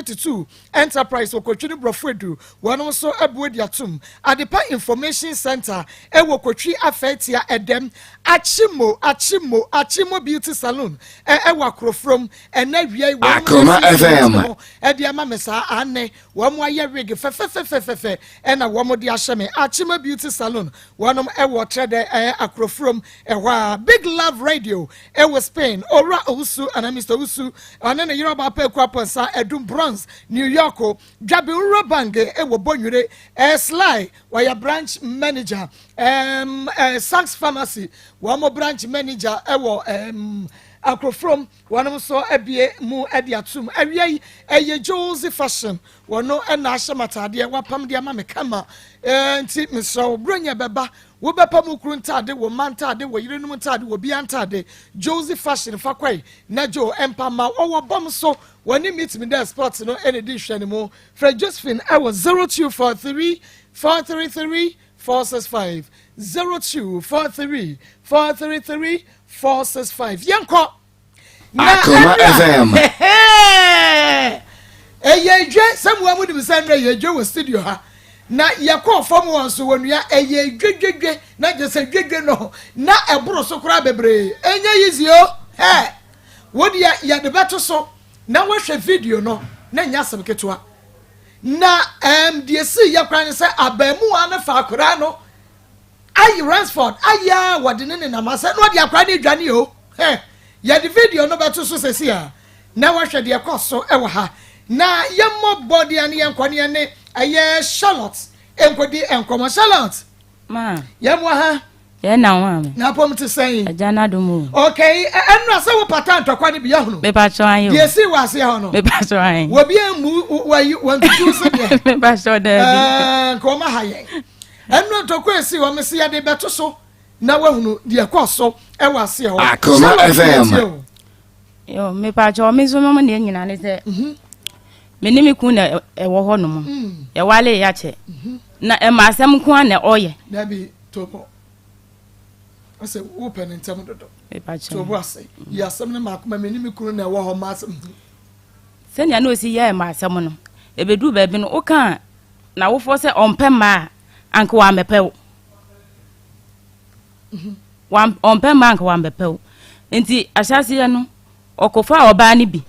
32 enterprise okotwi brofedu wono so abuo dia tum Adepa information center ewo kotwi afetia edem achimo beauty salon ewo akrofrom enawia Akoma FM edi ama mesa ane wo mo aye wig fe ena wo mo di ahye achimo beauty salon wono ewo trede akrofrom ewa big love radio ewo Spain ora usu ana Mr. Usu ana ne Yoruba pa kwaponsa edum bronze New York Jabi Urobange ewo bonwure Sly waya branch manager Saks Pharmacy wa mo branch manager ewo Akrofrom wanum so ebie mu ediatum awie eye Josie fashion wono na ahye matade wapam de ama me kama nti meso bronya beba wo bepa mu kru ntade wo mantade wo yirenum ntade wo bia ntade Josie fashion fakwai na jo empama wo bom so woni meet me there sports no any edition mo Fred Josephine I was 0243 433 465 0243 433 465 yanko Akoma FM eyedwe samwa mu dim sanre eyedwe wo studio ha na yakọ fom won so wonua eyedwedwedwe na jese dwedwe no na eboro so kura bebre enye yizio wodi ya de beto so na wohwe video no na nya asem ketwa na de si yakran se abamu an fa akura no ayi Ransford aya wadene ne na masa no de akura ne dwane o ya de video no beto so sesi a na wohwe de ekoso ewo ha na yemmo body an yenkwane ne aye Charlotte enkodi enkomo Charlotte ma yemmo ha ye na wa me na pom te sen ajana do mu okay enu ase wo pata ntokwa ne bia hunu me pa cho ayo ye si wa se ho no me pa cho ayo wo bia mu wa ntu se bia me pa cho de ko ma haye enu ntokwa esi wo me se ya de beto so na wa hunu de ekoso e wa se ho Akoma FM yo me pa cho me so mo ne nyina ne se menimi ku na ewo ho no mo e wale ya che na e ma asem ku na oye na bi topo ase open ntem dodo me pa cho to bo ase ya asem na makoma menimi ku na ewo ho ma asem se nya na osi ya ma asem no e bedu ba bi no o kan na wo fo se ompe ma anka wa mepew wa ompe ma anka wa mepew enti asase ya no okofa oba ni bi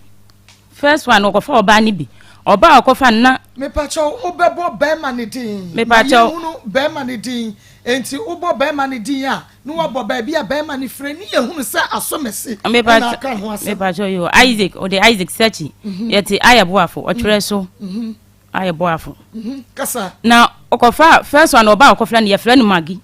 first one okofa oba ni bi oba okofa na me pacho obebo be manidin me pacho hunu be manidin enti ubo be manidin a no wabo ba bia be manifre ni ye hunu sa asomese me pacho yo Isaac o de Isaac search yeti ayeboafo o twere so ayeboafo kasa na okofa first one oba okofa na ye frɛ no magi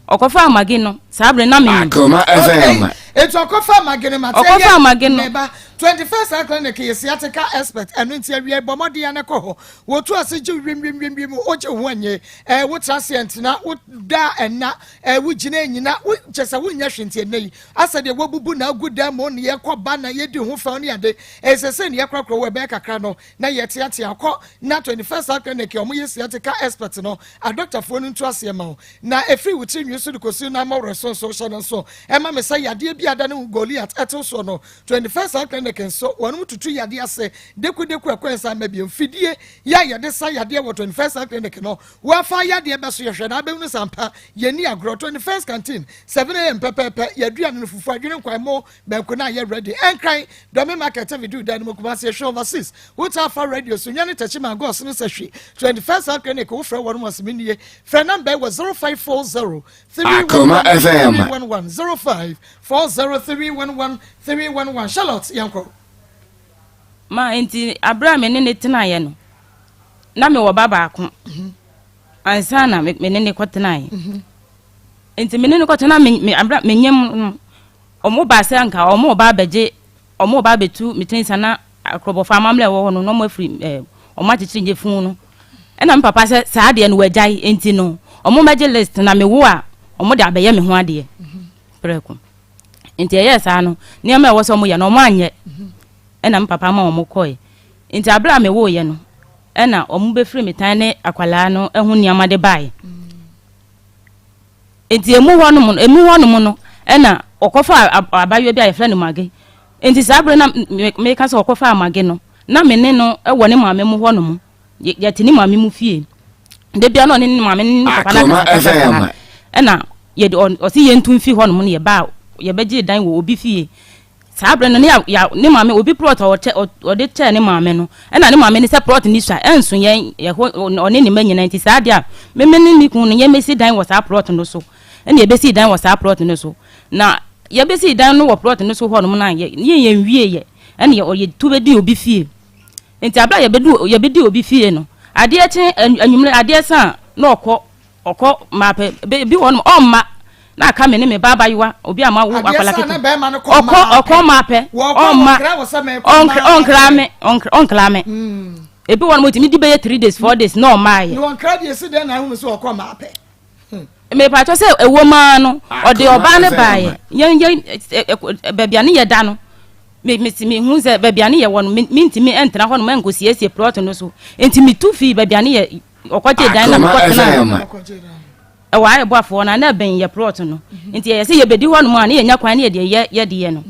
okofa magi no sabre na me Akoma FM eto okofa magi no mate okofa magi no 21st clinic is sciatica expert and ntia wie bomodi ya neko ho wo to ase ji wim oje ho anye wo transient na wo da enna wo gina nyina wo chesa wo nya hwentie nei asa de wo bubu na aguda mo ne ye koba na ye di ho fa ne ade esese ne ye krokro we be kakra no na ye tiate akọ na 21st clinic omo ye sciatica expert no a doctor fo no nto ase ma na efri wuti nwi so de kosi na ma so so e ma me say yade bi ada ne Goliath eto so no 21st clinic so wonu tutu yade ase deku ekwensa mabie mfidie ya yade sa yade wo 21st clinic no wa fa yade be so yehwe na abenu sampa yeni agro 21st canteen 7 am pepepe yaduane no fufu adwene kwan mo banku na ye ready enkran domi market video dan mo kuma se show overseas wuta fa radio so nyane tachi ma go so no se hwe 21st clinic wo fra wonu maseminie fra number was 0540 Akoma FM 0540311311 Charlotte yanko ma enti Abraham ne tenaye no na me wo baba ako ansa na me ne kotenaye enti me ne kotena me Abraham me nyem omo ba se anka omo ba beje omo ba betu metensa na akrobo fa mamle wo no mo afri omo achichiri nje fun no e na me papa se saa de no wajai enti no omo meje list na me wo a omo de abeye me ho ade preko enti yes ano ne ma wo so mo ye no mo anye ena me papa ma omo koy enti Abraham me wo ye no ena omo be free metan ne akwala no ehu niama de bai enti emu hono no ena okofa abayo bi a ye frɛ no mage enti sabre na me ka so okofa mage no na me ne no e wo ne maame mu ho no mu ye te ne maame mu fie de bia no ne maame ne papa na e na ye o si ye ntum fi ho no mu ne ye ba ye beje dan wo obi fie sabre no ne maame obi plot o de che ne maame no e na ne maame ne se plot ni swa enso ye one ne manyina nti sa dia me ni kun ye mesi dan wo sa plot no so e na ye besi dan wo sa plot no so na ye besi dan no wo plot no so ho no mu na ye nwie ye e na ye tu be di obi fie nti abla ye bedi obi fie no ade eche anwumre ade san na okọ mape bi won omma na aka me ne me baba yiwa obi ama wo akwala kete okọ mape omma onkra me ebi won mo ti mi di be 3 days 4 days no ma ye no onkra de si den na hu so okọ mape me pa to se ewo ma no ode oba ne bae yen bebia ne ye da no me hu se bebia ne ye won mintimi entra ho no man go siesie plot no so entimi tu fi bebia ne ye okoje dan na mekotena e wa ebo afo na ben ye plot no enti ye se ye bedi ho no ma ne ye nya kwan ne ye de ye no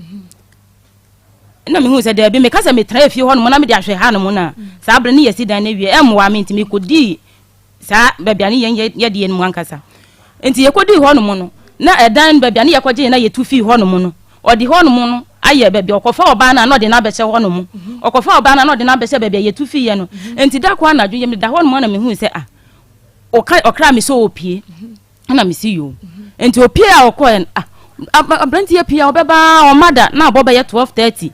na me hu se da bi me kasa me tra fi ho no na me de ahwe ha no na sa abre ne ye si dan na wie emwa me enti me kodi sa bebia ne ye de ye no ankasa enti ye kodi ho no no na edan bebia ne ye koje na ye tu fi ho no no odi ho no no aye bebia okofa oba na no de na beche ho no mu okofa oba na no de na beche bebia ye tu fi ye no enti da kwa na dwo ye me da ho no na me hu se okra me so opie na me si yo enti opie a okoe abranti ye pia obeba o mada na aboba ye 12:30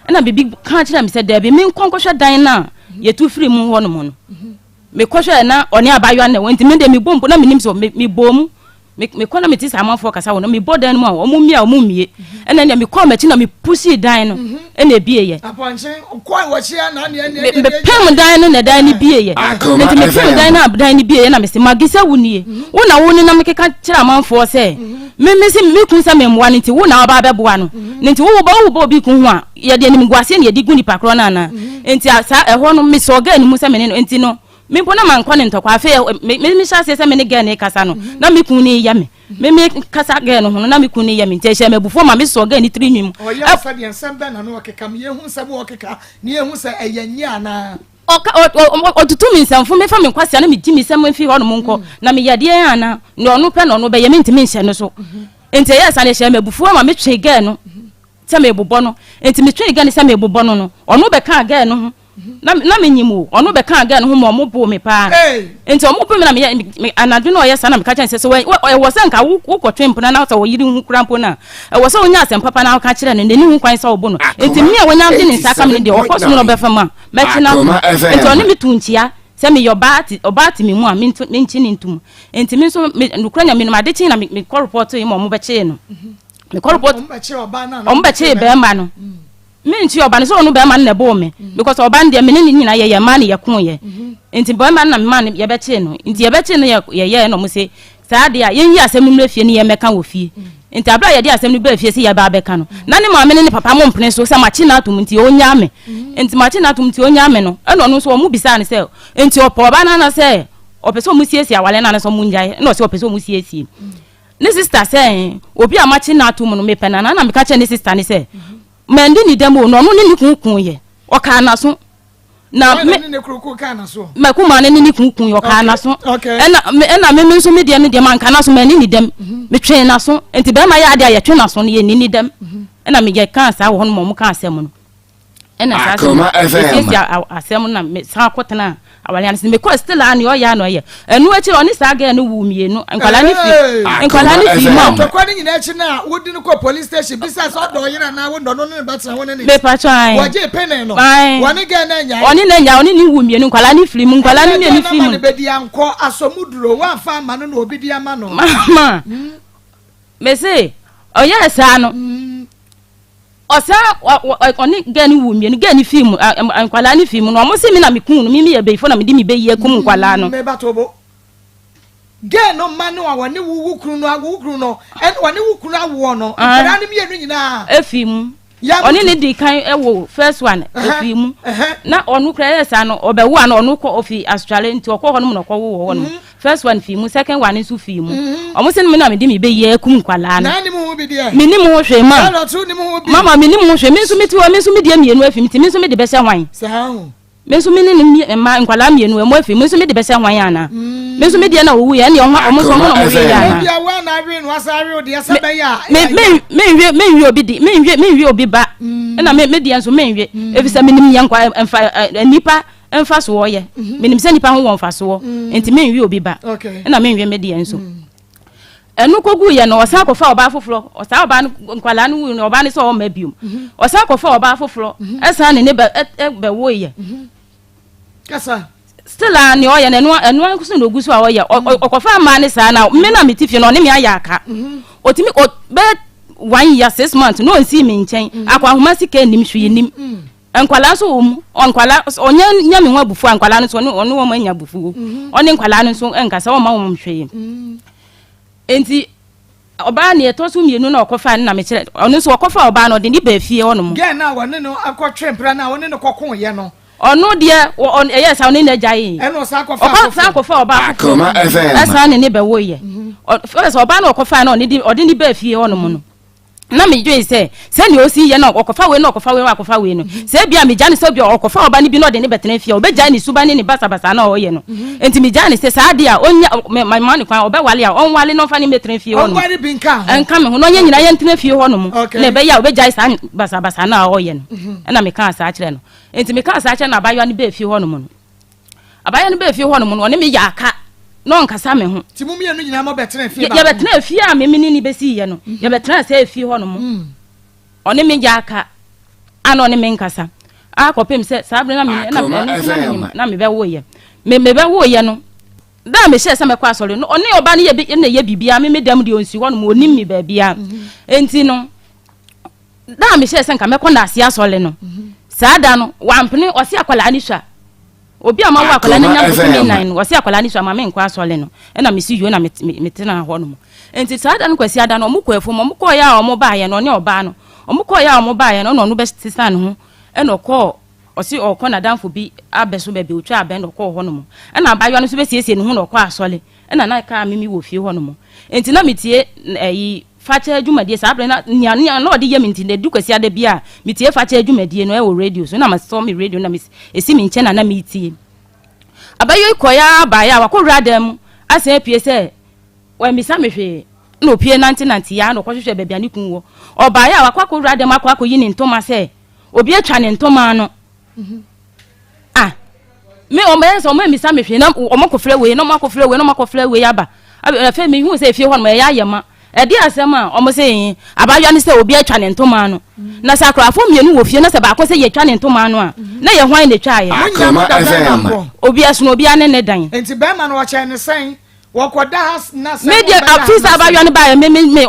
na bibi kan kira me se da bi me nkonkosha dan na ye tu firi mu ho no mu no me kohwe na oni abayo na enti me de me bombo na me nim so me bom me kona me tisa amanfo kasa wo no me bodan mu a o mu mia o mu mie ena ne me kɔ machi na me pushi dan no ena bie ye aponche kɔ wo chia na ne me pem dan no na dan ni bie ye nti me pem dan na dan ni bie ye na me se magisa wunie wo na wo ni na me keka kira amanfo se me se me kun sa me mwa nti wo na ba beboa no nti wo ba obi kun ho a ye de nim guase na ye di guni pakro na na nti asa ɛhɔ no me so ga ni mu se me no nti no me pona man kɔ ne ntɔkwa afi me sha se me ne ga ne kasa no na me kun ni ya me kasa ga no ho na me kun ni ya me nti hye me bufo ma me so ga ni tri nwim o ya fa de nsɛm bɛ na no keka me yehu nsɛm wo keka ne yehu sɛ ɛyanyi ana o tutu mi nsɛmfo me fa me kwase na me di mi sɛm mfi hɔ no mu nkɔ na me yade ana ne ɔno pɛ no bɛ ye me ntimi nhyɛ no so nti ya sa ne hye me bufo ma me twe ga no sɛ me bobɔ no nti me twe ga ne sɛ me bobɔ no ɔno bɛ ka ga no ho na me nyimu ono be kan ga no ho mo bo me pa enti o mo pe me na me anadu na oyesa na me ka kyan se we wo se nka wo kotwe mpona na so wo yiri hu kura mpona wo se onya asem papa na ka kire no ne hu kwan se wo bo no enti me a wonya de ne saka me de o koso no be fama me kina enti oni me tunchia se me obati me mu a me nchi ne ntum enti me so nukranya me no ade chi na me call report yi mo be che no me call report o be che be ma no me nti oba so onu be ma na bo me because oba ndie me ne nyina ye ma na ye kun ye nti bo ma na me ma ye be che no nti ye be che no ye no mo se saa de a ye yi asem mre fie ne ye meka wo fie nti abra ye de asem no be fie se ye ba be ka no na ne ma me ne papa mo mpene so se ma chi na atum nti onya me nti ma chi na atum nti onya me no e no no so o mu bisa ne se nti opo oba na se opeso mu siesie awale na so mu njae no se opeso mu siesie ne sister se obi a ma chi na atum no me pena na me ka che ne sister ne se mendi ni demo no no ni kunkun ye o ka na so na me ne kunkun ka na so me kuma ne ni kunkun ye o ka na so ena me nso me de man ka na so mendi ni dem me twen na so enti be ma ya ade ya twen na so ne ni dem ena me ge kan sa wo no mo ka asem no ena sa so asem na me sa kwotena awale an me ko still an yo ya no ye enu achi oni sa ga no wu mienu nkwala ni fi ma to kwa ni nyina achi na wodi no ko police station bisa so do yira na wo ndo no ne batra wo ne me pa try waje pene no woni ga na nya oni ni wu mienu nkwala ni fi mu nkwala ni fi mu ne bedi anko asomuduro wa fa ma no obi di ama no mama me say oya sa no osa oni gani wu mi ni gani film ankwala ni film no mo se mi na me kun no mi ye be fo na me di mi be ye kum nkwala no me batobo gen no manu a woni wu kunu no en woni wu kunu awo no nkwala ni mi enu nyina e film oni ne di kan ewo first one ofi mu na onu kra yesa no obewu an onu ko ofi Australia nti okọ hono no ko wo hono first one fi mu second one nso fi mu omo se me na me di me be ye kum kwala na ni mu bi de me ni mu hwe ma mama me ni mu hwe me nso me ti wo me nso me di mienu afi me ti me nso me di be se hwan sa ho me nso me ni ma nkwala mienu e mo afi me nso me di be se hwan ana me nso me di na owu ye ne omo so mo no mo ye ya bia wa na wi no asare o de asa be ya me nwi obi di me nwi obi ba na me di enso me nwi efisa me nim yankwa emfa nipa emfa so wo ye me nim se nipa ho won fa so wo enti me nwi obi ba na me nwi me di enso enu kogu ye no osa kofa oba foforo osa oba nkwala no wu no oba ne so o ma biom osa kofa oba foforo esa ne be wo ye kasa still ani oye na enu ankuso na oguso a oye okofa ma ne sa na me na metifie no ne me aya aka otimi be 1 year 6 months no nsi me nchen akwa homa sika nim hwe nim enkwala so om onkwala onya nya me ho abufu ankwala no so ono wo ma nya abufu oni nkwala no so enkasa wo ma wo hwe enti oba ne eto so mienu na okofa na me kire ono so okofa oba no de ni ba fie ono mo ge na wone no akotwempra na wone no kokon ye no ono de yes oni na jai eno sa kofa oba Akoma FM asa ne be wo ye first oba na okofa na odi ni ba fie ono mo no na me dwe se ni osi ye na okofa we akofa we no se bia me jani se bia okofa oba ni bi no de ne betene fie obeja ni suba ni basa na oye no enti me jani se sa de a onya my man kwan obewale a onwale no fa ni betene fie ho no onwale bi nka enka me ho no nya nyina ye ntene fie ho no mo na be ya obeja sa basa na oye no na me kan sa akire no enti me kan sa akire na abayo ni be fie ho no mo no abayo ni be fie ho no mo no ne me ya aka no nkasa me ho ti mu mienu nyina mo betene fie ba ye betene fie a me ni besi ye no ye betene se fie ho no mo oni me jaka ano ne me nkasa akopem se sabre na me na me be wo ye me be wo ye no da me hye se me kwa asore no oni oba ne ye bibia me dam de onsi ho no mo onim me ba bia enti no da me hye se nka me ko na ase asole no saada no wampene osi akwala ani hwa obi ama wa akwala na nyam 9 osi akwala ni hwa ma me nkwa asole no na me si yo na me tena ho no enti saada no kwasi ada no mo kwa efom mo ko ya o mo ba ye no ne oba no omuko ya omuba ya no no be sisan ho enoko osi okọ na danfo bi abeso be be otwa aben okọ ho no mo na abayo no so be siesie ne ho no okọ asole na ka mimi wo fie ho no mo enti na metie yi facha adwumadie sa abre na nya na odi ye minti de dukwasi ada bia metie facha adwumadie no e wo radio so na ma so me radio na esi mi nche na metie abayo ikoya abaya wakọ radam asa pie se wa misa mehwe no pie 1990 ya no kwahwehwe bebia ne kun wo oba ya wakwako radem akwako yi ne ntoma se obi atwa ne ntoma no me o me so me misa mehwe na omokofre we no makofre we aba afa me hu se fie ho no ya yema e di asem a omo se abayo ne se obi atwa ne ntoma no na sakrafo mienu wo fie na se ba ko se ye twa ne ntoma no na ye hwan ne twa ye obi aso obi ane ne dan enti be ma no wa che ne sen wakoda has na se media afisa abayo ne ba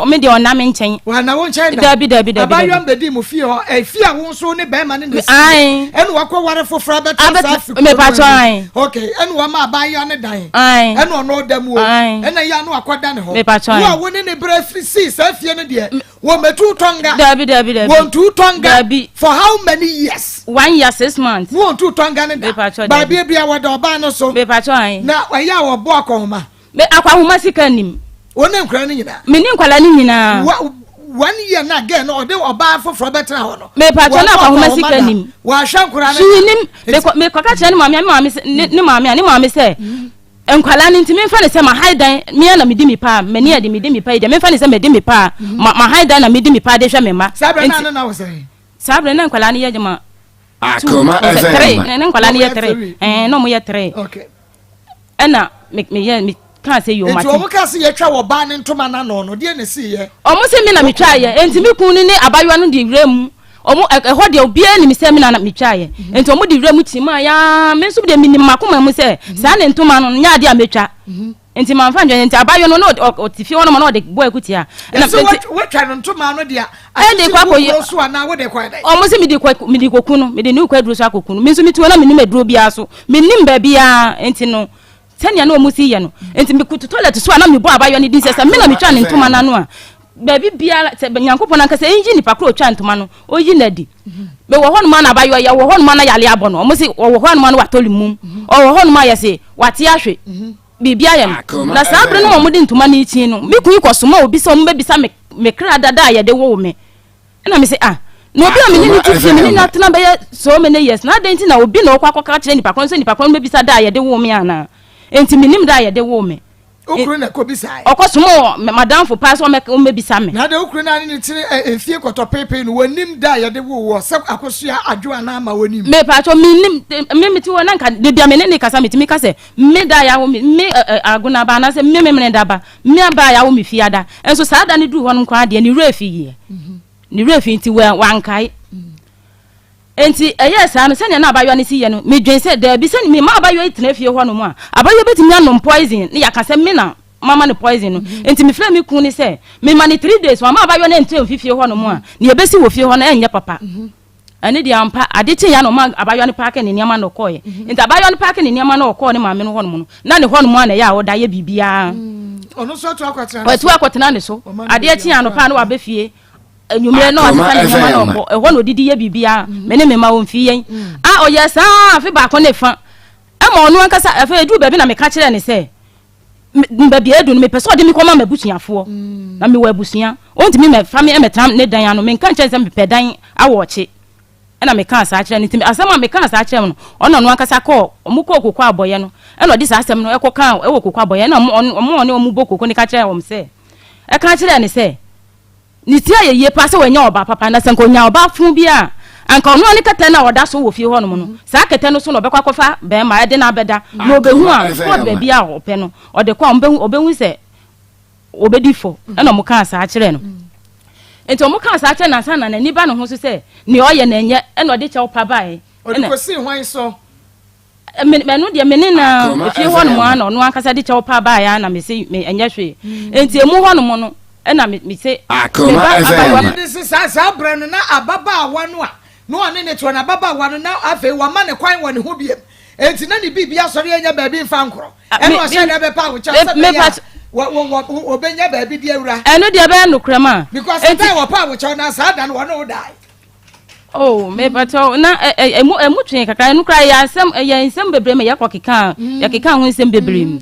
me de ona me nchen wa na won chen dabi abayo mbedi mu fie ho fie a won so ne be ma ne ai enu wakọ ware fofora betra me patcho ai okay enu wa ma abayo ne dan enu no dam wo ena ya no akoda ne ho wo won ne bra free sa fie ne de wo metu tonga dabi won tu tonga for how many years 1 year 6 months won tu tonga ne ba bia wa da oba no so me patcho ai na wa ya wo bo akoma me akwa homa sika nim wona nkwala ni nyina me ni nkwala ni nyina 1 year na again no de oba foforo betra ho no me patcho na akwa homa sika nim wa hwa nkwala nim me kwaka che ni mama se nkwala ni ntimi mfa ne se ma haidan me na me di mi pa me ne de me di mi pa de me mfa ne se me di mi pa ma haidan na me di mi pa de hwa me ma sabre na wo se sabre na nkwala ni ye jema Akoma FM na nkwala ni ye 3 no mo ye 3 okay ena me kan say yo mate. Enti omo ka se ye twa wo ba ne ntoma na no de ne si ye. Omo se mi na me twa ye. Enti mi kun ni abayo no di wrem. Omo ho de obi ani mi se mi na me twa ye. Enti omo di wrem ti ma ya me so de mi ni makoma mu se sa ne ntoma no nya de a metwa. Enti man fa nje enti abayo no o ti fi wono no de boy kutia. Na so we twa no ntoma no de a. E de kwa ko ye. So na wo de kwa dai. Omo se mi di kokunu, mi de ni kwa duro so akokunu. Mi so mi tuwa na mi ni meduro bia so. Mi nim ba bia enti no senya no musi ye no enti me kutu toilet so na me bo abayo ne din se me na me twa ne ntoma na no a baby bia se nyankopon anka se enji nipa kro twa ntoma no oyi nadi be wo honu ma na abayo ya wo honu ma na yale abo no mo se wo honu ma no watoli mum o wo honu ma ya se wate ahwe bibia yam na sabre no mo de ntoma na ichi no me kun ikosoma obi se mo be bisa me kra dada ya de wo me na me se no bi me ni tifi me ni atena be so many years na denti na obi na okwa kire nipa kron se nipa kron be bisa da ya de wo me ana enti minim da ya de wo me okuru na ko bisa okosomo madam for pass o me bisa me na de okuru na ni tire efie koto pepe no wanim da ya de wo se akosua adwo na ama wanim me pa to minim me ti wona nka de dia me ne kasa me ti me kase me da ya wo me aguna ba na se me da ba me ba ya wo me fiada enso saa da ne du ho no kwa de ni refi ye ni refi nti wankai enti sa no se ne na abayo ne si ye no me dwen se da bi se me ma abayo itena fie ho no mu a abayo betimi anom poison ne yakase me na mama ne poison no enti me fra me kun ni se me ma ne 3 days mama abayo ne ntem fie ho no mu a ne ebesi wo fie ho na enye papa ane di ampa adeche ya no ma abayo ne park ne niam na okoye enti abayo ne park ne niam na okoye ne ma me no ho no mu na ne ho no mu a na ya wo da ye bibia ono so to akwatena ne so adeche ya no pa na wa be fie enyumre no asesa ne mama no bo ehwo no didi ye bibia me ne me ma wo mfi yen oyesa afi ba ko ne fa e ma onu ankasa afi edu ba bi na me ka kire ne se ba bi edu no me pese odi mi koma mabusuafo na me wa abusuya onti mi me fa me emetram ne dan ano me kan kire se me pedan awoche e na me kan asa kire ne timi asema me kan asa kire no ono no ankasa ko omuko okoko aboye no e no di sa asem no e ko kan e wo okoko aboye na omo ne omu bokoko ne ka kire wo se e kan kire ne se ni tia ye pase wanya oba papa na senko nya oba fun bia anka ono ani kete na oda so wo fie ho no mu no sa kete no so no bekwa kofa be ma ede na beda no obehu a sport be bia ope no ode kwa obehu se obedifo e no mu kan sa kire no enti o mu kan sa kire na sa na ni ba no ho so se ni oye na enye e no de che opa bae ode ko si hwan so me no de me ni na fie ho no mu ana no ankasa de che opa bae na me se me enye hwe enti emu ho no mu no ena me say Akoma FM this is sa brand na ababa wanu a no one ne to na ababa wanu na afi wa ma ne kwan woni ho biem enti na ni bibia sori enya ba bi mfa nkoro eno o se na be pa wo cha se be wo obenya ba bi di awura eno de be no krama because enta wo pa wo cha na sa da no wo die oh me bato na emu twen kaka enu kra ya nsem bebre me yakokeka yakeka ho nsem bebre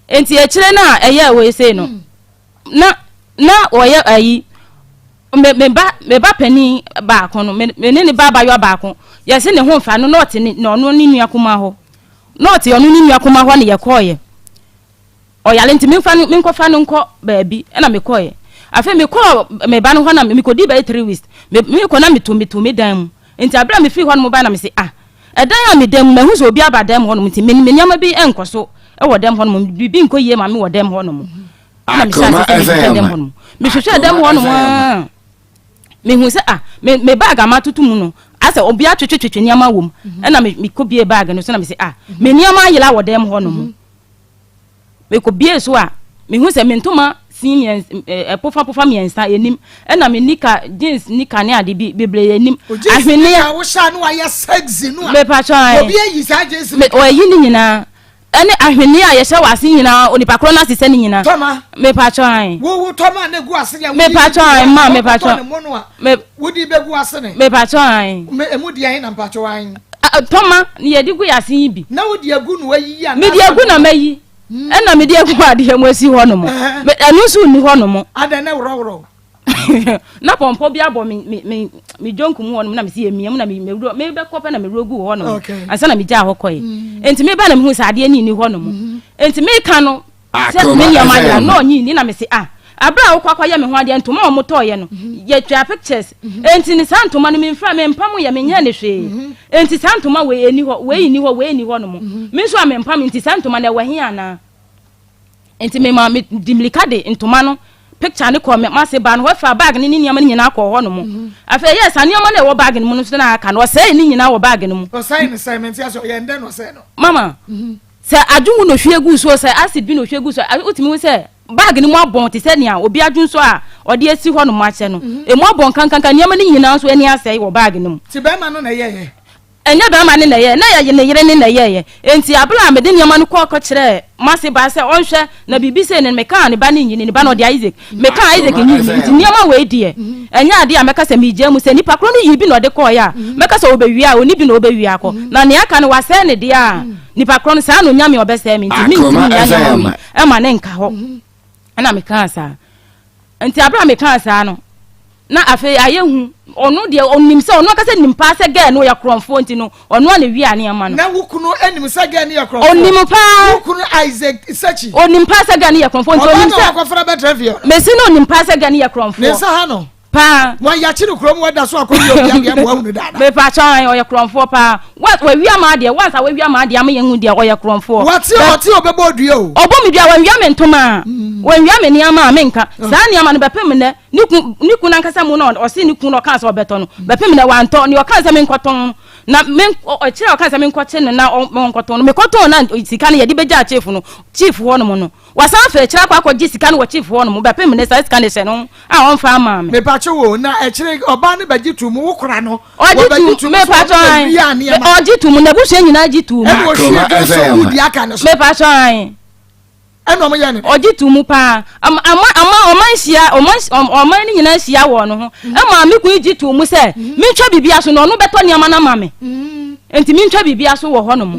enti e kire na eye we say no na oye ayi me ba pani ba ko no me ne ba yo ba ko ye se ne ho mfa no not ni no ni nua kuma ho not yo no ni nua kuma ho ne ye koye oyale ntimi mfa no menko fa no nko ba bi na me koye afa me ko me ba no ho na me ko di ba 3 weeks me ko na me to me dan mu enti abra me fi ho no ba na me se edan ya me dan mu hu so obi abadan ho no enti me nyama bi enkoso e wo dan ho no bi nko yie ma me wo dan ho no mu Akoma FM me hwehwe dem ho no me hu se me bag amatutu mu no asa obi atwetwetwe niam awom na me ko bie bag no so na me se me niam ayela wo dem ho no mu me ko bie so me hu se me ntoma senior pofa miensa enim na me nika jeans nika ne ade bebre enim ahwene ya wo sha no aye sexy no me pa try obi ayi sa jeans me o yi ni nyina ene ahwene a ye hye wase nyina onipa kro na sese ni nyina toma me pa try wo toma na gu ase ya me pa try ma me pa try me wodi be gu ase ne me pa try me emu di ayin na pa try toma ni ye di gu yase yi bi na wodi agu no ayi ya me di agu na mayi ena me di agu ade mo asi ho no mo me anu su ni ho no mo ada na woro na pompo bi abo me jonku mu ho no na me si emiam na me be kopa na me rogu ho no ansa na me ja ho koye enti me ba na me hu sa ade ni ho no mo enti me ka no se me nyama ya no nyi ni na me se abra wo kwakwa ya me ho ade ntoma o motoye no ye twa pictures enti ni santoma no me mfra me mpam ya me nya ne hwe enti santoma we eni ho we ni ho no mo me so me mpam enti santoma na we hia na enti me ma me dimlikade ntoma no picture ne ko me ma se ba no we fa bag ni nyama ni nyina akọ ho no mo afa yes anyama na wo bag ni mo no so na aka no say ni nyina wo bag ni mo o say ni say menti aso ye ndẹ no say no mama se adwungu no hwe gu so say acid bi no hwe gu so utimi wo say bag ni mo abon te se nia obi adwun so a ode asi ho no mo ache no e mo abon kankan nyama ni nyina so ani asai wo bag ni mo ti be ma no na ye enya be ma ne na ye ne yere ne na ye enti abla me de nyama no ko kire mase ba se onhwe na bibi se ne me kan ne ba ne nyini ne ba no de Isaac me kan Isaac nyini enti nyama we die enya ade a meka se me gye mu se nipa kro no yibi no de ko ya meka se obewi a oni bi no obewi akọ na ne aka ne wase ne de a nipa kro no sa no nyame obese me enti me nyama e ma ne nka ho na me kan sa enti abla me kan sa no na afi ayehu onu de onim se onu aka se nimpa se ga no ya kromfo enti no onu na wi ane ama no na wukunu enim se ga ne ya kromfo onim pa wukunu Isaac Sachi onim pa se ga ne ya kromfo enti onim se akofra betrevio mesi no onim pa se ga ne ya kromfo ne sa ha no pa mo ya chiri krom wada so akoni obiam mo ahunu dada me pa chan o ya kromfo pa what we wi ama de once we wi ama de am yehu de o ya kromfo wati obebo dua o obo mi dua we wi am ntoma we wi am ni ama menka sa ni ama no bepem ne niku na nkasa mu no o se niku no kan so beto no bepem ne wanto ni o kan se menkoton na men o kire o kan se menkoche ne na menkoton no mekoton na sika ne ye di beja chief no chief ho no mo no wasan fa kire akwa gi sika no wo chief ho no mo bepem ne sa sika ne se no a on fa ama me wo na kire oba ne baji tu mu wukura no oji tu me pa chan oji tu mu na bu se nyina ji tu mu e wo hwe so wudi aka ne so me pa chan eno mo yane oji tu mu pa ama oman ni nyina hia wo no ho ama me ku ji tu mu se me ntwa bibia so no no beto niama na ma me enti me ntwa bibia so wo ho no mu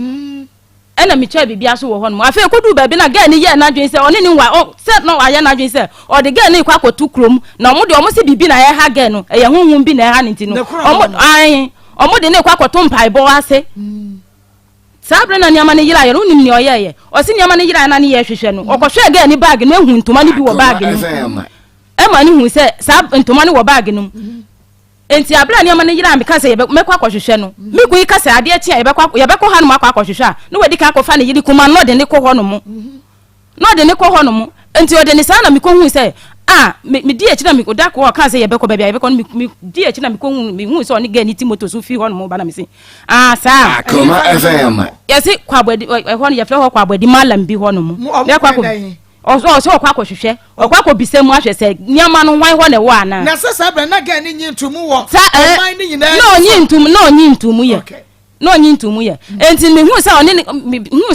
ena me ntwa bibia so wo ho no mu afi kodu ba bi na ga ni ye na dwen se oni ni wa se no wa ye na dwen se o de ga ni kwa kotu krom na omo de omo se bibi na ye ha ga no ye hunhun bi na ye ha nti no omo de ni kwa kotu mpai bo ase sabre na niama ne yira ye unim ni oyeye o si niama ne yira na ne ye hwehwe no okohwe ga ni bag na ehu ntoma ne bi wo bag no e ma ne hu se sab ntoma ne wo bag no enti abra niama ne yira me ka se ye mekwa akohwehwe no me ku yi ka se ade tia ye bekọ ha no makwa akohwehwe a no wedi ka akofa ne yiri kuma no de ne ko ho no mo no de ne ko ho no mo enti o de ne sa na me ko hu se me di echi na me oda ko ka se ye bekọ bebia ye bekọ me di echi na me ko hu me hu se oni ga ni timoto so fi ho no mo ba na me se sa Akoma FM yesi kwabodi ho no ye fle ho kwabodi malam bi ho no mo ya kwako so kwa hwehwe okwa bisemu ahwe se niama no hwan ho ne wo ana na sasa bra na ga ni nyintumu wo man ni nyina no nyintumu ye no nyintumu ye enti me hu se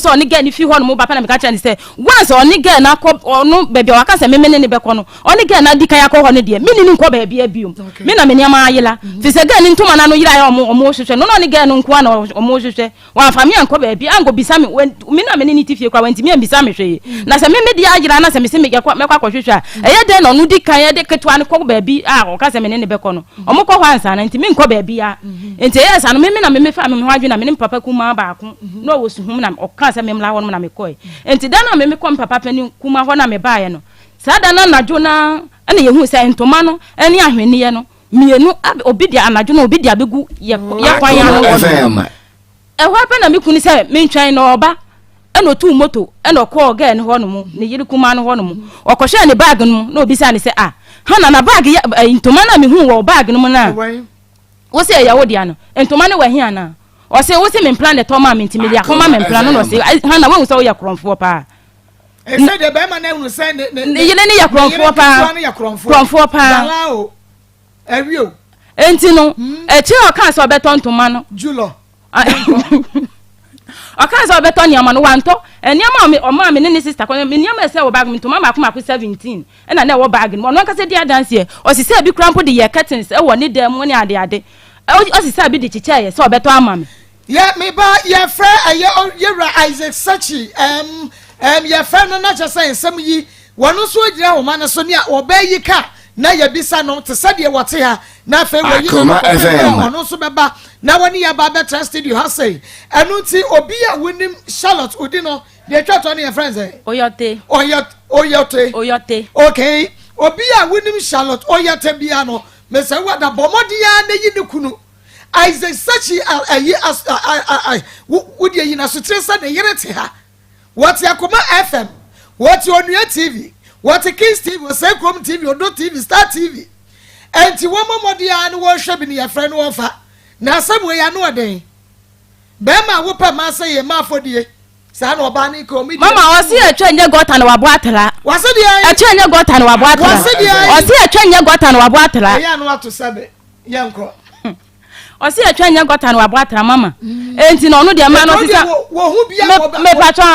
oni ga ni fi ho no mo ba pa na me ka cha ni se once oni ga na ko no bebia waka se memene ne be ko no oni ga na dika ya ko ho ne de me ni nko ba bia biom me na me niama ayela fi se ga ni ntoma na no yira ya omo hwehwe no ni ga no nko na omo hwehwe wa fa me anko ba bia ango bisa me na me ni tifie kwa wanti me bisa me hwe na se me di agira na se me se me kwa hwehwe a eye de no dika ya de ketwa ne ko ba bi o ka se me ne be ko no omo ko hwansa na enti me nko ba bia enti yes anu me na me fa me hwadwe na me papa kuma ba ko no wo su hum na o ka se me mla ho no na me ko enti da na me ko papa pani kuma ho na me ba ye no sa da na nadwo na ene ye hu se ntoma no ene ahwene ye no mienu obidia anadwo na obidia begu ye kwan ya no e ho pa na me kunu se me ntwan na oba ene otu moto ene okọ ga ene ho no mu ne yiri kuma no ho no mu okohwe ne bag no na obi sa ne se ha na bag ntoma na me hu wo bag no mu na wo se ya wo dia no ntoma ne wa hia na o se wo se me plan de toma me ntimi dia Akoma me plan no se ha na wo se wo ya kromfo pa e se de be ma na hu se ne yele ne ya kromfo pa kromfo pa dalao ewio enti no e chi o kan se obeto ntoma no julo o kan se obeto niama no wanto niama o ma me ne sister ko me niama se wo bag me ntoma ma ko 17 e na wo bag no no kan se dia dance e o se bi krampo de ye curtains e wo ne dem mo ne ade o se bi de chicha ye se obeto ama me yeah me ba ye fra ye Isaac Sachi ye fra no na chese ensem yi wono so gira wo man so ne a obayi ka na ye bisa no te sade wote ha na fe wo yi no wono so beba na woni ya ba better studio ha say enu ti obi a wonim Charlotte odi no de twato ne ye friends oyote okay obi a wonim Charlotte oyote bia no me say wada bomodia na yi ne kunu Isaac Sachi would you in a success and a ha? What's Akoma FM? What's your new TV? What's a King's TV or Sacrum TV or no TV, Star TV? And to one more dear and worship in your friend offer. Now, some way I know a day. Bema whooper massa ye ma for dear. San or Banny come. Mama, I see a train you got on our water. Was it a train you got on our water? I see a train you got on our water. I am not to Sabe, young. o se atwa nya gota na wabatra mama enti no no de ma no sisa wo hu bia me patwa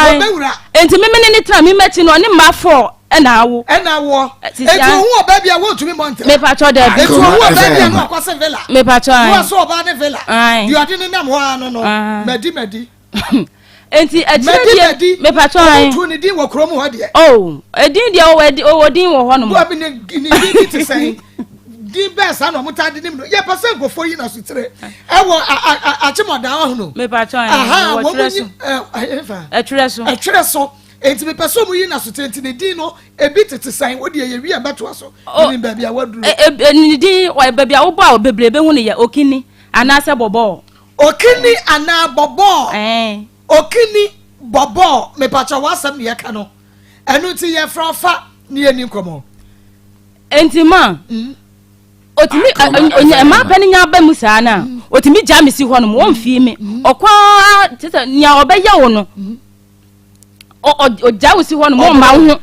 enti me ne tra me machi no ne ma fo na awo enti hu oba bia wo tumi montre me patwa da enti hu oba bia no akwase villa me patwa wo so oba ne villa you ade ne nam ho ano no medi enti achire me patwa tu ne din wo krom ho de edin de o din wo ho no mo bi ne din ti say din best ano mutade nim no ye person go for you na sutre ewo achimoda ho no me patwa wo tire so enti me person mu yi na sutre enti ne din no ebi tete san wo de ye wi abeto so ni ba bia waduru ni din wa ba bia wo ba bebrebe hu ne ye okini anase bobo okini ana bobo okini bobo me patwa wasam ne ye ka no enu ti ye fra ni eni komo enti ma otimi ma pani nya ba musa na otimi jam si ho no mo mfie me okwa tete nya obeye wo no o jawo si ho no mo ma ho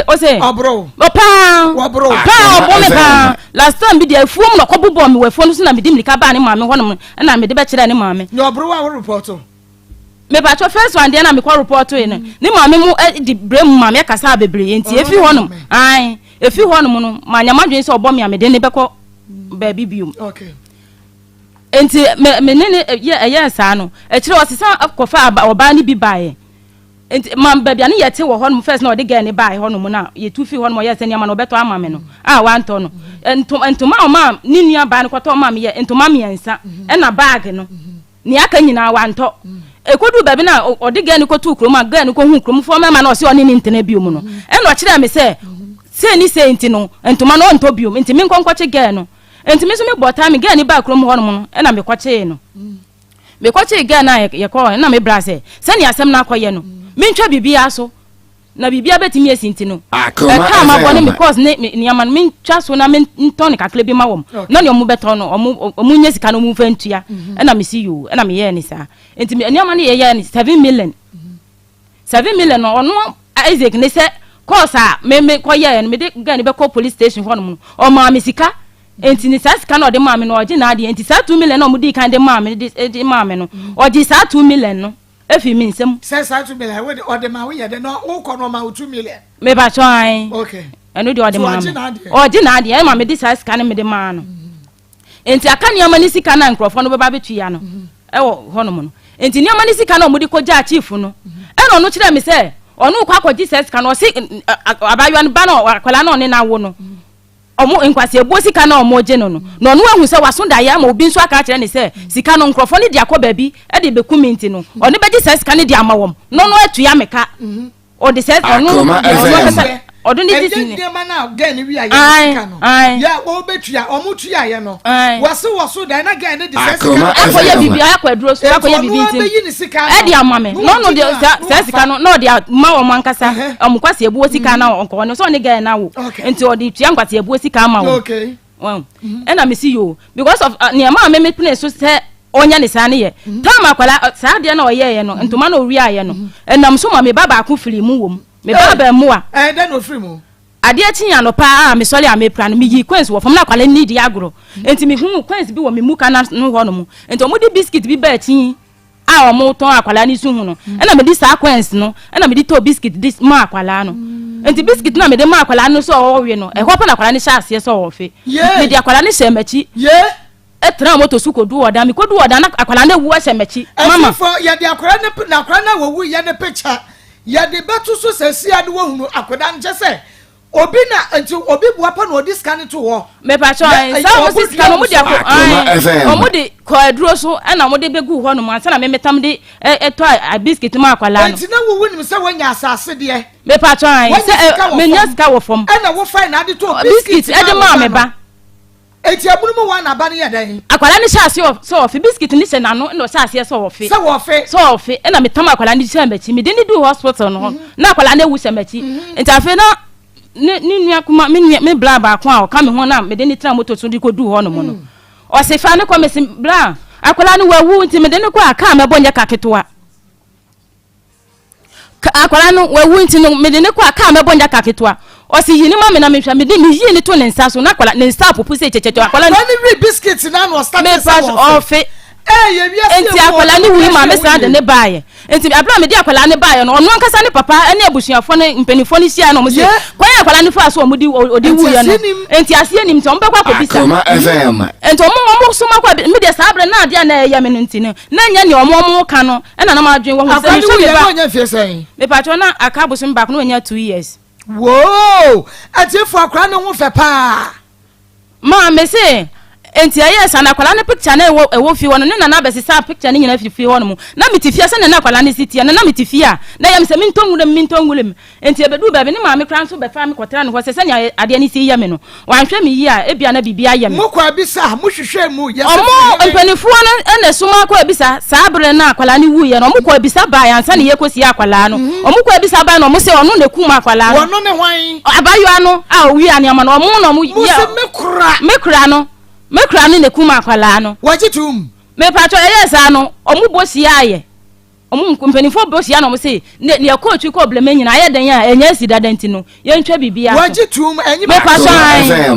o say obro opa obro obo me pa last time bi de afuom no kobobo me wafo no so na me dim lika ba ne ma me ho no na me de be kire ne ma me no obro wa report me ba cho first one de na me ko report we ne ma me mu di brem ma me kasa bebre enti efi ho no efi ho no no ma nya madwen se obo me amede ne beko ba bibium okay enti me ne ye sa no e kire o sesa kofa oba ne bi bae enti ma ba bia ne yete wo ho no first na o de ga ne bae ho no mu na ye tu fi ho no ye se ne ma no beto ama me no wanto no entoma o ma ni nua ba ne kwato ma me ye entoma me yansa e na bag no ni aka nyina wanto ekodu baby na odi ga ni ko tu krom aga ni ko hu krom fo mema na o se oni ni ntena biom no e no kire me se ni se enti no entoma no nto biom enti me nkonkwache ga no enti me so me bota me ga ni ba krom ho no e na me kwache no me kwache ga na ye ko na me bra se ni asem na akoye no me ntwa bibia so na bibia betimi esinti no ka ma bone me cause ni aman me ntwa so na me ntone kakle bi ma wom na ne omu beto no omu nya sika no mu fantua e na me see you e na me ye ni sa enti ni aman ye ni 7 million no ono Isaac ne se cause me koye no me de ga ni be call police station ho no o ma me sika enti ni sa sika no de ma me no oje na ade enti sa 2 million no mu di kan de ma me de ma me no oje sa 2 million no efi mi nsem say sa 2 million we de ma we ye de no wo ko no ma 2 million me ba cho an okay eno de ode ma oje na ade e ma me di sa sika ne me de ma no enti aka ni amani sika na nkrofo no be ba betua no e wo ho no mo no enti ni amani sika na mo di ko ja chief no e no no kire me se onu kwa akọ Jesus ka no si abayo an ba no akwala na one na wo no omo nkwase ebuo sika na omo je no no no no ahu se waso da ya ma obi nso aka kire ne se sika no nkrofo ne dia akọ baabi e de bekumenti no one be Jesus ka ne dia amawom no no atu ya meka o de se onu odun ni disi ni ma na ga ni wi aye sika no ya o betua omo tua ye no waso da na ga ne de se sika akoye bibi akwaduro so akoye bibi ntin e di amame no de se sika no de ma wo mankasa omukwase ebuo sika na onko no so ne ga na wo enti odi tua nkwase ebuo sika ma wo okay and I miss you because of near ma me place so say onya ne sa ne ye tam akwala sa de na oye no ntoma na owi aye no enam so ma me baba akun firi mu wom me baba mu a den no firi mu ade achinya no pa me sori am epra no me yi queens wo fam na akwala ni di agro enti me hu queens bi wo me mu kana no ho no mu enti omo di biscuit bi ba achi a omo ton akwala ni su hu no na me di sa queens no na me di to biscuit dis ma akwala no enti biscuit na me de ma akwala no so o we no e ho pa na akwala ni sha ase so o fe me di akwala ni she machi etra moto su kodu oda mi kodu oda na akwala na wu ase machi mama for ya di akwala na akwala na wo wu ya ne picture ya de betu so sesi ade wo hunu akwala nje se obi na enti obi bua pa na odi scan to wo me pa cho sa wo scan mo di akọ mo di ko aduro so na mo de begu ho no ma sa na me metam de eto a biscuit ma akwala no enti na wo wu ni se wonya asase de me pa cho se me nya ska wo fom na wo fine na de to biscuit e de ma me ba eti abunu mo wa na ba ne ye dan akwala ni sha se so fi biscuit ni se na no no sha se so fi so fi na me tam akwala ni se machi me de ni do hospital no na akwala na wu se machi enti afi na ni nua kuma me bla ba ko a o ka me ho na me de ni tra moto so di ko du ho no mo no o se fa ne ko me se bla akwala ni wawu nti me de ni ko aka me bonye kaketoa akwala no wawu nti no me de ni ko aka me bonye kaketoa o si yini ma me na me hwa me di me yi ni to ne nsa so na akwala ne nsa popo se checheche akwala ni biscuits na no start me pass off enti akwala ni wi ma me sa de ne baaye enti abra me di akwala ne baaye no ono nkasa ne papa ene abusuafo ne mpenifo ni sia no mo se kwan akwala ni fa so mo di odi wu ye no enti asie nim nti ombekwa ko bisa enti omo so makwa me de sa abra na ade na ye me no enti no na nya ne omo ka no ena na ma adwen wo ho se me so me ba me patro na aka abusun back no nya 2 years whoa atiefo akwala no ho fe pa ma me se enti yes ana kwala ne picture na ewo fi wono na na besisa picture ni nyina fi wono mu na mitifia se na kwala ne sitia na mitifia na yam se mintongulem enti ebedu ba be ne ma me kran so be fa me kotra ne ho se nya ade ne si yame no wanhwe me yi a ebia na bibia yame mo kwa bisa mo hwehwe mu yes omo mpanifo no ene suma kwa bisa saa bre na kwala ne wu ye no mo kwa bisa ba yansa ne yekosi akwala no omo kwa bisa ba no mo se ono ne kuma akwala no wono ne hwan abayo ano a owi anema no omo no mo ye me kura no me kra ni ne kuma akwala no wajitum me patro yes ano omu bosi aye omu mpenifo bosi ano mo se ne coach ko blame nyina aye den ya enya si dadanti no ye ntwa bibia wajitum enyi me patro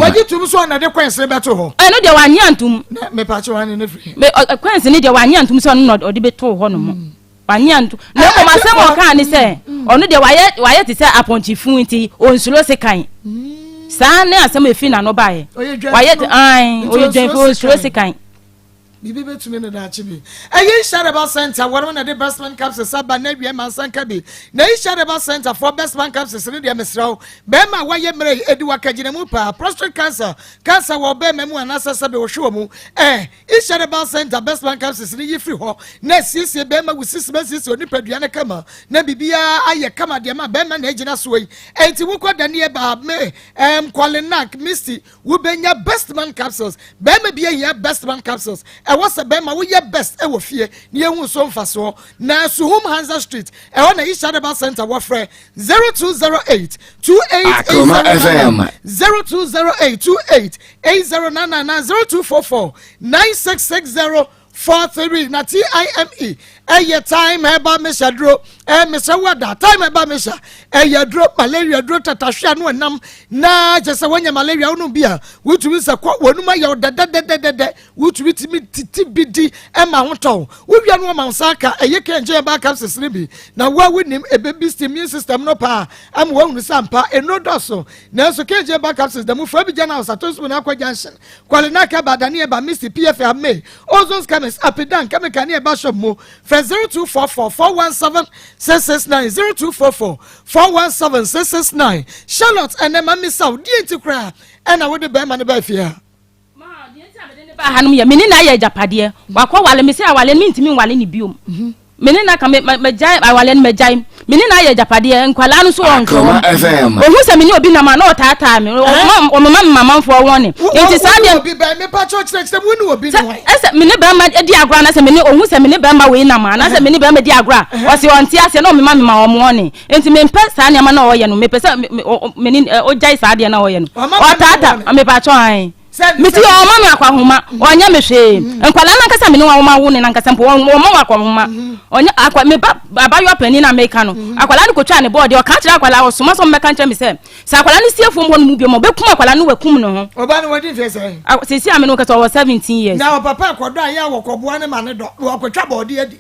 wajitum so na de kwense beto ho no de wanya antum me patro wan ne free me kwense ni de wanya antum so no odi beto ho no mo wanya antum na ko masem o kan ni se ono de waye ti se aponchifu nti onsulo se kan sa ne asem efi na no bae waye oye dwenfo stress kan bibi betumi ne da chibi ayi sharaba center one na the best man capsules saba na wie man sanka bi na yi sharaba center for best man capsules ne de mesraw be ma waye mere edi wakagine mu pa prostate cancer wo be memu anasa sabe wo hwe mu yi sharaba center best man capsules ne yi free ho na sisi be ma wusisi be sisi oni padua ne kama na bibia aye kama de ma be ma na agina so yi enti wo kwa danie ba me kwalenak misty wo benya best man capsules be ma bia ya best man capsules what's a bema we best e wo fie ne ehun so mfaso na Suhum Hansa Street e ho na Ishadaba Center wo frɛ 0208 2880 0208 2880 0244 9660 43 na TIME eye time heba meshadro mesha wada time heba mesha eye dro malaria dro tatahwe no nam na jese wanya malaria unu bia wutumi se kwa wonuma ye dedededede wutumi timi titi bidi ema hoto wubia no ma nsaka eye kenje heba capsules ne bi na wa winim ebebi immune system no pa am wa unu sampa enodoso na so kenje heba capsules da mu fra bi jana osatosu na kwa junction kwalina ka badani eba Mr PF ame ozons kames apidan kamekani eba shop mo 0244 417 669 0244 417 669 Charlotte and Emma Miss Out die kra and I would be man be fear ma die nti abede ne ba hanum ya meni na ya japade wakwa wale me se awale mi ntimi wale ni biom meni na ka me jai awale me jai meni na ya japade nkwala no so onko ohu se meni obi na ma na otata me o mama fo won ni nti sa de obi ba me pa church next time wonu obi no ese meni ba ma di agora na se meni ohu se meni ba ma we na ma na se meni ba ma di agora o se onti ase na o mama o mo ni nti me mpa sa nya ma na o ye no me pese meni o jai sa de na o ye no o tata me pa cho an miti o mama akwa homa onya me hwe nkwala na nkasa meni wa wo ne na nkasa mpo o mama akwa homa onya akwa me abayo pani na meka no akwala ni kotwa ne board o ka kira akwala o soma so meka nche me se sa akwala ni siefo mbo no mu bi mo bekum akwala no wakum no ho oba no wadi fe se sisi ame no kasa o 17 years na papa akwodo aya wo koboa ne ma ne do wo kotwa board adi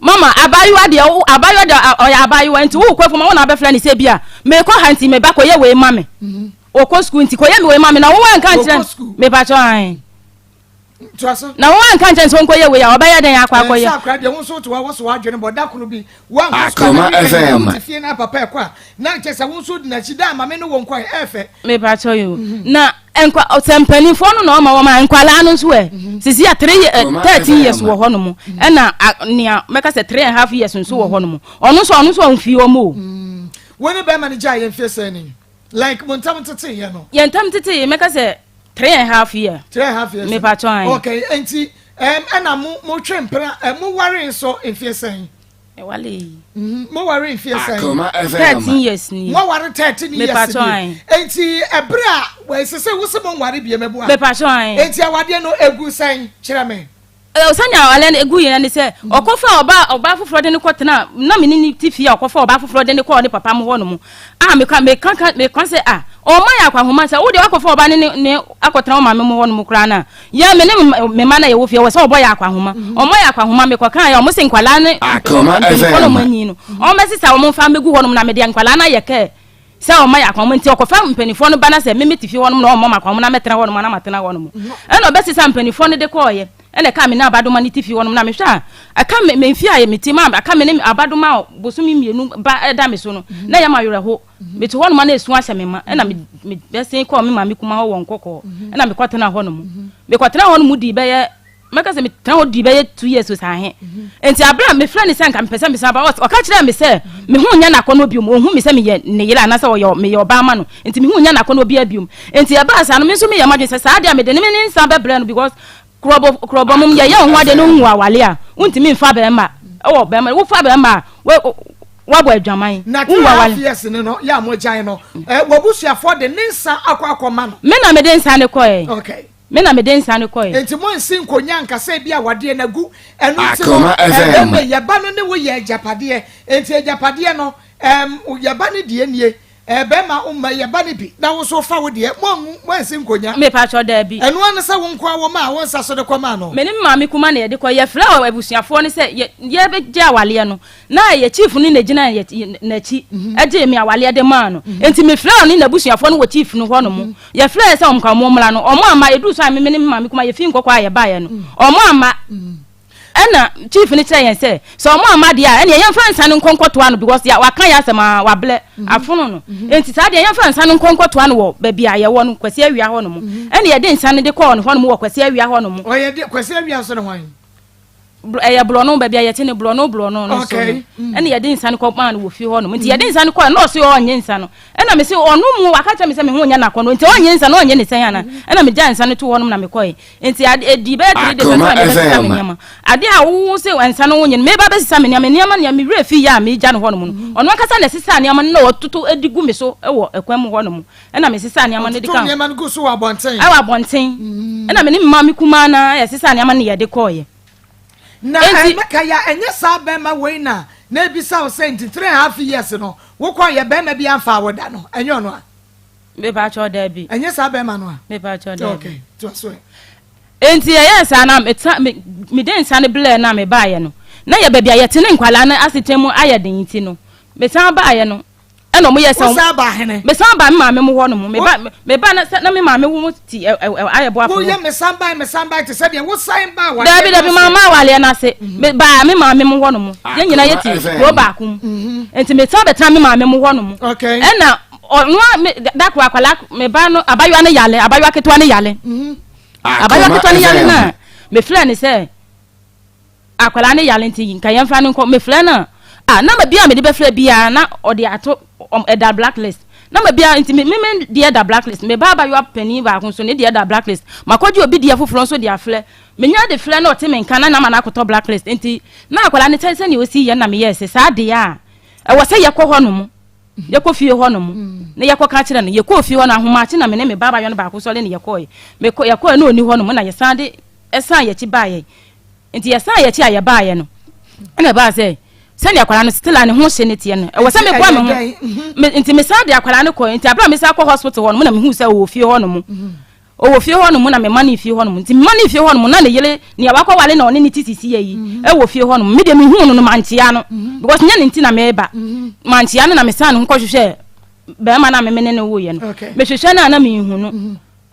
mama abayo de o ya abayo nti wo kwafo ma wo na abefra ni se bia me ko hanti me ba ko ye we mame o ko school nti ko ye me we mame na wo nka nche me pa cho an na wo nka nche so nko ye we ya obaya den akwa ye sa akra de wo so to wo so adwene boda kono bi wo Akoma FM fie na papa kwa na nche se wo so na chida mame no wo nko efe me pa cho yo na enkwa otempani fo no na o ma nkwala no so sisi ya 13 years wo ho no mo e na nia meka se 3.5 years so wo ho no mo ono so onfi o mo woni be manager ye fie se ni like montam tete ye no ye ntam tete meka se 3.5 years 3.5 years me pa cho an okay enti ana mo twempra mo ware so fie se e wale mo ware fie se Akoma 13 years ni mo ware 13 years me pa cho an enti ebra we sese wo se mo ware bie mebu me pa cho an enti awade no egu sen kire me osanya wale egu yen ne se okofa oba foforo de ne kwotena na me ni tifia okofa oba foforo de ne kwa ne papa mo ho no mu me kan se o ma ya kwa homa se wo de okofa oba ne akotena o ma me mo ho no mu kra na ya me ne me ma na ye wo fie wo se obo ya kwa homa o ma ya kwa homa me kwa kan ya o mo se nkwala ne Akoma FM o ma sisa o mo fa megu ho no na me de nkwala na ye ke se o ma ya kwa mo nti okofa mpanifo no bana se me tifia ho no na o mo ma kwa mo na metena ho no na matena ho no mu e no be sisa mpanifo no de ko ye ene ka me na abadoma ni tifi wonum na me hwa aka me mfi aye metima aka me ne abadoma bosumi mienu ba da me so no na ya mayore ho me to wonum na esu ahye me ma ena me besen ko me ma me kuma ho wonkoko ena me kwatena ho no mu me kwatena ho no mu di be ye maka se me tena ho di be ye 2 years so sa he enti abra me fra ni se nka me pese me sa ba o ka kire me se me hu nya na kono bium o hu me se me ye ne yira na se o yo me yo ba ma no enti me hu nya na kono bi abium enti aba sa no me so me ye madwe se sa dia me de ne me ni nsa be bre no because krobo mum ye ho ade no hu awale a untimi mfa be ma wo be ma wo fa be ma wa bo adwaman hu awale yes no ya mo jan no wo busuafo de ninsa akoma no me na me de nsa ne koe okay me na me de nsa ne koe enti mo nsin konya nkasa bi awade na gu enu ti Akoma FM no ye ba no ne wo ye ajapade enti ajapade no ye ba ne die nie bema umma ye ba ne bi na wo so fa wo de mo nsin konya me pa cho da bi enu an sa wo nkwa wo ma wo nsa so de koma no me ni ma me kuma na ye de ko ye fra abusuafo ne se ye be je awale no na ye chief ni na gina na chi eje me awale de ma no enti me fra ni na abusuafo no wo chief no ho no mu ye fra se omka mo mra no omo ama edu so me ni ma me kuma ye fi nkokwa ye ba ye no omo ama ena chief ni tell yen say so mo amade a ena yen fa nsan nkonkoto ano because ya wakan ya asema wable afono no enti sa de yen fa nsan nkonkoto ano wo ba bia ye wo no kwase awia ho no mu ena ye de nsan de call no ho no mu wo kwase awia ho no mu o ye de kwase awia so no hwan ya blono ba bia ye tene blono no so ena ye de nsan ko man wo fi ho no mu enti ye de nsan ko no so onye nsan no ena me se onu mu wakacha me se me ho nya na ko no enti onye nsan no onye ne san yana ena me ja nsan to ho no na me koy enti di be 3 days na me nyama ade a wo se nsan no onye me ba be sisa me nyama ne me refi ya me ja no ho no mu ono kasa na sisa nyama no otutu edigu me so ewo ekwam ho no mu ena me sisa nyama ne de kan nyama go so wa bonten awa bonten ena me ni mama me kuma na ya sisa nyama ne ye de koy na meka ya enye sa be ma we na ebisa o say 3.5 years no wo kwa ye be ma bi amfa woda no enye ono a me ba cho da bi enye sa be ma no a me ba cho da okay to so enti ye sa na me den sa ne ble na me ba ye no na ye ba bia ye tene nkwala na asetemu aye den ti no me san ba ye no eno mo ye sa me san ba me ma me mo ho no me ba na me ma me wo ti aye bo afo wo ye me san ba te say de wo san ba wa da bi mama wale na se me ba me ma me mo ho no mo ye nyina ye ti wo ba kum enti me san betra me ma me mo ho no mo okay ena no da kwa kwala me ba no abaywa ne yale abaywa ketwa ne yale abaywa ketwa ne yale na me fla ne se akwala ne yale nti nka yemfa ne nko me fla na na ma bia me de be fla bia na odi ato da blacklist na ma bia nti me de da blacklist me ba abaywa pani ba kun so ne de da blacklist makwaji obi de afoforo so de afle me nya de fla na ote me nka na ma na akoto blacklist nti na akwala ne tse ne osi ye na me yes sa de ya e wo se ye kɔ hɔ no mu ye ko fie ho no mu na ye ko ka kire no ye ko fie ho na ahoma chi na me ne me baba yo no ba ko so le ne ye ko me ko ye ko na oni ho no mu na ye san de esan ye chi ba ye nti ye san ye chi aye ba ye no na ba se ne akwala no still ane ho hye ne tie no e wo se me kwa me ho nti me san de akwala no ko nti abra me sa ko hospital ho no mu na me hu se wo fie ho no mu o fie ho no mu na me mani fie ho no mu nti mani fie ho no mu na ne yele ne abakwa wale na one ne titisi yi e wo fie ho no me de me hu no mantia no because nya ne nti na me ba mantia no na me san no ko hwehwe be ma na me ne wo ye no me hwehwe na me hu no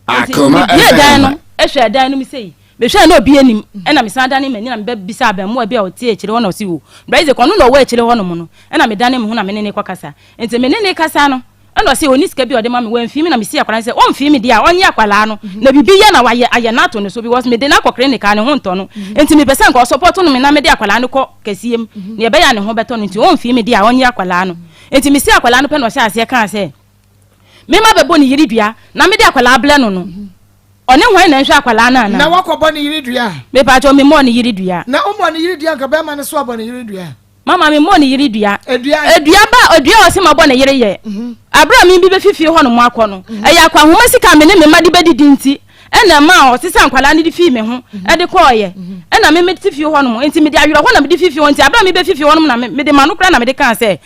Akoma ye dan no e hwe dan no me sei me hwe na obi anim e na me san dan me ni na me bisa ba mo abi a oti e kire ho na osi wo braize ko no wo e kire ho no mu no e na me dan me hu na me ne kwa kasa enti me ne kasa no eno se oni sika bi ode ma me wan fi mi na me si akwala se on fi mi dia onye akwala no na bibi ye na waye aye na to no so because me de na kokre ne ka ne ho nto no enti me pesa nka support no me na me de akwala no ko kasiem ne ye be ya ne ho beto no enti on fi mi dia onye akwala no enti me si akwala no pe no sha ase kan se me ma bebo ni yiri dua na me de akwala ble no no one hwan na nhwa akwala na na wakobo ni yiri dua me pa jo me mo ni yiri dua na umo ni yiri dua nka be ma ne so abo ni yiri dua mama me mo ni yiri dua edua ba odua o se mabo na yiri ye abra mi bi be fifie ho no mo akọ no eya kwa homa sika me ne me ma de be didi nti ena ma o sisa nkwala ne di fi me ho e de ko ye ena me ti fi ho no mo enti me de awiro ho na me de fi ho enti abra me be fi ho no na me de ma no kra na me de kan se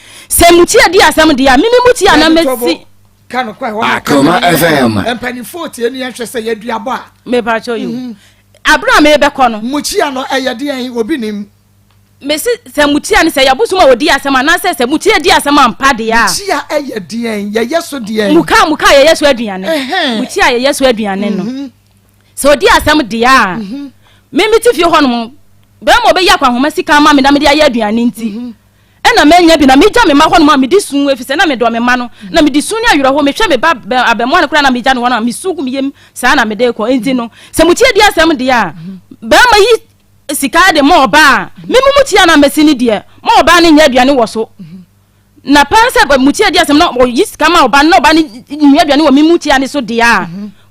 muti adi asem de ya me muti ya na mesi kan kwa ho Akoma FM empani 40 enu ya hwe se ye duabo a me ba cho you abra me be ko no muti ya no eyede en obi nim mesi se muti ya ne se yabusuma odi asem na se muti adi asem ampa de ya muti ya eyede en ye yeso de en muka ye yeso aduane muti ya ye yeso aduane no so odi asem de ya me ti fi ho no be mo be ya kwa homa sika ma me da me de ya aduane nti ena menya bi na meja me ma ho no ma me di sun efise na me do me ma no na me di sun ya yoro ho me hwe me ba abemo an kura na meja no na me sugu me yem sa na me de ko enti no se muti adi asem de ya be ma yi sika de mo ba me muti ya na mesini de mo ba ne nya aduane wo so na panse muti adi asem na yi sika ma oba na oba ne nya aduane wo me muti ya ne so de ya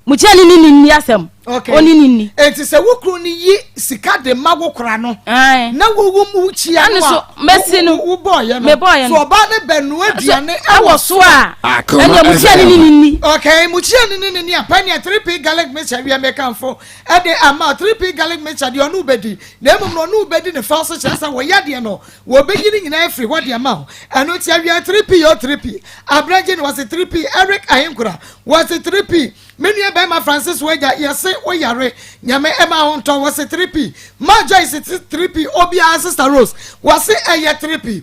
muti ya ni asem oni ni enti se wukru ni yi sika de mago kra no na wo mu chia no so mesi no wo boy me boy so oba ne benu aduane awo so a enya mutia ni okay mutia ni apani 3p garlic mixture we make am for e de ama 3p garlic mixture de onu bedi na emum no onu bedi ne false chance wo ya de no wo beyi ni nyina free what de ama anu tia we 3p yo 3p abraje no was 3p Eric Ayenkura was 3p menu e be ma Francis Weja yese oyare nyame ema honto was 3p maja is 3p obia sister Rose was eye 3p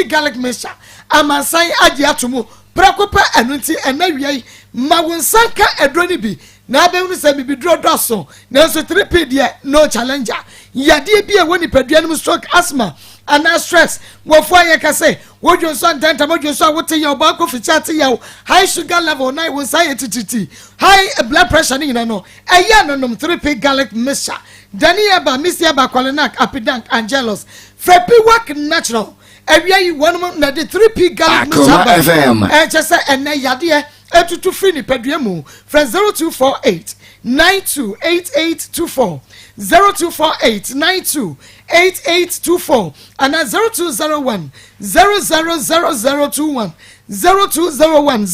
garlic mixture amasan agi atomu prakopa enunti enawiai mawonsanka edroni bi na be unu se bibi drodoso na so 3p de no challenger yade bi e woni paduanum stroke asthma and stress wo fo ye ka say wojo so ntanta mojo so wote ye oba ko fichate ye high sugar level na wo say tititi high blood pressure ni no eye nonom 3p garlic mixture dania ba misia ba kolenak apidank angelos frepi work natural ewia yi wonum na the 3p garlic mixture just say ene yade etutu free ni padua mu from 0248 928824 0248928824 and 0201 000021 0201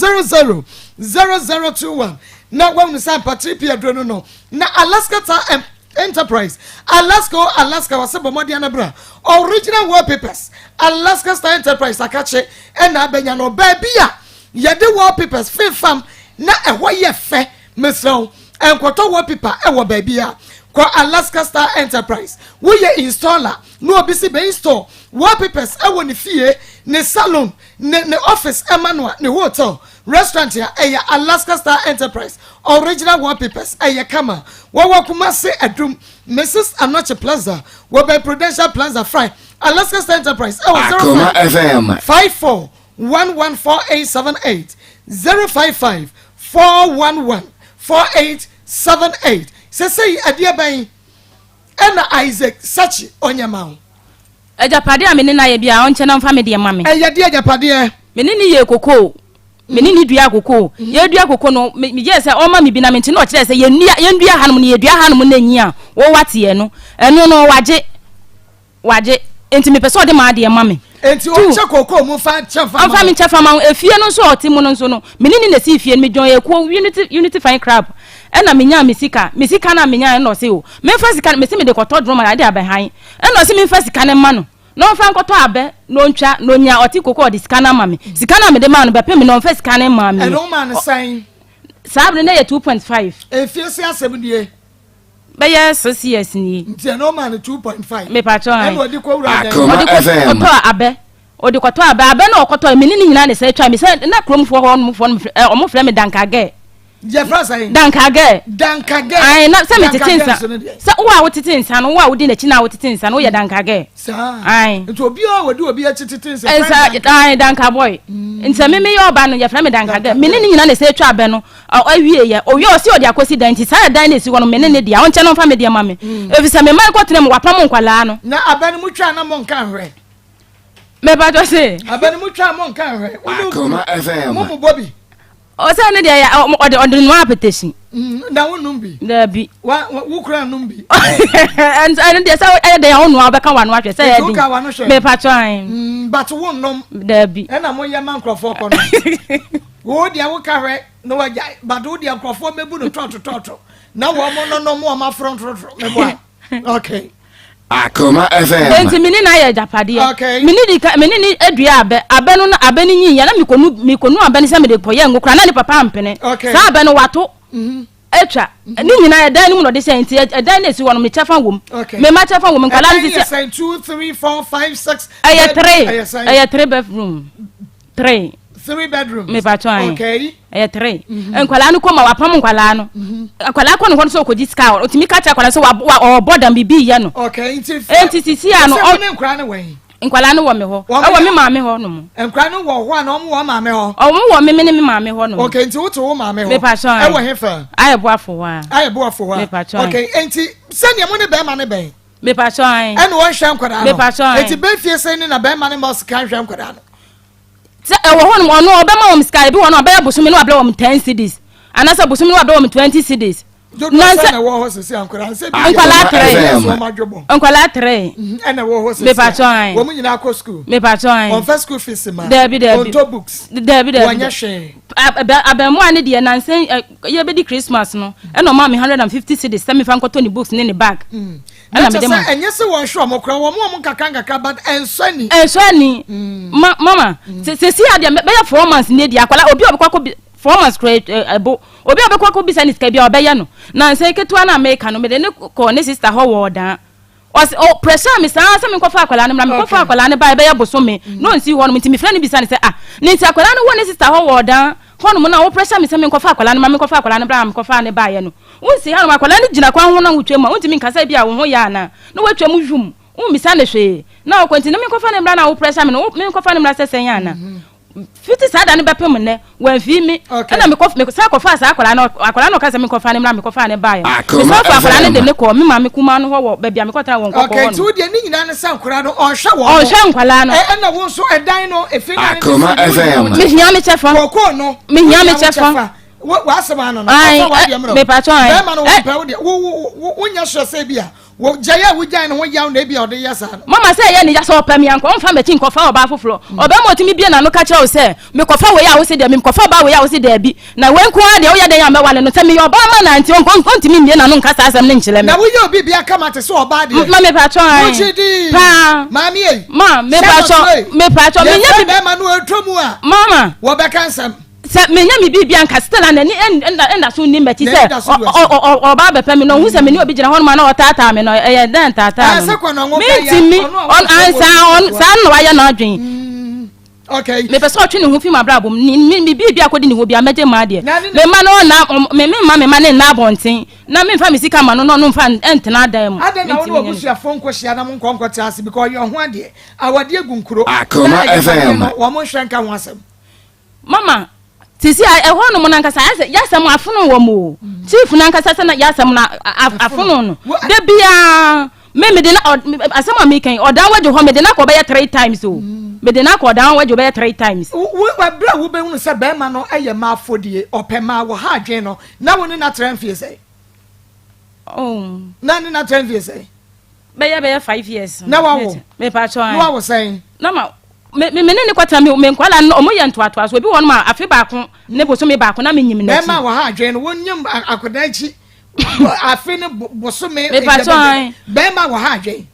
000021 na when say Patricia Adrono no na Alaska ta Enterprise Alaska was bomodiana bra original wallpapers Alaska Star Enterprise akache na benya no babia yede wallpapers fam na ehwo ye fe mesro enkoto wallpaper ewo babia kwa Alaska Star Enterprise we ye installer no obisi be install wallpapers ewo ni fie ne salon ne office emmanuel ne hotel restaurant ya Alaska Star Enterprise original wallpapers kama wo kuma se adum Mrs. Anoche Plaza wo by Prudential Plaza Fry Alaska Star Enterprise Akoma FM 54114878 055 411 4878 say adia ban ena Isaac Sachi onyama ejapade a menina ye bia onche na mfa me de mame eyade ejapade menini ye koko menini dua koko ye dua koko no me je se o ma me bi na me nti no kire se ye dua hanum ne ye dua hanum na nyi a wo wate ye no eno no waje enti me pese o de ma de mame enti o che koko mu fa chefa amfa me chefa ma efie no so oti mu no so no menini na si fie me jon ye ko unity fine crab ena menya mesika na menya no se o me fa sika me se me de koto drum ma de abehan ena se me fa sika ne ma no no fa nkoto abe no ntwa no nya oti koko de sika na ma me sika na me de ma no be pe me no fa sika ne ma me e no man sign sabre na ye 2.5 e fie se asem die be yes 6 years ni nti no man 2.5 me pa cho an odi ko wura den Akoma FM odi koto abe na okoto me ni nyina ne se twa me se na kromfo ho no fo o mo frɛ me dankage Jeffra say dankage ai na se me titinsa se wo a wo titinsa no wo a wo di na chi na wo titinsa no wo ye dankage sa ai nti obi a wodi obi a titinsa sa ai danka boy nti me ye oba no Jeffra me dankage me ni nyina ne se twa abe no awie ye o ye o se odi akosi dan nti sa dan na si wo no me ne dia won che no fa me dia ma me efisa me man ko tene mo wapam nkwala no na abe no mutwa na mo nka hwe me ba to se abe no mutwa mo nka hwe Akoma FM mo bobi o se ne dia ya odi no apetition na wonum bi da bi wo kura num bi and dia say e dia wonu abeka wanu ahwe say e di me patro an but wonum da bi e na mo ye man krofo ko no wo dia wo ka hwe no waja but wo dia krofo mebu no toto na wo no mo ma front me boa okay Akoma FM enti mini na ya japade okay mini ni adua abe no na abe ni yin ya na mikonu abe ni se me de poye ngukra na ni papa ampene sa abe no wato etwa ni nyina ya dan ni mu no de se enti dan na si wono me chafa wom me ma chafa wom nkala ni se 2 3 4 5 6 aya 3 bedroom 3 bedrooms me pa twan okay aya 3 nkwala no koma wapam nkwala no nkwala ko no ho so ko di ska otimi ka cha kwala so wa bodam bibi ya no okay enti sisi ya no nkwala no wen nkwala no wo me ho wo me maame ho no mo nkwala no wo ho na wo maame ho wo me me maame ho no okay enti wo maame ho me pa twan wo hefa aye boafo wa me pa twan okay enti senya mo ne be ma ne ben me pa twan ene wo hwa nkwala no me pa twan enti be fie se ni na be ma ne mo ska hwa nkwala no se e wo ho no ono obema wo sky bi wo no obaya bosumi no abla wo 10 cedis anasa bosumi no abla wo 20 cedis nanse na wo ho se ankwala nse bi ankwala 3 ene wo ho se me pa twan wo mu nyina ko school me pa twan on first school fees ma Debi on to books wanya hwe abemu ane de nanse ye be di Christmas no eno ma me 150 cedis se me fa nkoto ni books ni bag ana me dem enye se won hwe omokra wo mu kakanga but ensani mama se si ade be ya 4 months ne di akwala obi obekwa 4 months straight ebo obi obekwa ko business ka bia obeya no na se ketua na America no me de ne ko ne sister ho woda o pressure me say me kofa akwala ne me kofa akwala ne ba be ya bosome no nsi ho no me friend bi say ne nti akwala no wo ne sister ho woda ho no na wo pressure me say me kofa akwala ne me kofa akwala ne bra me kofa ne ba ye no unsi ha no akwala ne gina kwa ho na wotwem unti me nkasa bia wo ho ya na no watwem hwum misa ne hwe na o kwenti ne me kofa ne bra na wo pressure me no me kofa ne bra sesen ya na 50 sada ne bepem ne wan fi mi na me sa kofa sa akwala no kasa me kofa ne me kofa ne ba ya me sa akwala ne de ne ko me ma me kuma no ho wo ba bia me kota won kokko okay tu de ni nyina ne sa akwala no on hwe nkwala no na wo so edan no efi na Akoma FM me hia me chefa kokko no me hia me chefa wa asema no me pa twan be ma no wo pa wo nya so se bia wo jaya wo jan no yaw na bia ode yasa no mama say ye ni ya so pa mi anko on fa me chin kofa oba foforo oba mo timi bia na no ka che o se me kofa we ya wo se de me kofa ba we ya wo se de bi na we nko a de wo ya de ya me wale no se me oba ma na nti on timi bia na no nka sa asem ne nchile me na wo ye obi bia kama te so oba de ma me pa twan pa mami e ma me pa twan me nya be ma no atwamu a mama wo be kansam se me nya mi bibia nka stela na ni enda so ni meti se o ba be pemi no hu se me ni obi gina ho ma na o tata me no e dan tata no me timi on ansa sa no wa ya na adwen okay me pese o twi ni hu fi ma brabo mi bibia akodi ni ho bia meje ma de me ma no na me ma ne na bonten na me fa me sika ma no mfa entena dan mu ade na wo obusua fon kwhia na mo nkonko tiase because yo ho ade awade agunkuro Akoma FM wo mo hwenka ho asem mama sisi ho no mo nankasa yasam afono wo mo chief nankasa se na yasam na afono no de bia me de na asam american odan waje ho me de na ko be 3 times o me de na ko odan waje be 3 times wo bra wo be hunu se be ma no eye ma afodie opema wo ha adwen no na wo ni na transfer say na ni na transfer say be 5 years na wo me pa cho na wo say na ma me ne kwata me nkwala no omo ye ntoato so obi won ma afi ba ko ne boso me ba ko na me nyim na be ma wo ha adwen no wonyim akoda chi afi ne boso me be ma wo ha adwen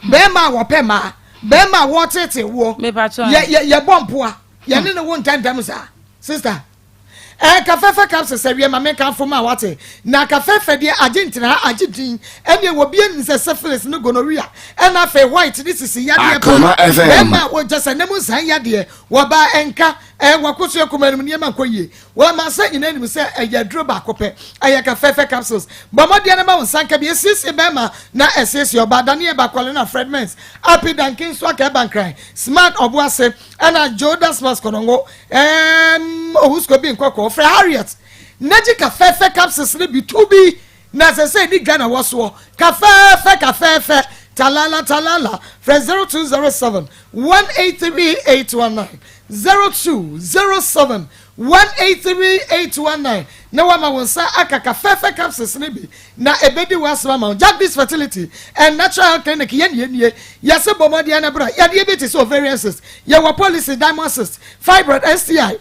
be ma wo pema be ma wo tete wo me pa cho ye bompoa ye ne wo ntandam sa sister kafefe capsules sawie ma me kan foma wate na kafefe de Argentina agidin ene wo bie nse syphilis no gonorrhea ena fe white this is yade pa ma wo just nemu san yade wo ba enka wakoso ekomanum niema nkoyie wo ma sa nyina nim se yadro ba kope kafefe capsules bo modie na ma wonsanka bi esisi be ma na esisi oba dane ba kwale na fragments happy dankin so aka bankran smart obuase ena jodas mas konongo ohusko bi nkoko for Harriet naji kafefe capsules ne bi tubi na se ni Ghana woso kafefe talala Friend 0207 183819 0207 183819 na wama wonsa akaka fefe capsules ne bi na ebedi wasma ma Jack's fertility and natural clinic yen yase bomodi na bra ya diabetes ovarian cyst ya wa policy diamond cyst fibroid STI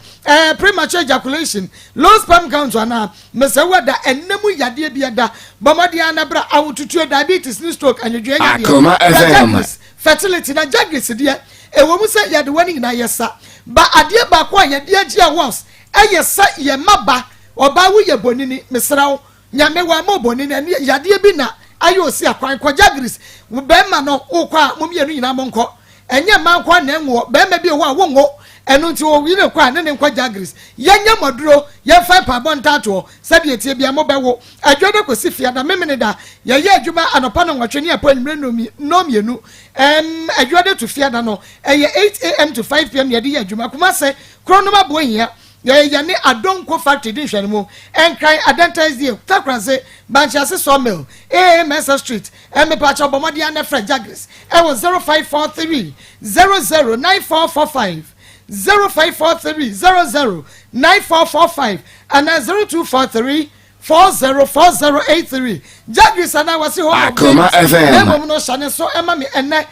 premature ejaculation low sperm count na mesewa da enemu yade bia da bomodi na bra awututu diabetes ni stroke anodwe Akoma FM fertility na Jack's dia ewo mu se yade wani na yesa ba ade ba kwa yade agia was ayesa ye maba oba wo ye bonini mesrawo nyame wa mo bonini yade bi na ayo si akwan kwa Jack's be ma no okwa momienu nyina monko enye mankwa na enwo be ma bi wo a wo ngo enu nti wo wi ne kwa ne nkwa Jack's yenya moduro ye fa pa bontato sabi etie bia mo be wo adwode kosi fia na memene da ye ye adwuma anopa no nwatwe ne apo nwure no mienu adwode to fia da no eye 8 am to 5 pm ye de ye adwuma kuma se kronoma bo hia ye ne adonko factory din hwene mu enkran advertise die takranse banchase sawmill AMS Street emepacha bomodi ana fra Jack's e was 0543 009445 0543 009445 and 0243 404083 Jack's ana wasi ho Akoma FM no shane so ema me ene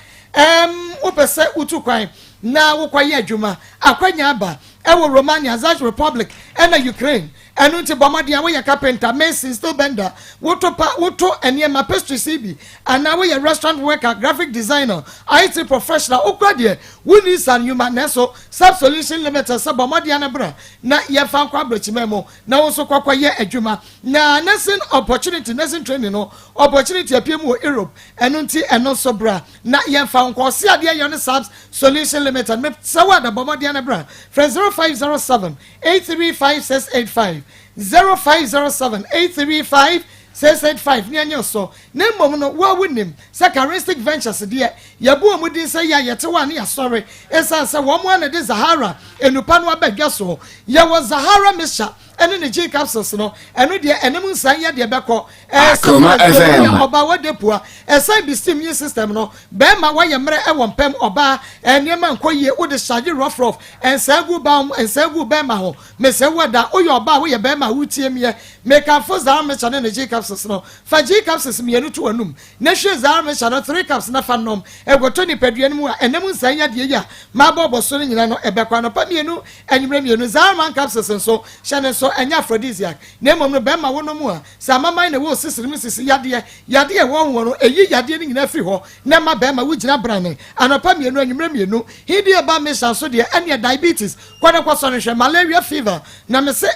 opese utukwan na wokwaye adwuma akwanya aba ewo Romania Czech Republic and Ukraine enu nti bomadi awo ye carpenter mason still bender woto eniema pastry CB and now we restaurant worker graphic designer IT professional okwade wuni san human neso sub solution limited sub bomadi anabra na ye fan kwa brochimemo na wo so kwakwa ye adwuma na nursing opportunity nursing training no opportunity apiem wo Europe enu nti eno so bra na ye fan kwa si ade ye ne sub solution limited me sawada bomadi anabra friends 0507 835 0507 835 685 nianyo so na mmom no wa wonim Sakaristic Ventures de yabu omudin say ya yetewa na ya sorry esa se wo mo na de Zahara enupa no abadwa so ya was Zahara Misha ene ne G capsules no eno de enem nsan ya de beko Akoma FM oba wadepua esa bi steam system no be ma wa ye mre e wompem oba enema nkoye wo de charge rough ensagu ba ensagu be ma ho mesewa da oye oba wo ye be ma wutie me make am for Zahara Misha ne G capsules no fa G capsules me enu to anum na hwe Zahara Misha no 3 cups na fa nom e goto ni paduan mu a enem nsan ya de ya ma bobo so ni nyina no e be kwa no pa mienu enwre mienu Zahara capsules so shane so enya aphrodisiac na emom no be ma wono mu a sa mama na wo sisi yade wo ho no eyi yade ni nyina firi ho na ma be ma wo gina brane anopa mienu anwumre mienu hidi eba me so de ene diabetes kwada kwaso no hwe malaria fever na me se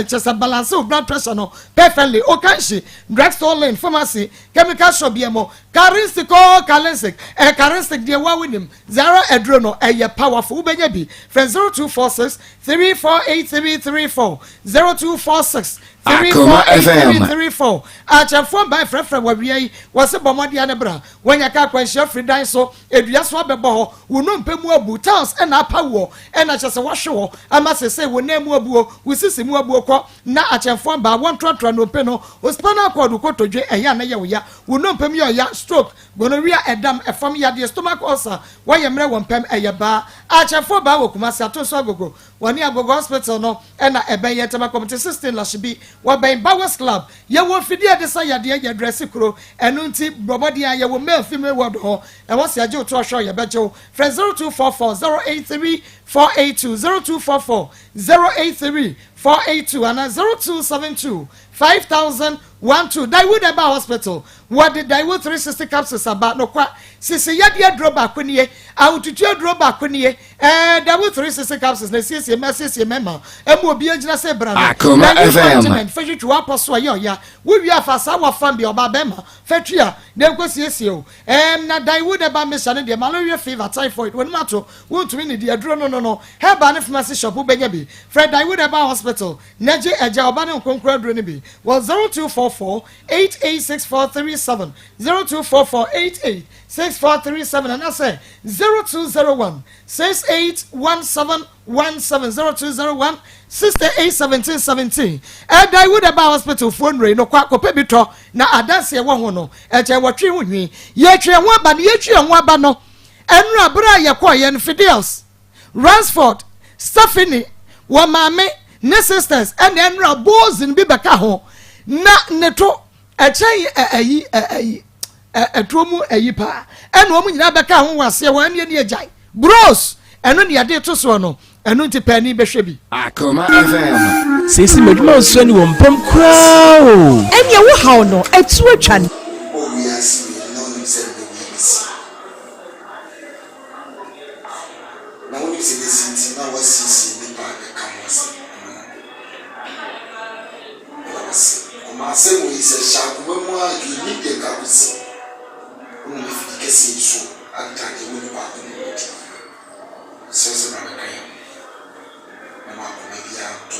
chesa balance of blood pressure no perfectly o kanshi drugstore lane pharmacy chemical shop biemo karistic de wa winim zara edro no eye powerful benya bi friend 0246 348334 0246 Akoma FM 34 achafo by frefre wawie wase bomodi anebra wanya ka kwanhia fridan so edua so abebo ho wono mpemu abu towns na apawo na chese wahwe ho ama sese wonemu abuo wusisi mu abuo ko na achafo ba wontrotro no pe no hospital code ko todwe eya na ye woya wono mpem ye ya stroke gonorrhea edam efam ya de stomach ulcer waye mre wompem eye ba achafo ba wokumasi atoso agogo wani agogo hospital no na ebe ye tema community system la shibi wa ben Bowers Club ye wo fidie de sa yade ye dress kro enu nti brobody ye wo mail female word ho e wo se age to show ye bejo friend 0244 083 482 0244 083 482 and 0272 5012 Daiwood Eba Hospital what the Daiwood 360 capsules about no kwa sisi yade drop back when ye oututu drop back when ye Daiwood 360 capsules na sisi message mema emu obi agina se bra Akoma FM fetu to apostle ya we wi afasa wa fam bi oba bema fetua na nkosiesie o na Daiwood Eba mission de malaria fever typhoid when mato won to ni de adro no heba ne pharmacy shop benya bi Fred Daiwood Eba Hospital hospital neje eja oba ne nkonkro aduro ne bi was 0244 886437 0244 886437 and I say 0201 681717 0201 681717 I would about hospital phone rate no kwa kope bito na adanse wo ho no eje wotwe ho hwi ye twe ho aba ne ye twe ho aba no enra bra ye kwa ye Fidelis Ransford Stephanie wa mame ne sisters and enra boys in bibeka ho na neto echen ayi atomu ayi pa eno omu nyina beka ho wase wa ne ne agai bros eno ne ade to so no eno nti pani behwe bi Akoma FM sesi meduma so ni wo mpam kra o enye wo haw no atu atwa ni o we asi no ni se be BBC na woni se be sinti na wasisi ni pa be kamwase kuma se mo ise shaku mu a ni de ka kusi o ni fi kesi so anta ke mo ni pa ko ni se na ka ya na ma ko me bia to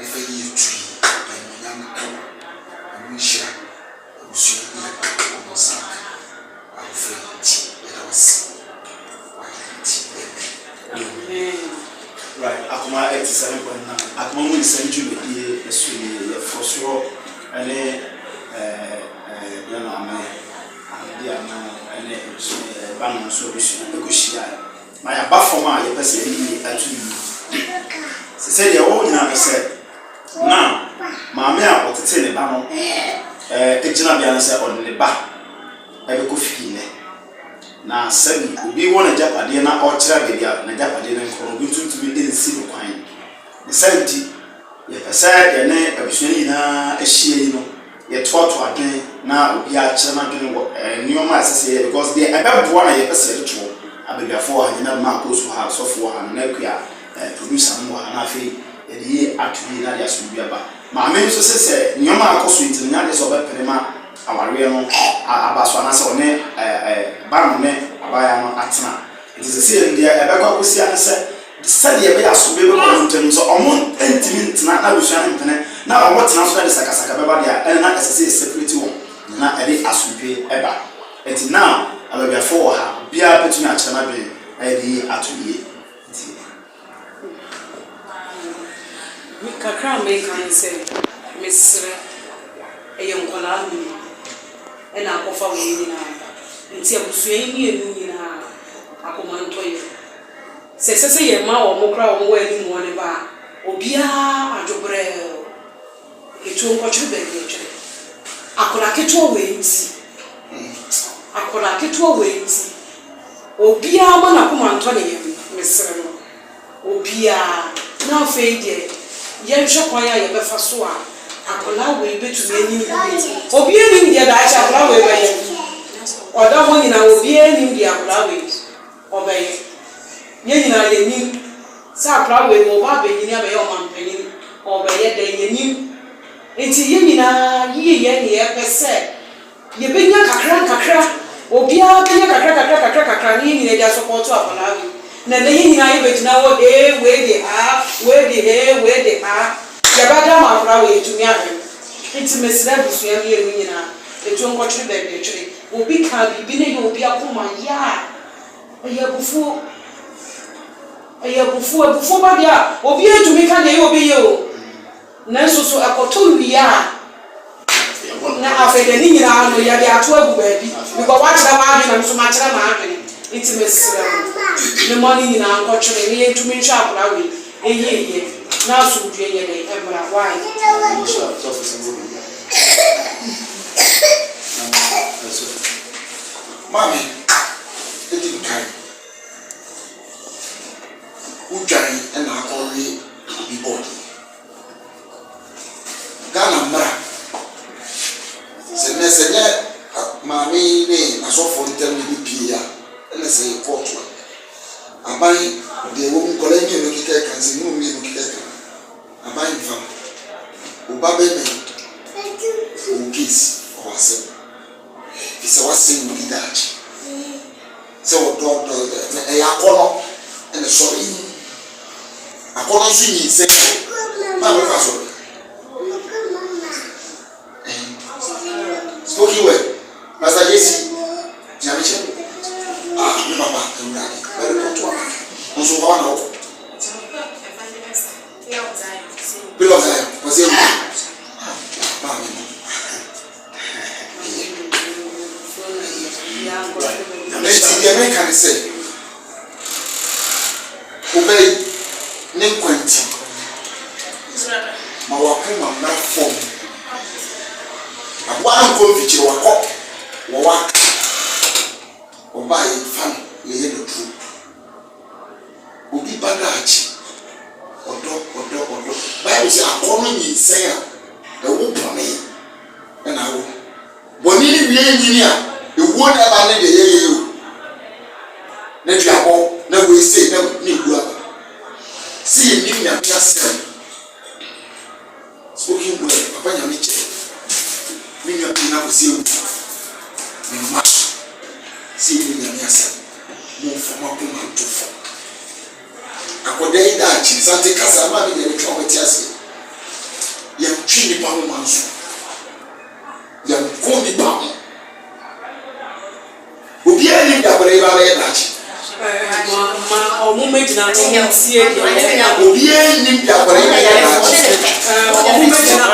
e fe yi tu e nyam ko e shira o su ni o sa a fe ti e da was right Akoma 87.9 Akoma mu isanju be esu ye fosoro ene yana ama dia na ene esu banu so be su be ko shia ma ya ba forma ye pese ni atu se se de o nyina be se na maame a otete ne ba no ejina bia no se on ne ba e be ko fi ne na sabi obi wona japade na o kira be dia na japade ne nkoro bi tuntumi de nsi no kwan ne santi ye pese ye ne abusua na ahie yi no ye toto adwen na obi a kira na dwen wo nioma asese because they abebo na ye pese de to abegafo ha na Maa Akos ha sofo ha na akua producer mo ha na fe ye de atwi na dia so bi aba maame so se nioma akoso nti nya de so be perema aware no abaso na se one ba ne abaya no atena it is say ndia ebekwa kosi an se sadi ebe asobe be ko ntem so omon entimi ntena na busua ne mpene na omo tena so de sakasaka be ba dia na esese separate one na ebe asobe eba enti now ababia for ha bia petumi a chana be edi atuye enti mi kakra me kan se mesre eyonkona mi ena akofa we nyina nti abusua ni enu nyina Akoma ntoye sese ye ma wo mokra wo ani mo ne ba obia adwobre etu nkwochwe be ni akora keto we nti akora keto we nti obia ma na Akoma ntone ye mesre no obia na fe die ye hwe kwaya ye befa so a akora we betumi ani obia ni die da acha akora we be ye oda mo nyina obia ni die akora we obeye ye nyina ye ni sa akora we mo ba be nyina be ye o man panyin obeye de ye ni enti ye nyina ye ni ye pese ye benya kakra obia benya kakra ni nyina dia support akora we na le ye nyina ye betina wo we de ya bada ma akora we tumi ahwe enti mesira busua bi ye nyina etu nkwotre be be twere obi ka bi ne ye obi Akoma ya ebufu ba dia obi etumi ka ne obi ye o na so akoto wiya na afede ni nyina no ya dia to abu ba bi because wa kira ma na so ma kira ma adwene intimesira ne money nyina nkotwere ne etumi ntwa akora we eye na so due ye ne ebra why mami edi kai ujai na akori bi body Ghana mara senye mami ne asofo ntem ni bia na se kotu abai de wo nkole ni no kike kan se no mi no kike kan abai fam obabe me o kiss o ase isa wase ni dachi se o do e akono and sorry Akona so yi se. Ma be paso. Spoken word. Master Jesse. Nyamiche. Me papa, Ndaki. Very good. Onso kwa na oko. Bill of Zion. Was it? The American say, obey Ninquenti. Mawakuma na form. A one go feature or cop or what? Or buy fan, you hear the truth. Ubi Bagachi or dog. Bible say, Akoma is saying, the whoop on me. And I will. Bonini be engineer, the word about the you. Let you have no we say, no need you. See, me, I'm just spoken word, Papa Yamiche. Me, you're enough see you. We must see me, Yamiasa. Move from Akoma to form. Akode that Santa Casama, the Trometias. Yam Chini Pamansu. Yam Kondi Pam. Ubia ni da breva ya dachi. Ma o moment na see e. Ubia ni da breva ya dachi. O moment na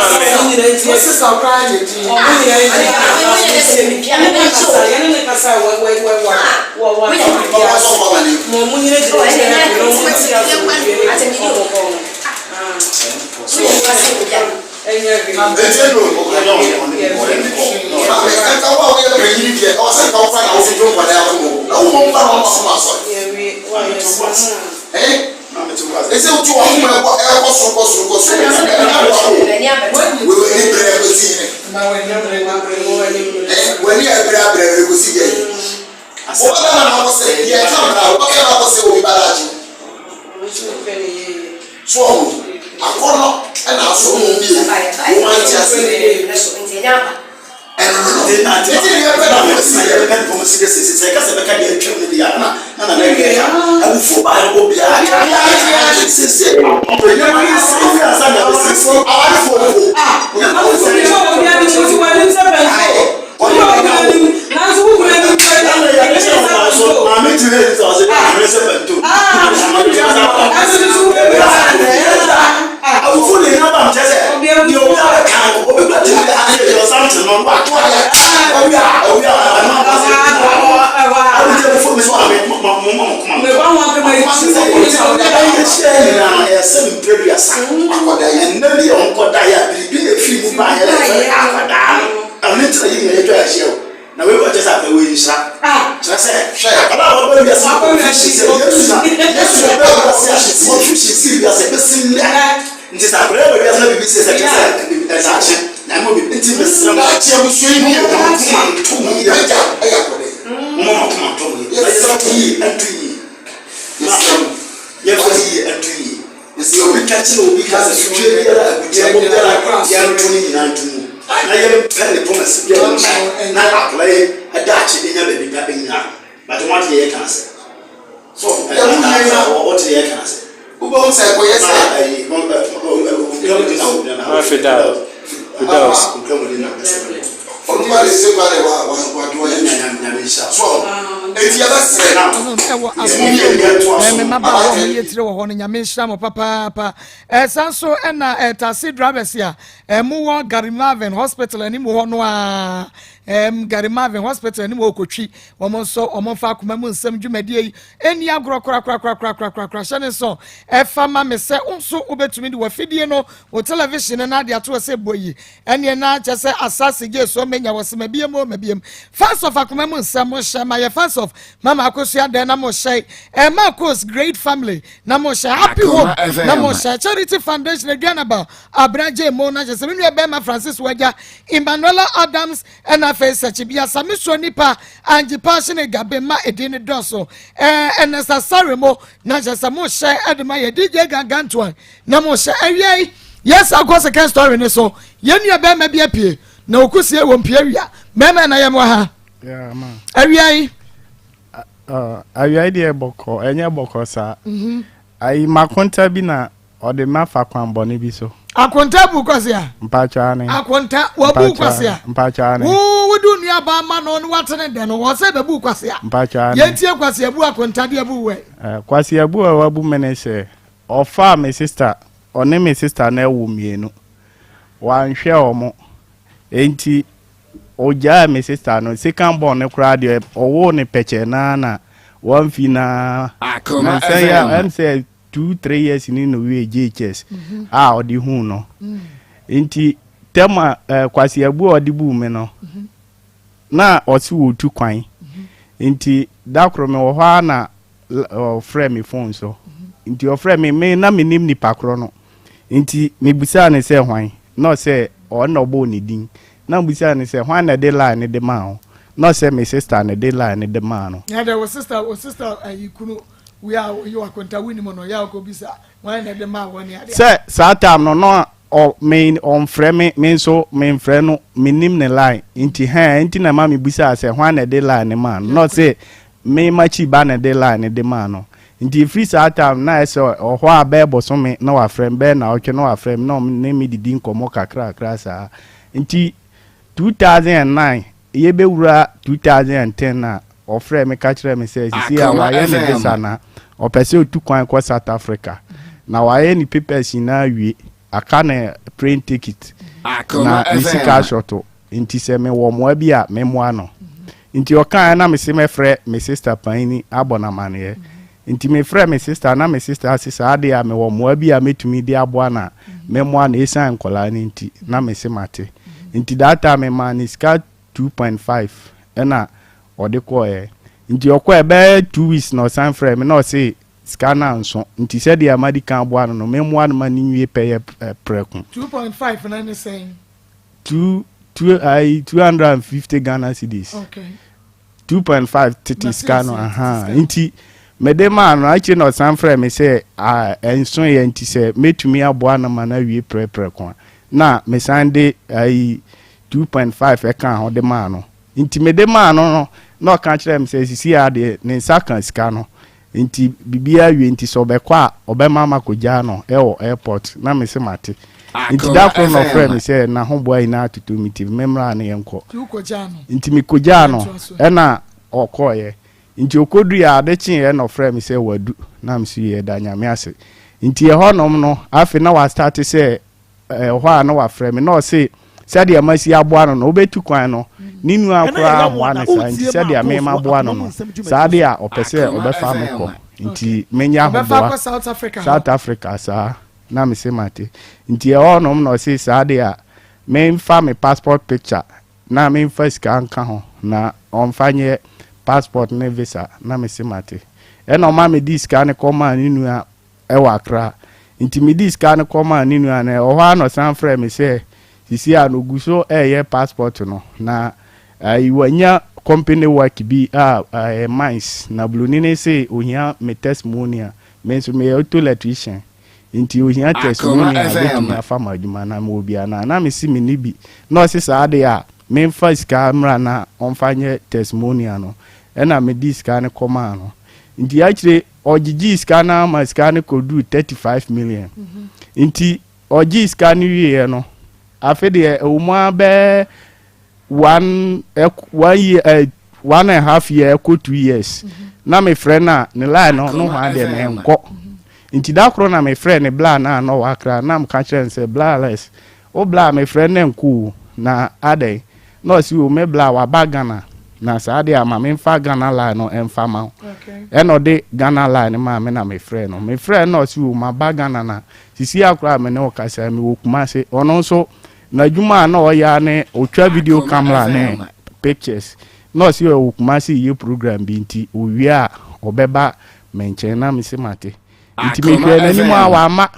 ni na ti. What's this our cry ni? O ni ya ni. Yana kasa wa. Mo mu ni re Akona and also me. Woman just now we were just at the way so I said, about what we are saying, she's a I am very promise now play a Dutch in your baby gapping now, but what the air can say. So, what the air can say. Who won't say, well, yes, Garimaven Hospital and Garimaven Hospital and Mokotri, Womonso, Omonfa Kumamun, Sam Jumedi, any agro crack, so a farmer may say, also over to me to a video or television and Nadia to a say boy, and you're not just say assassin, yes, so many was maybe a more, maybe first of Akumamun, Samo Shamaya, first of Mama Akosia, then Namosha, and Maa Akos great family, Namosha, happy home, Namosha, Charity Foundation, again about Abraje Mona, just Bema Francis Wega, Emmanuela Adams, and I face such a Samiso Nipa, and the passion Gabema Edini Dosso, and as a Sarimo, not just a more share Adamaya DJ Gantuan, Namosha, yes, I'll go second story, so Yenya Bema be a peer, no Kusia won't peria, Mema and I am Waha. Yeah, man. Are you idea boko, any boko, sir? I Makonta Bina, ode ma fa kwan boni bi so akonta bu kwasia mpacha ne akonta wabu kwasia mpacha ne wo du nua ba ma no no watene de no wo se be bu kwasia mpacha ne yentie kwasia bu akonta de bu we kwasia bu wabu menese ofa me sister one me sister na ewu mienu wanhwe omo enti oja me sister no second born ne kra de owo ne peche na one fina Akoma say FM. say 2-3 years ni no we JHS odi hu no enti tema kwasi abu odi bu me no na osi wo tu kwan enti dakro me wo ha na frame me phone so enti o frame me na menim ni pakro no enti me busa ne se hwan no se o na obo ni din na busa ne se hwan na de line de ma o no se me sister ne de line de ma no yeah there was sister ayikunu we are you akonta wini mo no ya ko bisa hwan na de ma woni ade se satam no o main on frame me so main friend no menim ne line enti enti na ma me busa se hwan na de line ma no se me machi ba na de line de ma no nti free satam na se o ho abebo so me na wa frame be na o twe na wa frame no ne me didi nkomo kakra sa nti 2009 ye be wura 2010 na o frame ka kire me say sisi a wa ye ne bisa na o pese otu kwan ko South Africa na wa ye ni papers na wie aka na plane ticket na isika shoto nti se me wo mo bi a me mo ano nti o kan na me se me frɛ me sister pani abona mane nti me frɛ me sister na me sister asisa ade a me wo mo bi a metumi di aboa na me mo ana esan kola ni nti na me se mate nti data me man is 2.5 ena ode ko nti okwa ebe 2 weeks no san frɛ me no say scanner nso nti se de amadi kan aboa no me mo ana mani nwie peye preku 2.5 na ne saying 250 Ghana cedis. Okay. 2.5 titi scanner nti medema no achi no san frɛ me say enso ye nti se metumi aboa na mana wie pre kwa na me sande 2.5 eka ho de ma no nti medema no no ka kire me say sisi ade ne saka ska no nti bibia wie nti so be kwa obema makoja no ewo airport na me se mate nti da ko no frɛ me say na ho boa ina atutu miti memra na yenko nti mi koja no ena okoye nti okodu ya ade chin ye no frɛ me say wadu na me si ye da nyame ase nti e honom no afi na wa start say ho a na wa frɛ me no say sadia masi aboa no obetu kwan no ninu akora aboa na sa nti sadia me ma aboa no sadia opese obefa me ko nti menya ho boa South Africa sa na me se mate nti e honom no say sadia me fa me passport picture na me first kan ka ho na onfanye passport ne visa na me se mate e no ma me dis kan ko ma ninu a e wa kra nti me dis kan ko ma ninu a na o ha no san frɛ me say sisi a no guso ye passport no na iwanya company work bi mines na bluni ne say ohia me testimonial me so me auto electrician nti ohia testimonial na farm adwuma na me obi na me si me ni bi no se sa ade a me first camera na onfanye testimonial no na me di scan koma no nti akire ogigi scan na ma scan ko do 35 million nti ogi scan wie no afede umwa be 1 year 1.5 year ko 2 years na me friend na ne line no ha de ne nko nti da kro na me friend ne bla na no wakra na m ka kire se bla less o bla me friend ne nku na ade no si o me bla wa bagana na sa ade ama me fa Ghana line no emfa ma eno de Ghana line ma me na me friend no si o ma bagana na sisi akra me ne o ka se me okuma se ono so na juma na o ya ne otwa video camera ne pictures no si o kuma si ye program bi nti o wi a obeba menchen na me se mate nti me hwe na ni mu awa ma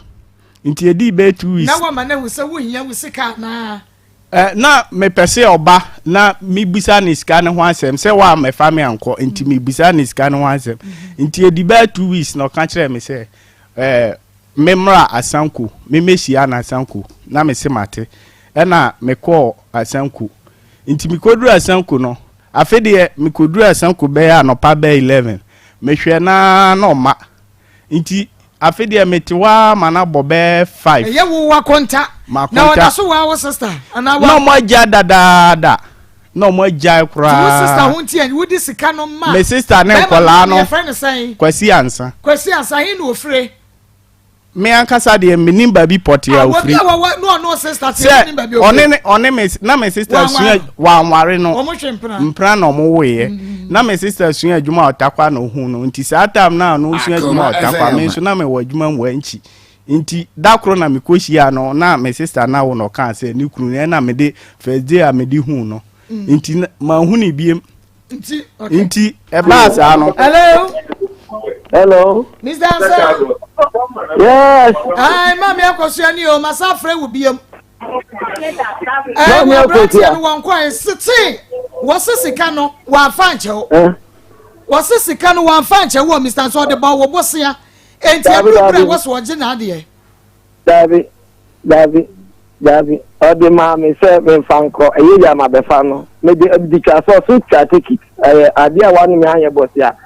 nti edi be 2 weeks na wa ma na hu se wo hia wo sika na na me pese oba na mi bisa ni sika ne ho asem se wa me fa me anko nti mi bisa ni sika ne ho asem nti edi be 2 weeks no ka kire me se memra asanku me mesia na asanku na me se mate ena me call asanku nti mi koduru asanku no afede mi koduru asanku be ya no pa be 11 me hwe na no ma nti afidi emetiwa mana bobe 5 ye wo wa konta na wada so wa sister ana wa no mo ja dada no mo ja kura wo sister hunti and wo di sika no ma me sister ne kola no kwasi ansa he no ofre me ankasa de menim baby pot ya ofre no sister te menim baby ofre one me na me sister sua wa nware no mpra no mo woye na me sister sua adwuma otakwa no hu no nti sa time na no sua adwuma otakwa me so na me wa adwuma mu anchi nti dakro na me koshia no na me sister na wo no kan se ni kunu na me de first day a me di hu no nti ma hu ni biem nti e ba sa no Hello. Mr. Answer. Yes. Hi, Maa Akos ani o masafre wo biem. Maa Akos ya. Won kwa siti. Wasisika no wa fanche wo. Wasisika no wa fanche wo Mr. Answer de ba wo bosia. Enti abura wo so oje na ade. Davi. Odi ma me se me fanko eyi ya ma be fa no. Me di ka so ticket. Ade a wanu me anye bosia.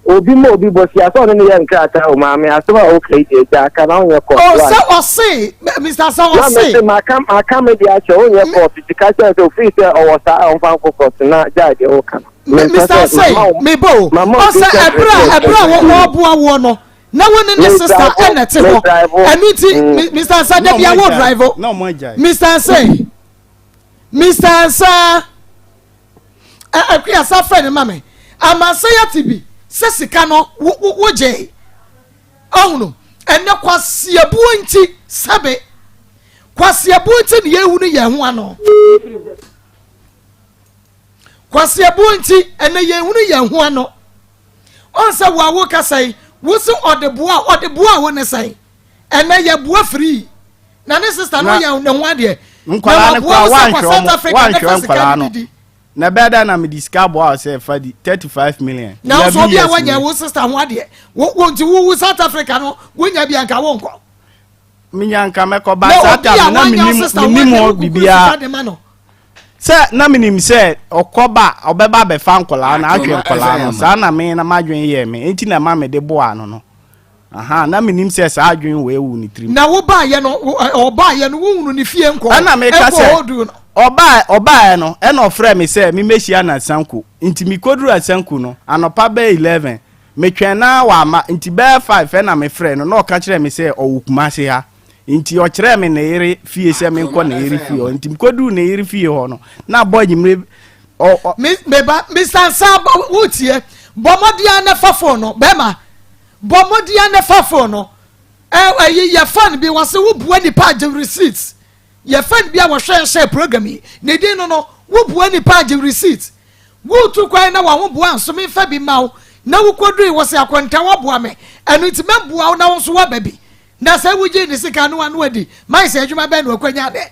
Obi bosia so no ye nkrata o ma me asema o create ja kana onye ko. Oh say Mr. Saw say. Na me aka me dia che onye ko physical se o free se o wasa on fanko ko na ja de o kana. Mr. Say me bo. O say ebra wo boa wo no. Na woni ne sister enete ho. Aniti Mr. Say dey bia wo drive. No mo jai. Mr. Say akua sa friend mama. Amasa ya tibi. Sesika no wo je ohunu enne kwasiabu nti sabe kwasiabu nti ne yehunu ye ho ano kwasiabu nti enne yehunu ye ho ano onse wo awo kasai wo se odeboa wo ne sai enne ye boa free na ne sister no ye ne ho ade nkwala ne kwa wanhwe na beda na me discabo a say fa di 35 million na so bia wanya wo sister ho ade wo nti wo South Africa no wonya bia nka wo nko minya nka meko ba sata na minimo bibia se na minim se okoba obeba be fa nkola na atwe nkola no sa na me na madwen ye me enti na ma me de bo ano no aha na minim se sa adwen we wu ni trim na wo ba ye no oba ye no wo hunu ni fie nko ana me ka se oba no e no frɛ me se me mehia na sanku nti mi koduru asanku no anopa be 11 me twɛn na wa ma nti be 5 na me frɛ no na o ka kyerɛ me se owukuma se ha nti o kyerɛ me na yere fie se me nkɔ na yere fie nti mi koduru na yere fie ho no na boy nyimre me ba Mr. Saba wutie bomodia na fafo no be ma bomodia na fafo no ye fan bi wase wo bua ni pa je receipts ye fan bi a wo share program yi ne din no wo bua ni pa je receipts wo tu kwan na wo bua nso me fa bi mawo na wo kodui wo se akonta wo bua me enu ti membua na wo so wa ba bi na se wo je ni sika no anu adi mai se adwuma be na okwanya de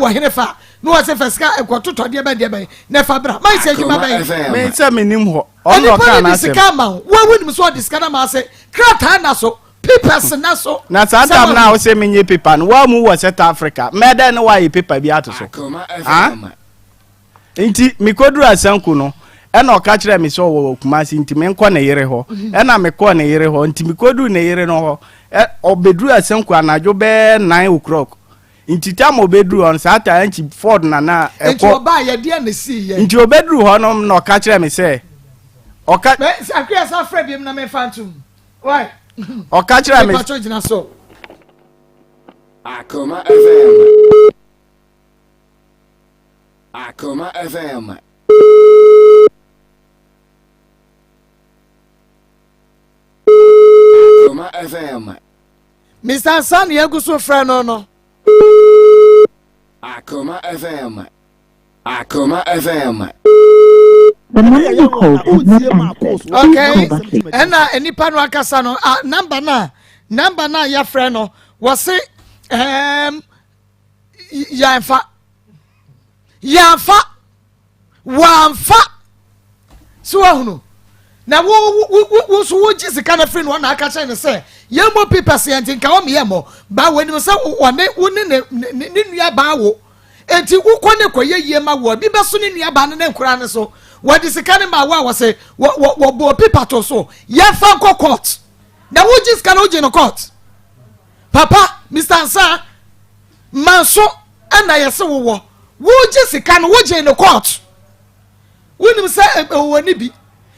wo hene fa no wo se fasika ekototo de be na fa bra mai se adwuma be me se menim ho ono ka na se sika ma wo woni so de sika na ma se krata na so papers na so na sadam na wo se menye paper no wa mu wo South Africa meda no wa yi paper bi ato so nti mikoduru asanku no ena o ka kire me so wo kumasi nti me nkɔ na yere ho ena me kɔ na yere ho nti mikoduru na yere no ho obeduru asanku anajo be 9 o'clock nti tam obeduru on sata anchi Ford na nti oba ye de na si ye nti obeduru ho no na o ka kire me se o ka me akua sa frɛ bi na me fantum why o ka kire me Akoma FM. Akoma FM. Akoma FM. Mr. San Yeguso frɛ no Akoma FM. Akoma FM. The number you called is not answered. Okay. Ena enipa no akasa no number na ya frɛ no was say Yanfa wanfa so ahunu na wo so wo jisika na free no na aka kyerɛ ne sɛ yɛmɔ people se antin ka wo me yɛmɔ ba wani sɛ wone ne nua ba wo enti wo kɔ ne kɔ yɛ ma wo bi bɛso ne nua ba ne nkura ne so wo disika ne ma wo sɛ wo bo people to so yɛfa nkɔ court na wo jisika no je no court papa Mr. Ansa manso ana yese wo je sika no wo je in the court wonim say woni bi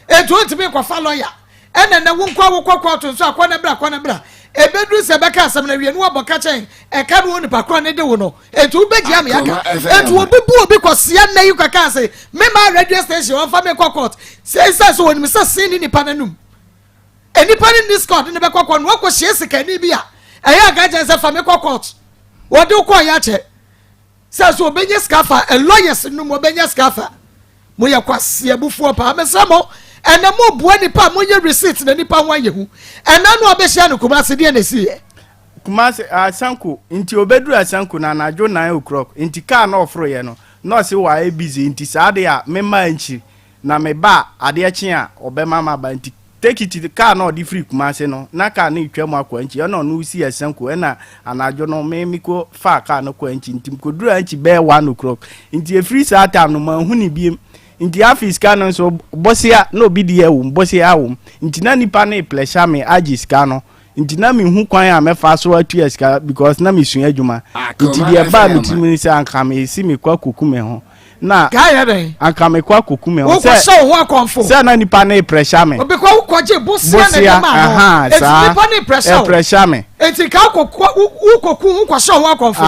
e to ntimi kwafa lawyer ena na wo nkwa wo court so akwana bra ebedu se beka asem na wie no oboka chen e ka no ni pakro ne de wo no etu beji am yaka etu obibu obi kwose na yi kaka say me ma radio station on fa me court say so wonim say sin ni pananum enipa ni this court ne be kokko no wo hye sika ni bia eya ga je say fa me court wo de ko ya che say so obenye scafa a lawyers no mo benye scafa mo ya kwase abufu pa me samo ena mo bua nipa mo ye receipt na nipa ho ayehu ena no obehia no Kumasi de na si Kumasi asanku nti obeduru asanku na najo 9 nti car na ofro ye no no se wa e busy nti saade a mema nchi na me ba ade achi a obema ma ba nti take it the car no di free Kumasi no na car na itwa mu akwa nchi no no si asanku ena anajo no me miko fa car no kwa nchi nti mkoduru anchi be 1 nti e free saa time no ma hu ni biem nti afis kanu so bosia no bi de ewu bosia awu nti na nipa na pleasure me agis kanu nti na mi hu kwan a mefa so atu eska because na mi sun adwuma nti de ba mi timi se anka me si me kwa kokume ho na ga den anka me kwa kokume ho se ho akonfo se na nipa na pressure me obi kwa ukoje bosia na ma no eti nipa na pressure me eti ka ukoku ukwaso ho akonfo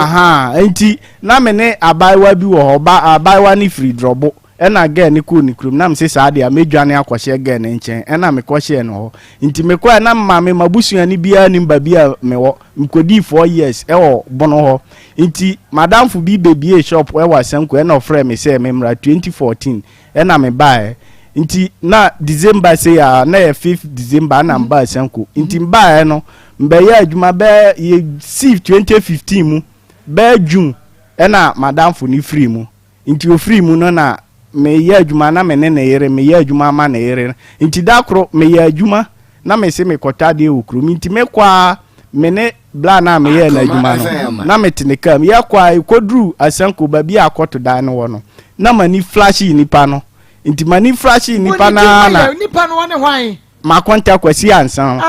nti na me ne abaiwa bi wo ho ba abaiwa ni free drobo ena again ni ku ni krum na mse saade a medwane akwhye again nchen ena me kwhye no ho nti me kwa na mma me mabusuani bia ni mba bia me wo mkodi 4 years e wo bono ho nti madam fu bi bebie shop e wa sanku ena ofre me se me mra 2014 ena me bae nti na December say ya na 5th December na mba sanku nti mbae no mbaye adwuma be ye 2015 mu be June ena madam fu ni free mu nti o free mu no na me ye adwuma na me ne na yere me ye adwuma ma na yere nti dakro me ye adwuma na me se me kota de okru nti me kwa me ne bla na me ye na adwuma no na me tene kam ye kwa ikodru asanko ba bi akoto dan no no na mani flash nipa no nti mani flash nipa na nipa no ne hwan ma konta kwasi ansan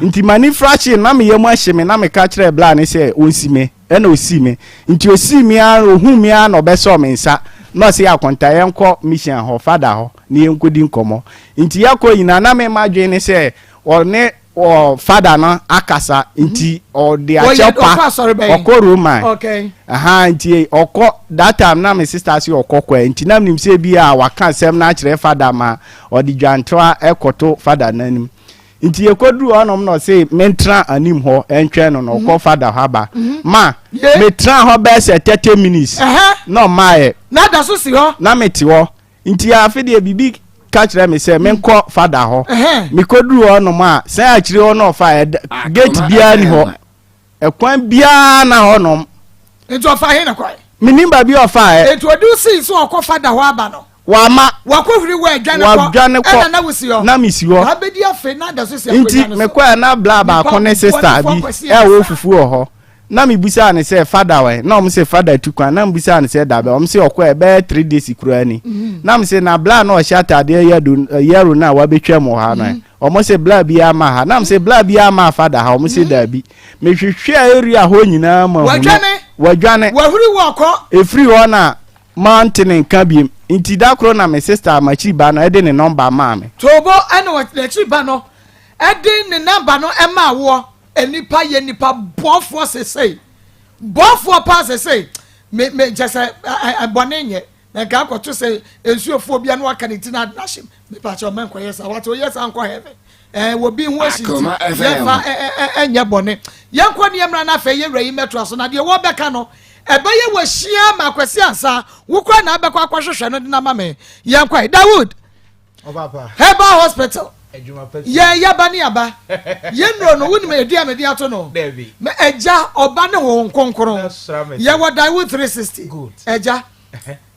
nti mani flash na me ye mu ahye me na me ka kire bla ne se onsi me ena osi me nti osi me a ohu me a no be so me nsa no se akonta yenko mission ho fada ho ni yenkodi nkomo nti yakọ yina na me madwe ne se one o fada no akasa nti o de achepa okoro man okay nti okọ that time na me sister si okọ nti na nim se bi a waka sem na akire fada ma o de dwantoa ekoto fada nanim nti yekodru onom no se mentra anim ho entwe no no ko fada haba ma metra ho be se 30 minutes no mae na da so si ho na meti ho nti afede bibi ka kire me se menko fada ho mekodru onom a se akire ho no fa gate bia ni ho ekwan bia na onom nti ofa he na kwai minimba bi ofa nti odu si so okọ fada ho aba no wama wakohuri we adwane ko ena na wusi yo na misi ho abedi afa na da so si akwa nti me kwa na bla ba kone sister bi e wo fufu ho na me busa ne se father we na om se father tukwa na mbusa ne se da be om se okwa be 3 days kura ni na me se na bla na o shata de yero na wa betwa mo ha na om se bla bi ama ha na me se bla bi ama father ha om se da bi me hwehwe area ho nyina ma wadwane wahuri wo ko efri ho na mountain kabiem nti dakro na me sister machi ba no ede ne number ma me tobo ene wa machi ba no ede ne number no e ma wo enipa ye nipa bonfo sesei bonfo pa sesei me just abonenye na ga akoto se ensuofo bia no aka ne tina nashim me pa cho man koyesa wato yes anko heaven wo bi hu ashiti ye fa enye bone ye nko ne mra na fa ye wrai metro so na de wo beka no ebeye wo hia makwesi ansa wukwa na abekwa akwahwehwe no de na mame ye nko Dawood papa Herbal Hospital ye yabani aba ye nro no woni me dia me dia to no me eja oba ne wo nkonkron ye wo Dawood 360 eja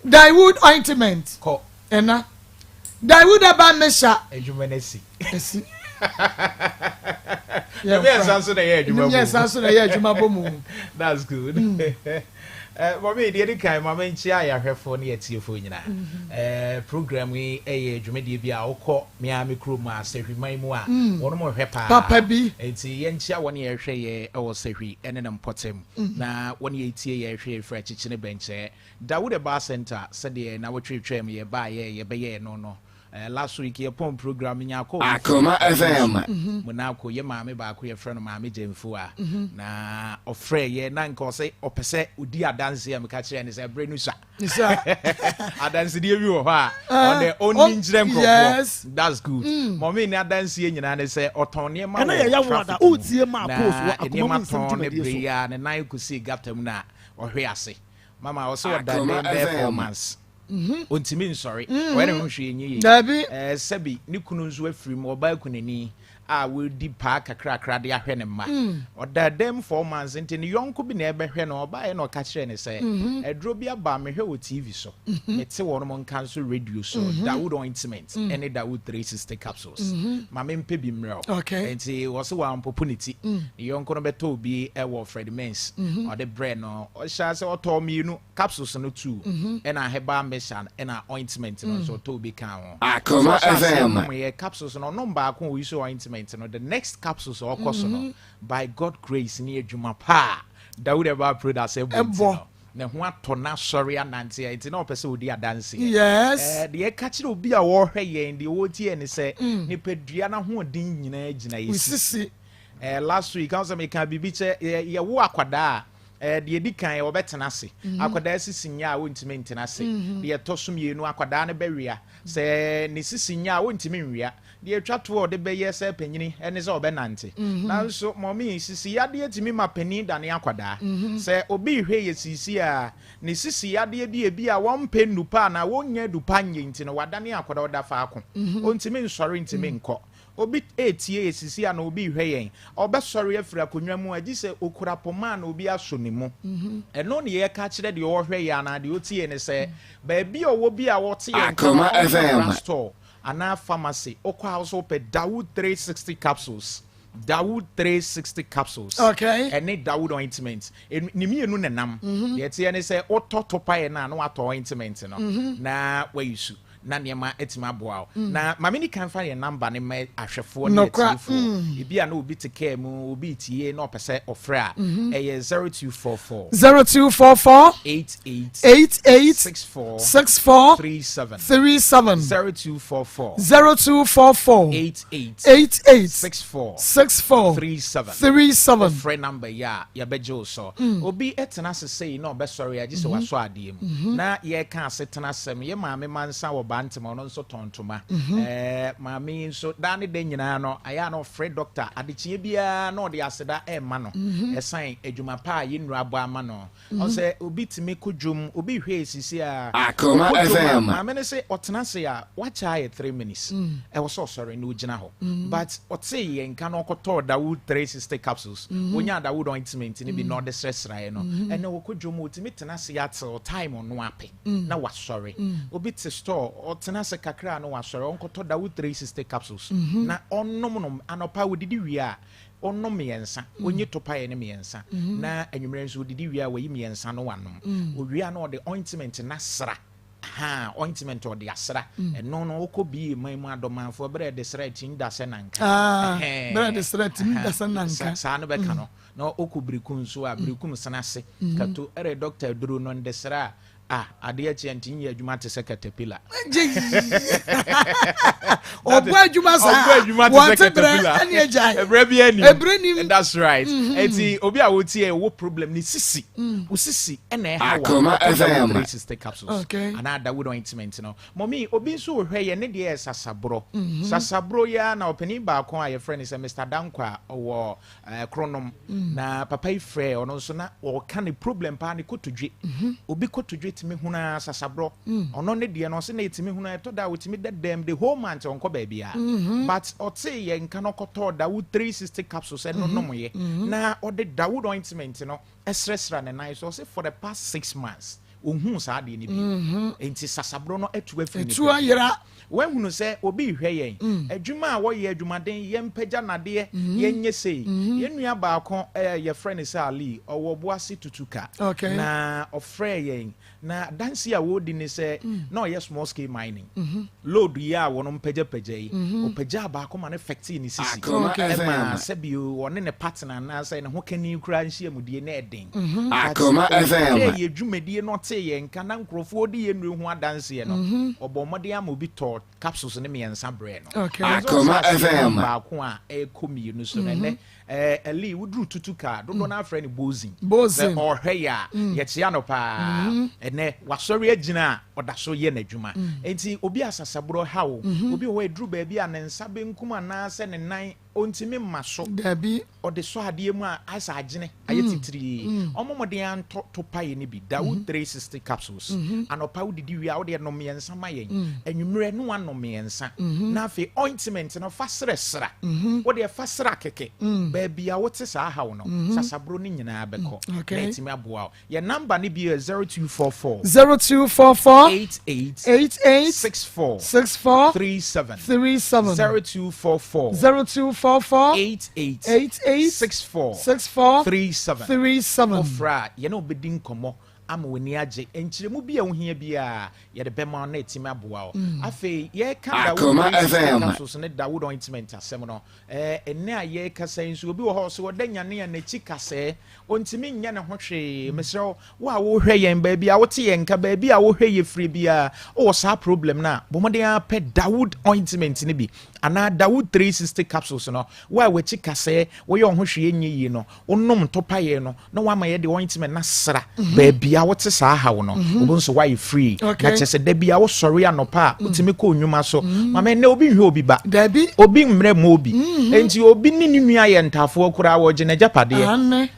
Dawood ointment ko ena Dawood aba mesha ejumenesi Yes, answer the edge. Yes, answer the edge. That's good. Mami, the other kind, Mamma, I have for near Tiofuna. Program we a Jumedia Oko, Miami Crew Master, remind me one more Papa B. It's a Yencha 1 year share or Sehi, and then Potem. Now 1 year share for a kitchen bench. Dawood Bar Center, said the now tree tram ye by ye, no. Last week your pom program in Akoma FM. Monako ye mammy back with a friend of mammy Jane Fua. Na ofre ye nan cause or per se udia dance here catch and is a brand new sa. I dance the you on the only them. Yes, that's good. Mommy na dance here and say autonomy man. And I want to Maa Akos and I could see Gaptam na or here say. Mama also a performance. Untimi sorry when I'm showing you Sebi Nikunuz way free mobile kunini will deep park a crack de ahwenema or that them 4 months into the young could be never hen or buy no catch any say a drobia bar me here with TV so it's a one council radio so that would ointment any that would 360 capsules my main pebby mirror okay and see was one opportunity the young could be a war Freddy Mens or the brain or shall say or told me you know capsules no two and I have bar mission and our ointment so to be count Akoma FM capsules no number we so ointment. The next capsules or course by God grace near Juma Pa that would ever pray that say na what tona sorry ananti it's no person would dancing yes the catch will be a war here in the OT and say ni pedriana ho din nyina gina yisi last week I was making bibi ye wo akwada the edikan obetena se akwada sisinya wontimi ntena se the tosum yenu akwada na bewia se ni sisinya wontimi nwia the atwato de beye se panyini ene se obenante na so mommy sisi yade etimi mapani da ne akwada se obi hwe ye sisi a ni sisi yade bi bi a wonpe nupa na wonya dupa nye ntino wadane akwada oda fa ako ontimi nsori ntimi nko obi etie sisi a na obi hwe yen obesori afira konwa mu agi se okura poma na obi aso ne mu eno ne ye ka kire de ohwe ya na de otie ne se ba bi owo bi a wote ye Akoma FM store ana pharmacy okwa also pe Dawood 360 capsules Dawood 360 capsules okay and need Dawood ointment ni mienu nenam ye tie ne se ototopa ye na wato ointment no na wayisu na niema etima boa na mama ni kan fa ye number ne ma ahwefo ne etifo ebi a na obi te care mu obi tie na opese ofra eye 0244 88 64 37 0244 88 64 37 friend number ya bejo so obi etena sesei na obesori agi so waso adiem na ye kan asetena sem ye maame mansa wo bantima no so tontoma maame so dane de nyina no aya no Fred doctor adechie bia na ode aseda ma no esan adwuma pa ye nura abo ama no o se obi timi kodwom obi hwe sisi a Akoma FM maame ne se otena se a wacha 3 minutes e wo so sorry no gina ho but ote ye nka no koto Dawood 360 capsules onya Dawood ointment ni bi no de sresrae no ene wo kodwom otimi tena se ya till time no ape na wa sorry obi te store otena se kakra no wa sorry onkoto Dawood 360 capsules na onnom no anopa wodidi wi a onnom miensa onye topa ye ne miensa na anwumere nso wodidi wi a wayi miensa no wanom owi a no de ointment na sra ointment or the asra and no okobi maimu adomanfo bre de sret nda senanka bre de sret nda senanka sa no beka no na okobirikum so a birikum sanase kato ere doctor duro no ndesra ade achi antin ya adwuma te sekatapila obo adwuma sa what sekatapila ani ejai ebreni and that's right eti obi a woti e wo problem ni sisi usisi ene ha Akoma FM 360 capsules ana Dawood ointment no mommy obi so wo hwe ye ne de sasabro ya na opani ba kon a ye friend is Mr Dankwa owo kronom na papa ifre ono so na o kan problem pa ne kotodwe obi kotodwe timi huna sasabro ono ne de no se na timi huna to da wotimi dem the whole month onko ba bia but ote ye nka no koto Dawood 360 capsules no no ye na o de Dawood ointment no esresra ne nice so say for the past 6 months ohun saa de ni bi enti sasabro no etu afiri ni etu ayira when hunu say obi hwe yen adwuma a wo ye adwumaden yem pagya nade yenye sei yenua baako ye friend say Ali owo boase tutuka na ofre yen na dansi a wo di ni say no yes small scale mining load ya wono pagya yi o pagya baako ma effect ni sisi ma se bi woni ne partner na say ne ho kani kura nhia mudie na eden Akoma FM ye dwumadie no te yen kana nkrofo di ye nru ho adanse no obomode am obi to capsules ne me yansa bre no Akoma FM baako a ekomi no so ne Ali wudru tutuka dodo na afre ne bozin or heya ye tia no pa ene wasori agina odaso ye na dwuma enti obi asasabro hawo obi ho edru ba bia ne nsa benkum ana se ne nan ontimi maso dabi ode so ade mu a asa agene ayetitiri omomode an to paye ne bi Dawood 360 capsules anopa wudidi wi a wode no me nsa mayen anwumre no ano me nsa na afi ointment no fasresra wode fasra keke ba bia wote sa hawo no sasabro ni nyina beko na etimi aboa ye number ne bi 0244 88 64 37 0244 88 64 37 ofra ye no bedin komo ama woni age enchiremu bia wo hia bia ye de bema na etimi aboa o afi ye ka Dawood so ne Dawood ointment asem no enne a ye kasa nso obi wo ho so wodanya ne na chi kasa ontimi nya ne ho hwe mesro wo hwe yen ba bia wo te yen ka ba bia wo hwe ye free bia o sa problem na bomode a pe Dawood ointment ne bi ana Dawood 360 capsules no we chi kasa wo ye ho hwe enye yi no onom topaye no na wa ma ye de ointment na sra ba bia what is how no obunso why free na chese da bia wo sori anopa utimi ko onwuma so mama ne obi hwe obi ba obi mre mo obi enti obi ni nua ye ntafo kura wo gye na japade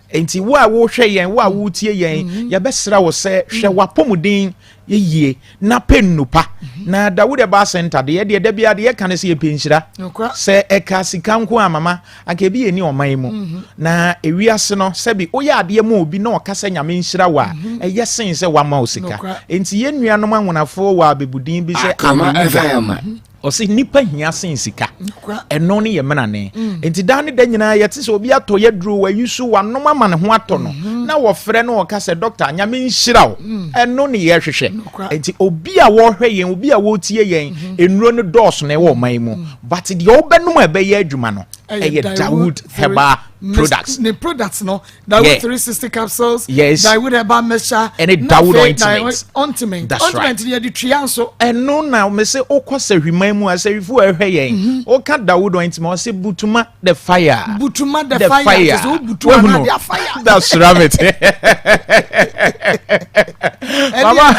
enti wo a wo hwe yen wo a wo tie yen ye besra wo se hwe wapomuden yeye na pennupa na Dawood ba center de ye da bia de ye kan se ye penhyira se eka sika nko amama aka bi eni oman mu na ewiase no se bi oya ade mu obi na okasa nyame nhyira wa eye sen se wa ma osika enti ye nuanom anwonafo wa bebudin bi se Akoma FM o se nipa hia sen sika eno ne ye menane enti da ne da nyina ye te se obi ato ye duru wa yusu wa nom ama ne ho ato no na wo frɛ no okasa doctor nyame nhyira wo eno ne ye hwehwɛ enti obi a wo hwɛ yen obi a wo tie yen enuro ne dɔɔso na wo man mu but the obenum ebe ye adwuma no eye Dawood Herbal products the products no Dawood 360 capsules Dawood Herbal mesha and Dawood ointment that's right ye di trianso eno na me se okwasa hwiman mu aserifu ehwe yen o ka Dawood ointment o se butuma the fire so butuma the fire that's right mama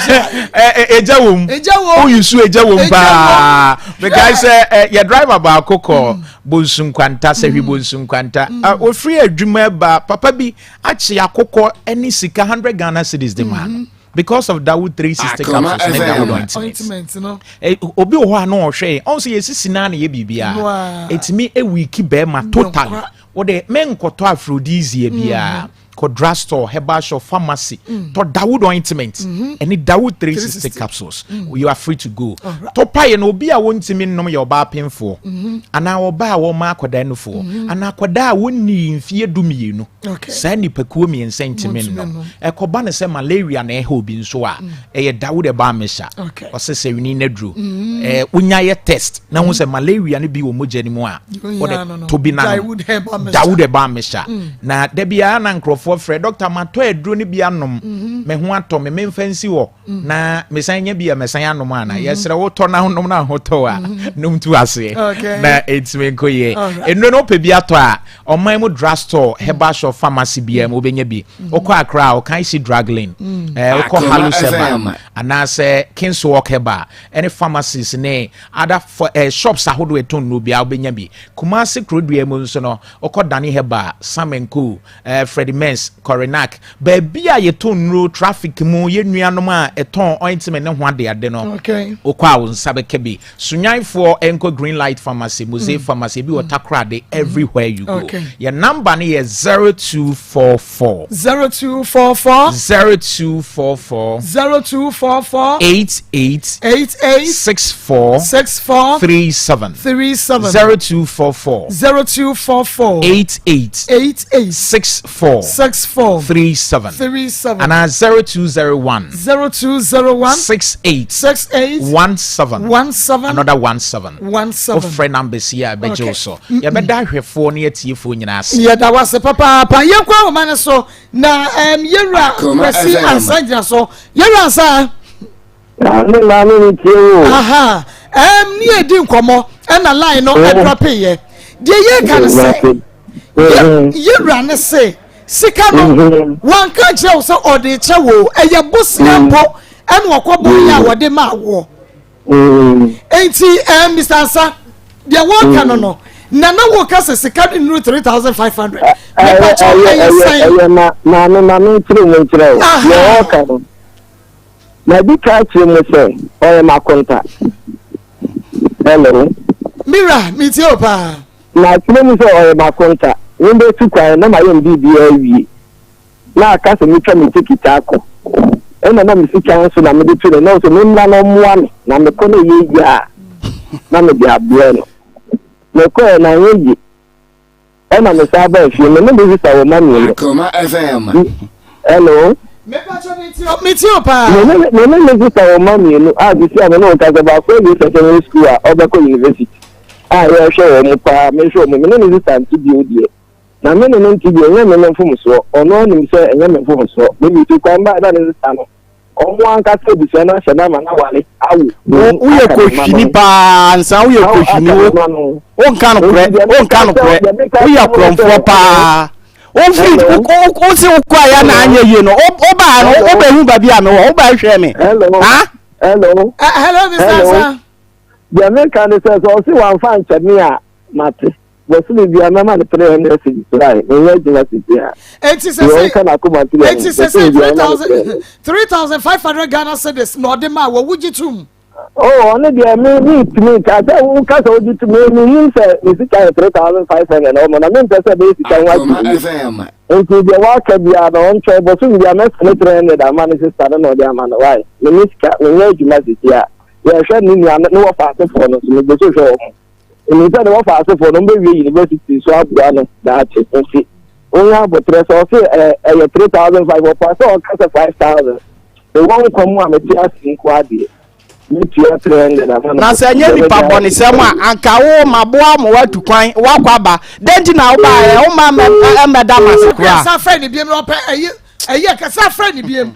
ejawum o yusu ejawum ba because your driver ba akoko bonsunkwanta se hwi bonsunkwanta o free adwuma ba papa bi achi akoko any sika 100 Ghana cedis de man because of Dawood 360 capsules and Dawood ointment no obi ho ano ohwe on so yesisi na na ye bibia etimi e week be ma total wo de menkoto aphrodisia bia ko drugstore herbal shop pharmacy to Dawood ointment any Dawood 360 capsules you are free to go to pay no obi a wontimi nnom ye oba penfo ana oba a wo ma akoda nufo ana akoda a wonni mfie dumienu sa ni pakuo mi nsentimi no ekoba ne se malaria na ehe obi nso a ye Dawood e ba mesha o se se wini na duro unya ye test na hu se malaria ne bi wo mogya ni mu a to bi na Dawood e ba mesha na da bia na for Fred Dr. Mato edro ni bia nom me ho ato me memfansi wo na mesanya bia mesanya anom ana yesere wo to na honom na hoto a nom tu ase na etime nkoye eno no pe bia to a oman mu drugstore herbal shop pharmacy bia mo benya bi okọ Accra o kan si Draglin okọ Halusema ana se Kings Walk Herbal any pharmacies ne other shops ahodo eton no bia obenya bi Kumasi Krodua mu nso no okọ Dani Herbal Samenko Freddy Mens is Coronac. Baby, I ton road traffic mo ye nuanoma a ton ointment and one day at dinner. Okay. Okwa Sabe Kebi. Sunyai for Enko Green Light Pharmacy, Muse Pharmacy, be Takrade everywhere you go. Okay. Your number is 0244 0244 0244 0244 88 88 64 64 37 0244 0244 88 88 64 64 37 and 0201 0201 68 68 17 another 17 friend numbers here be Okay. so ya be da hwefo na yetiefo nyina ase yeah that was papa yenkwa o man so na yewra kwesi ansanja so yewra sa aha ni edi nkomo na line no drop ye de ye kan say yewra ne say sika no wan ka je so ode che wo eye bosia mpo en wakobo ya wode ma wo enti Mr. Asa de won kan no na wo ka se sika no 3500 na tiri mo tiri yo ka no na di ka tiri mo se o ma konta hello mira mi ti o pa na tiri mo se o ma konta wimbe tu kwa na ma yo bibi awie na ka se mi twa mi ticket akọ na mi sika so na mi di tiri na so mi nla no moa me na me ko na ye ya na me dia bua no me ko na ye na me sa ba fi me no bi sa wo ma mi Akoma FM. hello me pa cho mi ti o pa me bi sa wo ma mi no bi si am no ta ba ko ni secondary school oba ko university ya show mo pa me show mo me no bi sa nti bi odie na me no nti bi enye me no fom so ono ni se enye me fom so me bi tu kwa mba da ni sa no omo anka se bi se na hye na ma na wale awu wo ye ko hwini pa nsa wo ye ko hwini wo nka no kure wo ye kromfo pa o free o se o kwa ya na anya ye no o ba no o ba hu ba bia me wo o ba hwe me ha hello Mr. Asa the American says o si wan fa nche me a mate wasili bia na ma 300 cedi right we jina cedi ha enti se 3500 Ghana cedis no de ma wo wujitum oh on the me ka say wo ka so wujitum me say me sika 3500 no mo na me say be sika wa FM. enti de wa ka bia na on try but so bia me 300 da man sister no de ama no why me sika we jina cedi ha ya hwe ni no wa fa for no so me go so hwe ni say no fa so for no be university so abua no da che nti onye abotre so say 3500 for so ka 5000 the one come am ti asin kwa de me ti 300 na se nya ni pa boni se mo anka wo maboa mo watu kwan wakwaba denti na wo ba o ma meda masekura sa friend biem no pa eye ka sa friend biem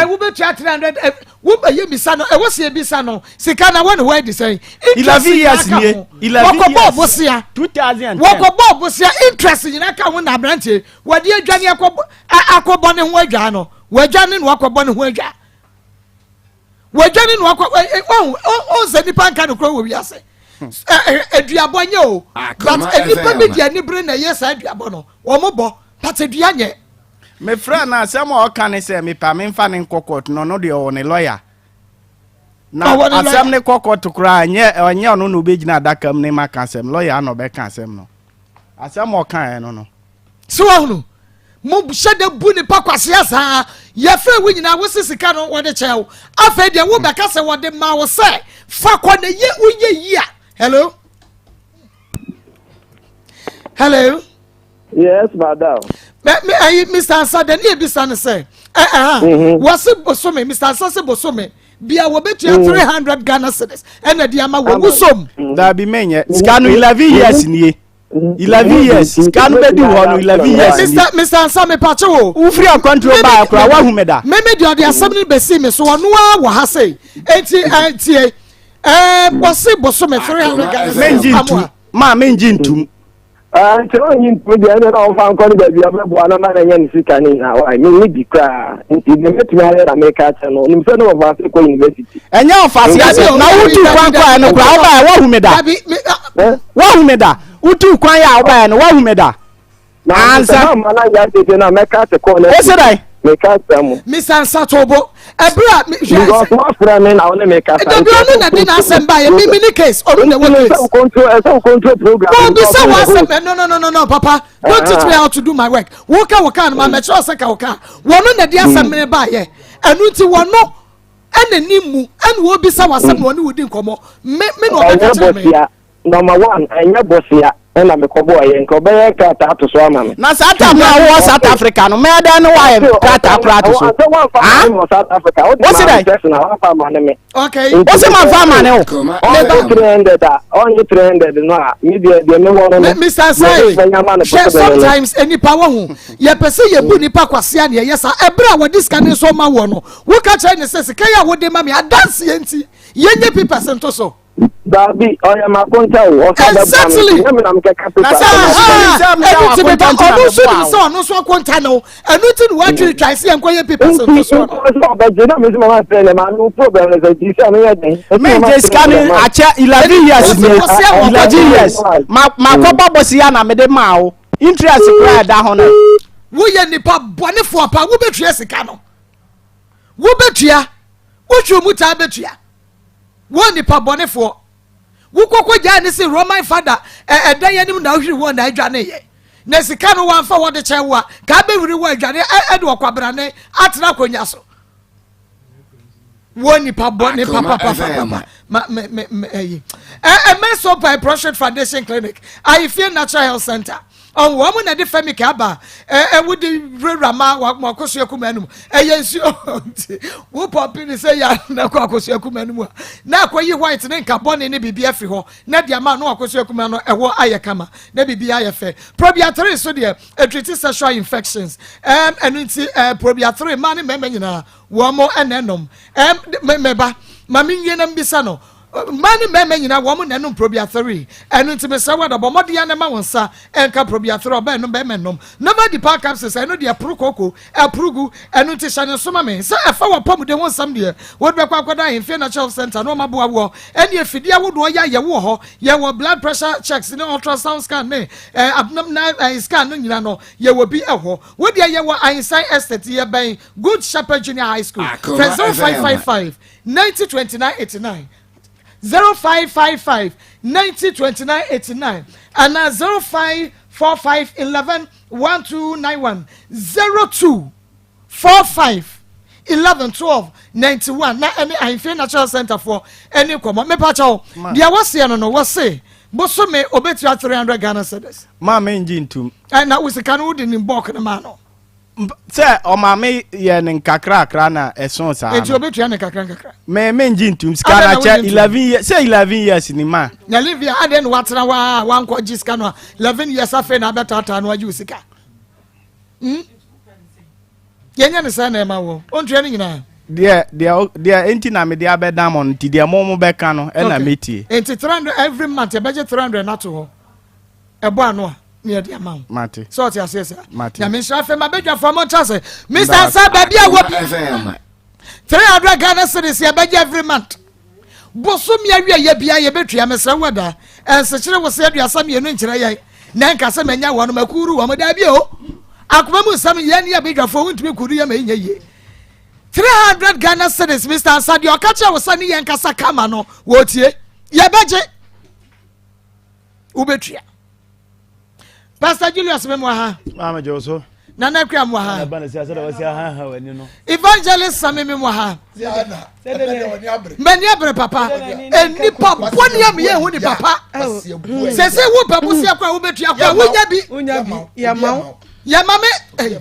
wo be 300 wo be ye bisa no wo se bisa no sika na won we dey say 11 years ni 11 years bosia 2010 wo bosia interest nyina ka ho na branche wo de adwane akobo ne ho adwa no wo adwane no akobo ne ho adwa wo adwane no akobo o se nipa nka no kro wo wiase aduabo nye o but enipa be dia ni bre na yes aduabo no wo mo bo but adua nye me friend na se mo ka ne se me pa me mfa ne kokot no de o ne lawyer na asem ne kokot kura nye onye ono no be gina adakam ne maka asem lawyer no be ka asem no asem o kan no so ahunu mo shede bu ni pakwase asa ya fe wi nyina wo sisika no wo de chew afa de wo be ka se wo de ma wo se fa kwa ne ye uye yi a hello yes madam Mr. Asa den e bi san say was bosome Mr. Asa se bosome bia wo betua 300 Ghana cedis ena dia ma wo wusom da bi menye skanu 11 years nie 11 years skanu be di ho no 11 years Mr. Asa me pache wo ufri control ba akra wa hu meda me dia de asem ni be si me so ono a wo ha sei enti bosi bosome 300 Ghana menjintu ma menjintu Chiro yin pudi ene na ofa nkoni baby abebo na na nya ni sika ni na why me ni bikra nti me metumi ale na make acha no nim se no ofa se ko university enya ofa se na wutu kwan kwa no kwa oba wa hu meda wa hu meda wutu kwan ya oba no wa hu meda answer mana ya de na make at corner what's it make us am Miss Ansatobo ebra because my friend na only make us the brother na dey assemble ya mini case or the way some control program no be say what assemble no papa don't teach me how to do my work woka na me sure say ka woka wono na dey assemble ba ye enu ti wono enanimu enu wo bi say wasem no wodi nkomo me no be tell me number 1 enya bosia na me ko boy enko be ka ta to so ama me na South Africa South Africa no me da no why ka ta to so South Africa what's it na one farm na me okay what's my farm na o on 300 no me de me wono no Mr. Sai sometimes any power hu ye pese ye bu nipa kwase ane ye sa ebra wo discount so ma wo no wo ka che ne se kai a wo de ma me dance ye nti ye nye people to so Dabi, oya makonta o. Exactly. No so konta no. Enu ti no atwi try se enkoye people so. No problem is this me just scanning acha 11 years. 11 years. Ma koba bosi ya na me de ma o. Interest kra da ho na. Wo ye nipa bonefo apa wo betua sika no. Wo betua. Wo twu muta betua. Wo nipa bonefo. Wukoko ja ni si Roman father edan yanim na hwiri wo na adwane ye na sika no wan fa wo de chewa ka be hwiri wo adwane e de okwabra ne atena konya so wo ni pa bone papa so by Project Foundation Clinic I feel Natural Health Center on woman na de femi ka ba would rama wa koso akumanum yensu wo popi ni say ya na koso akumanum na akoyi white ne nka bone ne bibia fi ho na dia ma no koso akumano ewo ayekama na bibia ayefe probia 3 so de treat sexual infections enu nti probia 3 ma ne mema nyina wo mo enenom meba mami nwie na mbisa no mani meme nyina wo mo nanum probia 3 enu ntime se wada bo mode ya na ma wonsa enka probia 3 oba enu be menom no ma di pack capsules enu de prokoko aprugu enu nti shane so ma me se efa wo pom de wonsam de wo be kwa kwada in Natural Center no ma bo wo eni efidi awodo ya ye wo ho ye wo blood pressure checks ne ultrasound scan ne abdominal scan no nyina no ye wo bi eho wo de ye wo Einstein Estate ye ben Good Shepherd Junior High School 0555 902989 0555 902989 and 0545 11 1291 0245 11 12 91 na any I Natural Center for any come me pa chaw dia wase no was say boso me obetu 300 Ghana cedis ma me njintum na usika no wudi ni mbok na ma no se o ma me ye nen kakra na eson sa enti obetu ya ne kakra me njintum ska na cha 11 years say 11 years ni ma ya livia ade no watena wa nko jiska no 11 years afa na betata no agi usika yenya ne sa na ma wo ontua ne nyina dia enti na me dia abedam on ti dia momo beka no e na metie enti 300 every month e budget 300 na to ho ebo ano a near the amount mate so ti ase mate ya me sha fe ma bedwa for mo chase Mr. Saba bia wo 300 Ghana cedis ya budget every month boso mi awie ya bia ye betua me sra wada ense kire wo se aduasa me no nkire ye na nka se manya wo no makuru wo mo da bia o akoma mu sam ye ne ya bedwa for wontumi kuru ya me nye 300 Ghana cedis Mr. Sadi okacha wo sani ye nkasa kama no wo tie ye beje ubetua Pastor Julius Memwa ha mama Joso na na kwa mwa ha ba na siasa da wasi ha wani no Evangelist Sami Memwa ha mani abre papa enipa boni am ye hu ni papa se wo papo sia kwa wo betua kwa wonya bi ya ma me ya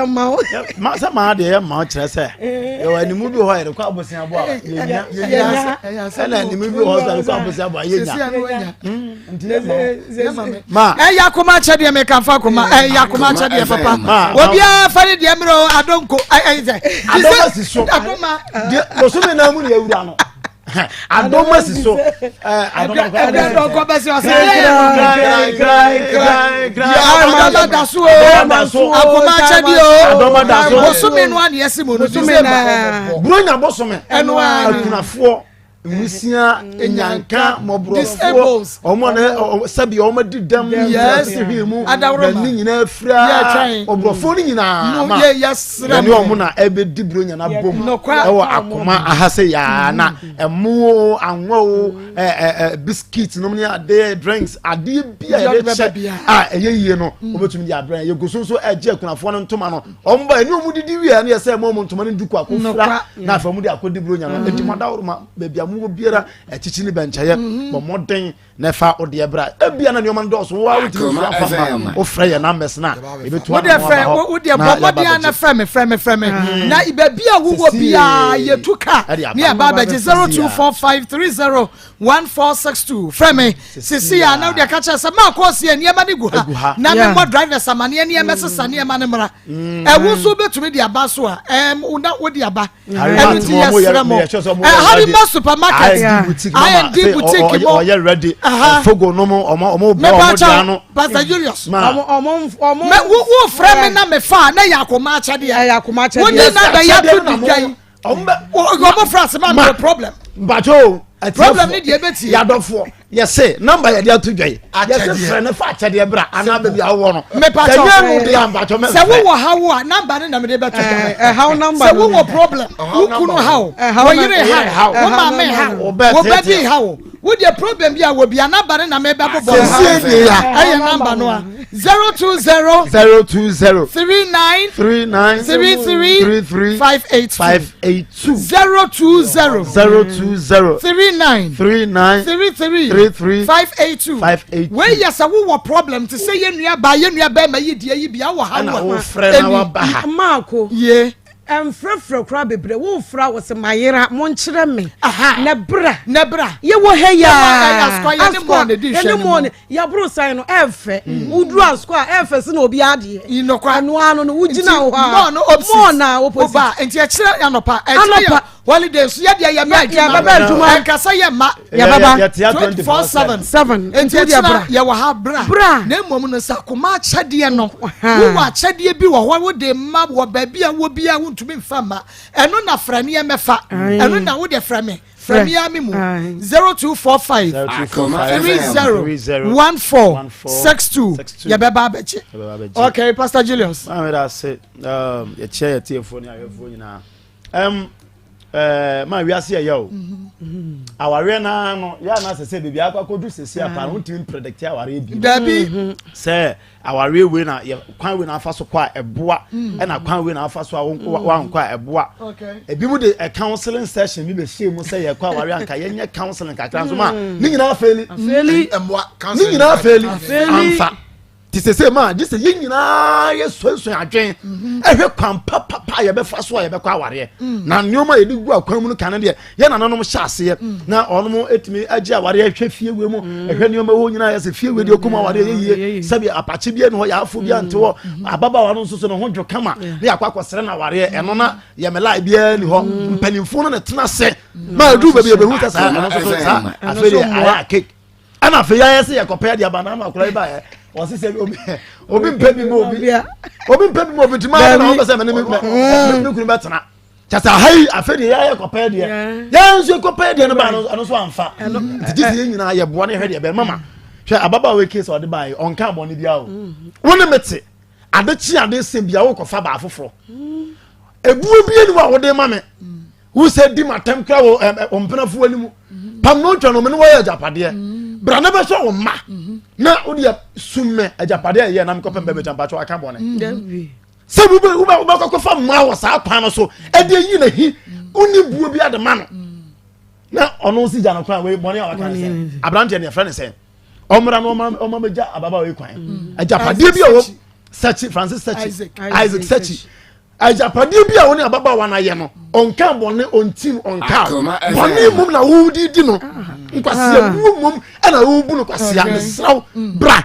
ma ma sa ma de ya ma kire se e wa ni mu bi ho ye kwa abosia bo a yenya na ni mu bi ho sa kwa abosia bo a yenya ma ya kuma chede me kan fa kuma ya kuma chede papa obi a fa ni de miro adonko adoma siso adoma de so me na mu ni ewura no adoma siso adonko besi o se adoma daso akuma chede o adoma daso boso me no an yesi mo no bronya boso me eno akunafo Nwusia enyanka mobrofo omo na sabi omo didam mu ni nyina afra obrofo ni nyina ma ni omo na ebedi bro nyana bom ewo Akoma ahase ya na emu anwo biscuits no ni ade drinks ade bia eyeye no obetumi di abran ye gosonso eje kunafo no ntoma no omo ba ni omo didi wi na ye say mo ntoma no duku akofra na afa mu di akodi bro nyana etima dawroma bebia mu biara echichi ni benchaye bo moden na fa ode ebra ebia na ni oman do so wa wutimi fa o frɛ ya numbers na ebetu wo de frɛ wo de bomodi na frɛ me na ibabia wo bia yetuka ni aba ba 0245301462 frɛ me sisi ya na de ka cha se Maa Akos ye niema ni gu ha na me mo drivers amane niema sesa niema ne mra ewu so betumi de aba so a una wo de aba everything yes mo Harima supermarket I&D boutique mo you ready fogo no mo omo no Pastor Julius omo me wo frɛ me na me fa na Akoma achade wo ni na da ya to digai omo France man no problem bajo problem ni de beti yadofo yes number ya dia to dwai yes friend na fa achade bra ana ba bia wo no me pa cho se wo hawo a number na me de beto how number se wo problem wo kunu how wo yire how wo ma me how wo baby how wo the problem bia wo bia number na me be bobo aye number no a 020 020 39 33 582 020 39 33 582 where yes a wo problem to say yenua ba ma yidie yi bia wo ha wo Maako ye frefre kra bebre wo fra wo se mayera mo nkyere me na bra ye wo he ya asko ye ne mo ne ya bro sai no efe udru asko a efe se na obi ade inokwa anu no wugina wo ha mo na opposite enti e kire anopa holidays ya dia ya ma juma enkasa ya ma ya baba 24/7 enti ya wo ha bra na mmom no sa Akoma achade no wo achade bi wo ho wo de ma wo ba bia wo bia wo ntumi mfama eno na fra ne mefa eno na wo de fra me from Yamimu 0245 301462 ya beba abechi. Okay, Pastor Julius. I mean, I said, your chair, your phone, your phone now. My we are here, yo. Our arena, no, ya na say baby, I go do say apa, won't even predict our baby. Baby, say our real winner, you can win our first quite a boa, and I can't win our first one quite a boa. Okay. A people a counseling session, we be shame say a quite a counseling catasma. Nina fairly, and what counseling? Nina fairly, this say man, this is yin yes, so adwen. Ehwe kwam papa ye be fa so ye be kwa ware. Na nyoma ye gu akwam no kan de ye na nanom hyase na onom etimi agi aware ahwe fie we mu. Ehwe nyoma wo nyina ye se fie we de okuma ware ye sabi apache bia no ya afo bia nte wo ababa wa no so no ho dwo kama na ya kwakosere na ware eno na ye me lai bia ni ho mpanimfo no na tena se ma du ba bia be hu ta sa no so sa afere aya cake ana fe ya se ye kopɛ de abana ma akora ba ye o se obi mpebi mo obi tima na o pese me kunu betena chasa hai afedi ya kopɛ de ya nso kopɛ de no ba no so amfa tiji se nyina ye boa ne hwede be mama hwe ababa we case o de ba ye onka abone bia o woni mete adechi ade se bia wo kofa ba afoforo ebuo bia ni wa wo de mame wo se di matem kra wo ompenafo animu pam no twa no me no wa japade bra na be so wo ma na wo de summe ajapade ye na me kopem be champacho aka bone se bu kofa ma wo sa kwan no so e de yi na hi uni buo bi ade ma no na ono si jana kwan we bone awaka se abrante ne friend se omra no oma meja ababa we kwan ajapade bi o search Francis search Isaac search ajapade bi a woni ababa wa na ye no onka bone ontim onka bone mum na wo di no nkwase mum ana wo bu no kwase ya mesraw bra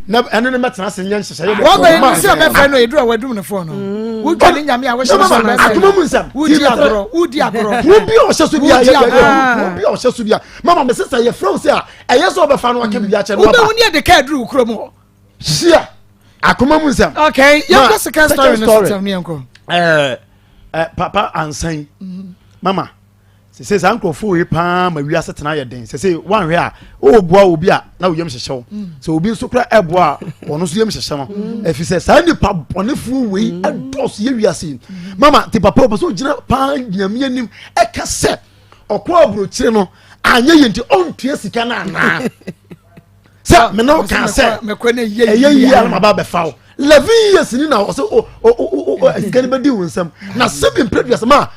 na ene ne metena se nyen hyehyɛ ye wo ba ni se be fa no eduru wadum ne phone no wo twani nyame a wo hye so na akoma mu nsam wo di agro wo bi o hye so bia wo bi o hye so bia mama me sister ye frow se a eye so be fa no aka bia che no wo be woni e de ka eduru kro mu hia akoma mu nsam okay you go second story no system ni enko papa ansan mama se sankrofo yi pa ma wi asetena ye den se wan hwe a o boa obi a na wo yem hyehyew se obi nso kra eboa ono so yem hyehye no efi se sa nipa bonefu we ados ye wi ase mama ti papa obo so gina pa nyame anim e ka se okwa abrochire no anya ye nti ontua sika na na se me no ka se me kwane ye ye alma ba be fawo 11 years ni na so can be do some na seven previous ma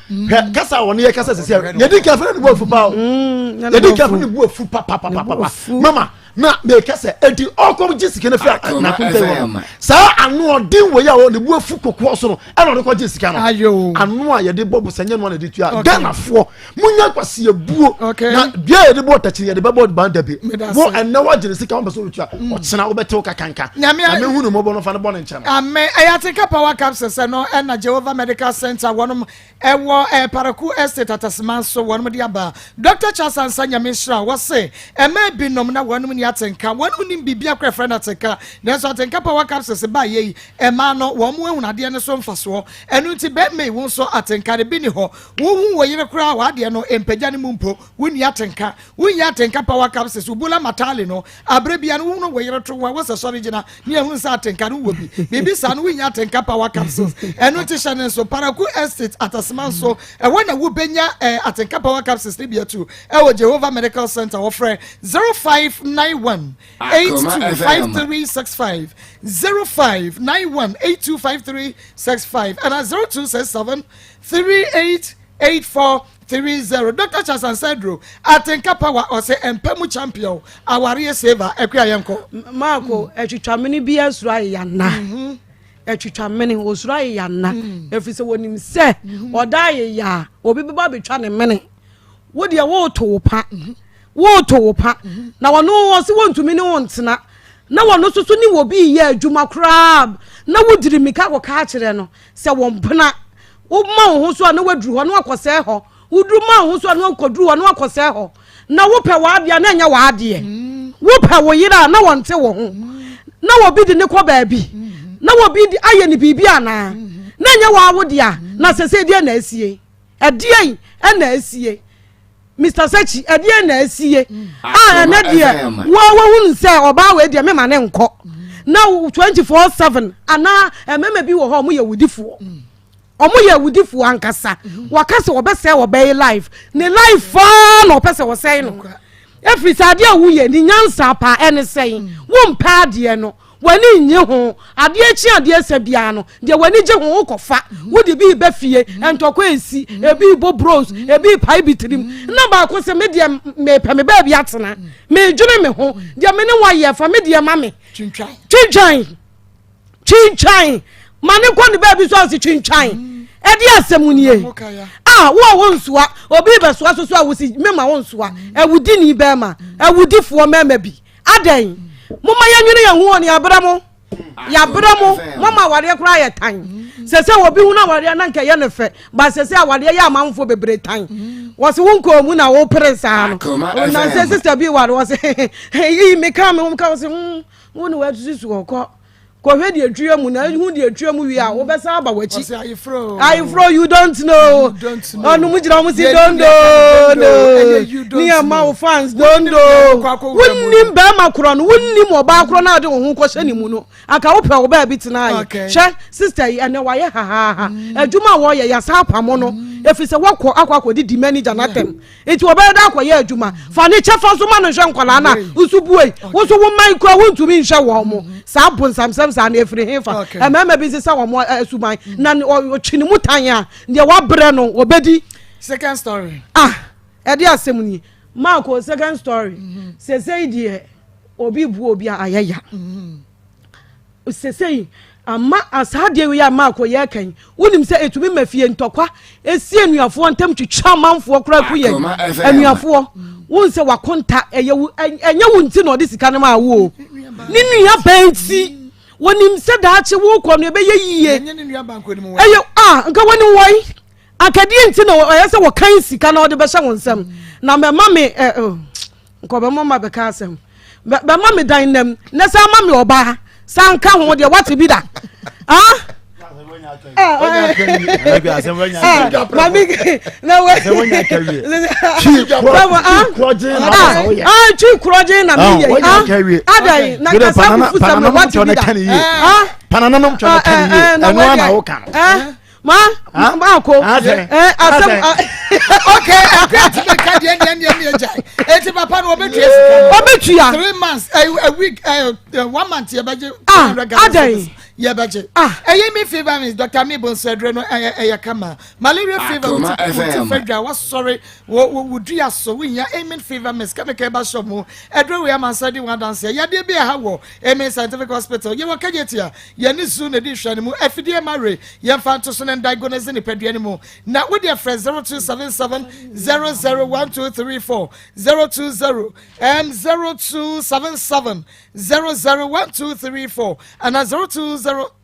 kasa won ye kasa se ye di ka fa ni bo fu pa ye di ka fa ni bo fu pa mama na me kasa enti okom jisika na fa na kunte sa anu odin wo ya wo ne bo fu kokko so no e no de ko jisika no anu a ye de bobu sanye no na de tua gana fo munya kwase ye buo na bia ye de bo tachi ye de be bod banda bi wo enna wa jisika wo be so tua o chena wo betew kakanka na me hunu mo bo no fa no bo ne ncha amen ayateka power capsules no na Jehovah Medical Center wonum ewo Paraku Estate atasmanso wonum de aba Dr. Chasan Sanya Mishra was say ema binom na wonum ni atenka wonum ni bibia kwa friend atenka na so atenka power capsules ba ye ema no wo mu ehuna de ne so mfaso enu nti be me wo so atenka de bi ni ho wo hu wo yire kra wa de no empagya ne mumpo woni atenka woni atenka power capsules ubula matale no abrebia no wo no wo yire to wo se so regina ni ehun sa atenka no wo bi bibi sa no winya atenka power capsules enu ti shane so Paraku Estate atasmanso when wo benya atenka power capsules ni bia tu wo Jehovah Medical Center offer 0591 825365 0591 825365 and 0267 388430. Dr. Chasan Cedro atenka power or say empemu champion awari saver ekwa yenko Marco etwitwamene bia sura yana etwitwamene osura yana efise wonim se odaye ya obi beba betwa ne mene wo de wo to pa na wono wo se wontumi ne wontena na wono soso ni wo bi ye adwuma crab na wodiri mika ko ka kire no se wompena wo ma ho so na waduru ho na akose ho woduru ma ho so na akoduru ho na akose ho na wo pe wa bia na nya wa ade wo pe wo yira na wonte wo ho na wo bi de ne ko baabi na wo bi aye ni bibia na nya wa wo dia na sese de na asie ade na asie Mr. Sechi ade na asie na de wo hun se oba we de me ma ne nko na 24/7 ana mema bi wo ho mo ye wudifuo omo ye wudifuo ankasa wakase obese obey life ne life fa na opese wo sei no every sade a wo ye ni nyansa pa ene sei wo mpa de no wani nye ho ade achi ade asabia no de wani je ho kofa wo de bi be fie entokwa esi ebi bo bros ebi pai bitrim na ba ko se me de me pe me ba bi atena me dwene me ho de me ne wa ye fa me de ma me chinchan mane ko ne ba bi so se chinchan edi asemunie wo nsuwa obi be so so a wo si mema wo nsuwa ewudi ni be ma ewudifo mema bi adan mama yanwene ya hu oni abramo ya bramo mama ware kura ye tan sese obi hu na ware na nka ye ne fe ba sese ware ya amanfo bebre tan wo se wonko mu na wo presa no na sese sister bi ware wo se yi me ka me wo se wo ne wa tusu ko hwe de adua mu na hu de adua mu wi a wo besa aba wachi I fro you don't know onu mu jira mu si don't know ni ama fans don't know wonnim ba makro no wonnim oba akro na de ho ko hye ni mu no aka wo pe wo ba bi tena ye hye sister yi ene wa ye ha aduma wo ye ya sa pamo no efise wokọ akwa di manager na tem enti oba da akwa ye aduma fa ne chefa so ma no hwe nkwala na usubuei wo so wo man kro wontumi nhwe wo mo sa bonsam sa na efiri hefa emema bi se sa wo mo asuban na otwini mutan a de wa bre no obedi second story e de asemuni Marco second story say die obi bu obi ayaya say ama asade wi ya Marco ye kan wonim se etumi mafie ntokwa esi anuafo ntam twitwa manfo kra ku ye anuafo won se wakonta enye wunti na odi sika ne ma wo ni nua banti wonim se daache wo kɔ no ebeye yie eyo nka woni woi akadie nti na oyese wo kan sika na odi be hye wonsam na me mame nko be mama be ka asem be mame dan nam na sa mame oba sa nka ho de wate bi da Maa Akos. Okay, eti papa no obetua 3 months a week 1 month ye beje ye beje eye me fever means Dr. Mibon Sedre no eye kama malaria fever with federal was sorry wo dua so we nya amen fever means kama ke ba shop mu edre we am ansadi one dance ye de be ha wo amen scientific hospital ye waka jetia ye ni su na di hwane mu afidie mare ye fa to so na diagnose ni pedua ni mu na we dey friend 0277 001234 020 0277 001234 and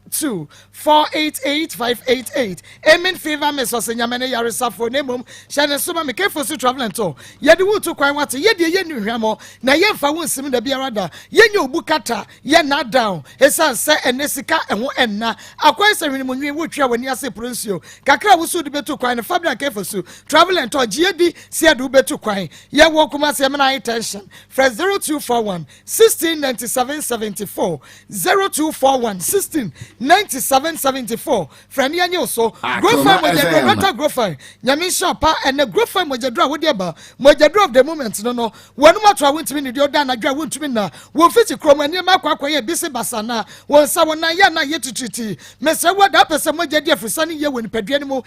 0202488588 amen fever miss osenyamene yarisa for nemum shane soma me kefo su travel to ye de wutu kwan wate ye de ye nuhwamo na ye mfa wonsim da bia rada ye nya obukata ye na down esan se enesika eho enna akwai se hwene munwe wotwa wani ase pronsio kakra wusu de betu kwan fabra kefo su travel to je di se adu betu kwan ye wo kuma se me na intention fresh 0241 169774 0241 169774 friend ya nyoso grofine mojadro grofine nyame shapa and grofine mojadro wo de ba mojadro of the moment no wonu matwa wontimi ne de oda na dwa wontimi na wo fiti krom ani makwa ye bisi basana won sa wona ya na ye tututi mese woda pese mojadi afrisani ye woni padua ni mu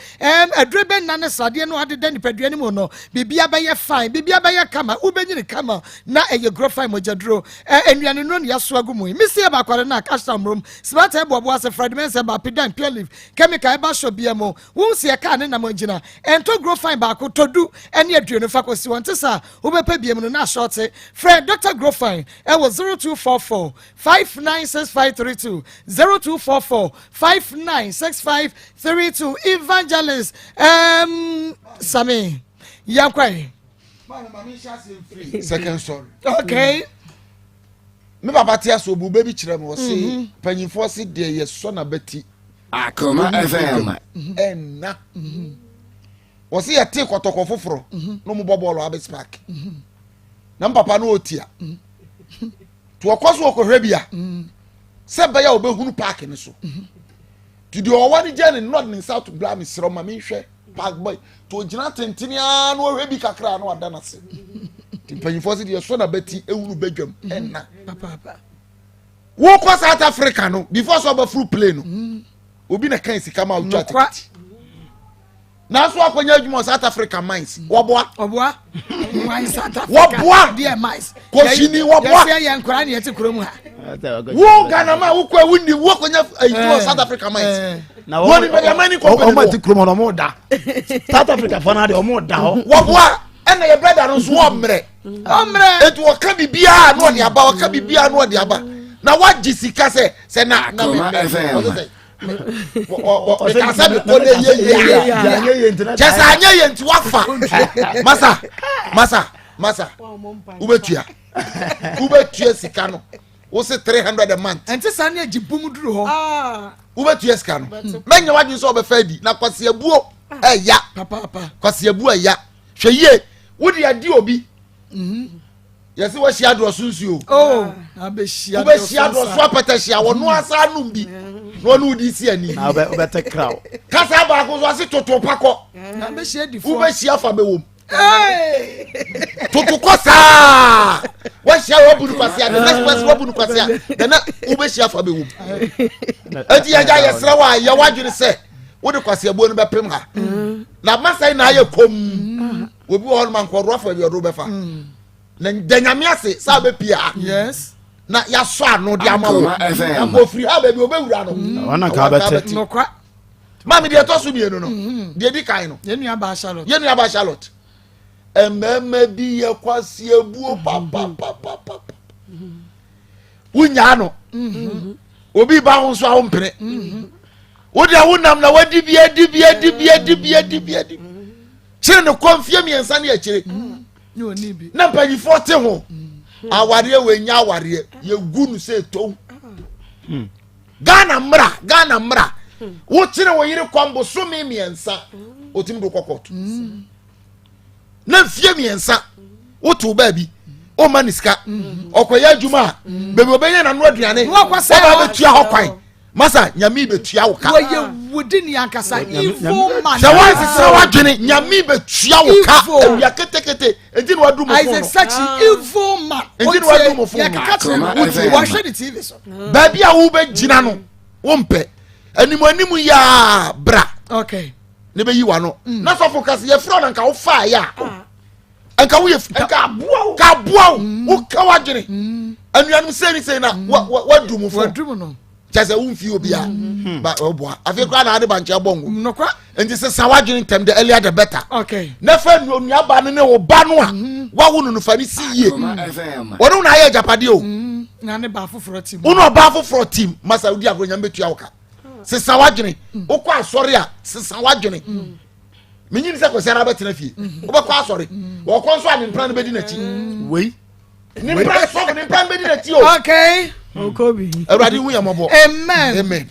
adrebe na ne sade no adeda ni padua ni mu no bibia ba ye fine bibia ba ye kama ubenyini kama na eye grofine mojadro ennuane no ne yaso agumu misi e ba kware na kasha mrom smart e bobo ase fragments e ba pidan pure leaf chemical e ba sho bia mo won se ka ne na magina ento grofine ba ko todu ene aduano fa kosi won tesa wo be pa bia mo na short friend Dr. Grofine e was 0244 596532 0244 596532 evangelist Sami Yankwai second story. Okay. Me papa tia so bu baby kire me wo se panyinfo se de ye so na beti Akoma FM enna wo se ye te kotoko foforo no mo bobolo abes park na papa no otia to okoso okohwe bia se ba ya obehunu park ni so to the one journey not in south blam siro ma me hwe park boy to gina tentinia no hwe bi kakra no ada na se timpanyinfo se de so na beti ewuru badwam enna papa wo ko South Africa no before so ba full plane no obi na kan sika ma utwa ticket na so akonya adwuma South Africa mines woboa mines South Africa woboa dear mines ko shini woboa ya ye nkora ne yete kromu ha wo Ghana ma wo kwa wuni wo konya adwuma South Africa mines na wo ni be mani company o ma ti kromu no mo da South Africa fa na de o mo da ho woboa ena ye brother no so omre etu o ka bibia no de aba o ka bibia no de aba na waji sika se na me o se kasa be ko le ye just anya ye nti wafa masa ubetua sika no wo se 300 a month enti sane agibum duru ho ubetua sika no menya waji so obefa di na kwase abuo eya papa kwase abuo eya hwe ye wodi adi obi yesi wo hia do sunsuo abehia do so apetahia wo no asa anum bi no no di si ani na obete kraw kasa ba ko so ase toto pakọ abehia di fo ubehia fa bewom toto kosa wo hia wo bunu kwasia the next person wo bunu kwasia na ubehia fa bewom enti ya yesra wa ya wadwene se wo de kwasia bo no bepem ha na masai na aye kom obi wo man ko ro fa bi ro befa na danyame ase sa be pia yes na ya so ano de amawo na go free ha be obewura no wana ka bete no kwa mami de to so mienu no de di kan no yenu aba Charlotte ememe bi ye kwase abuo papa wunya no obi ba ho so a wo mpene wo de wonam na wadi bia chire no konfie miensa na chire na mpanyifo te ho aware wenya aware ye gunu se to Ghana mra What you know when you come so me and sa otim do kokot. Na fie me and sa what to baby o maniska okoya adwuma baby obenye na no aduane oba betua ho kwan masa nyame betua wo ka woye wodi ni ankasa evil man the one is so adwene nyame betua wo ka ewia ketekete enti no adu mo fo I such evil man enti no adu mo fo wa hwe the TV so baby a wo be gina no wo mpe animu ya bra okay ne be yi wa no na so focus ye fro na nka wo fa ya anka wo ye ka boa wo ka wadwene anuanum sei na wadu mu fo no chase wo mfi obi a ba oboa afi kwa na ade banche bongo nokwa enti se sawadwene tem the earlier the better okay na fa nua ba ne wo ba no a wa wo no fa ni si ye wono na aye japade o na ne ba foforo team wono ba foforo team masa odi agronya betua wo ka se sawadwene wo kwa asori a se sawadwene menyini se ko sera betena fie wo ba kwa asori wo ko nso a ne mpran be di na chi wei ne mpran so ne mpran be di na chi o okay Okobi. Everybody hu yamabo. Amen. Amen.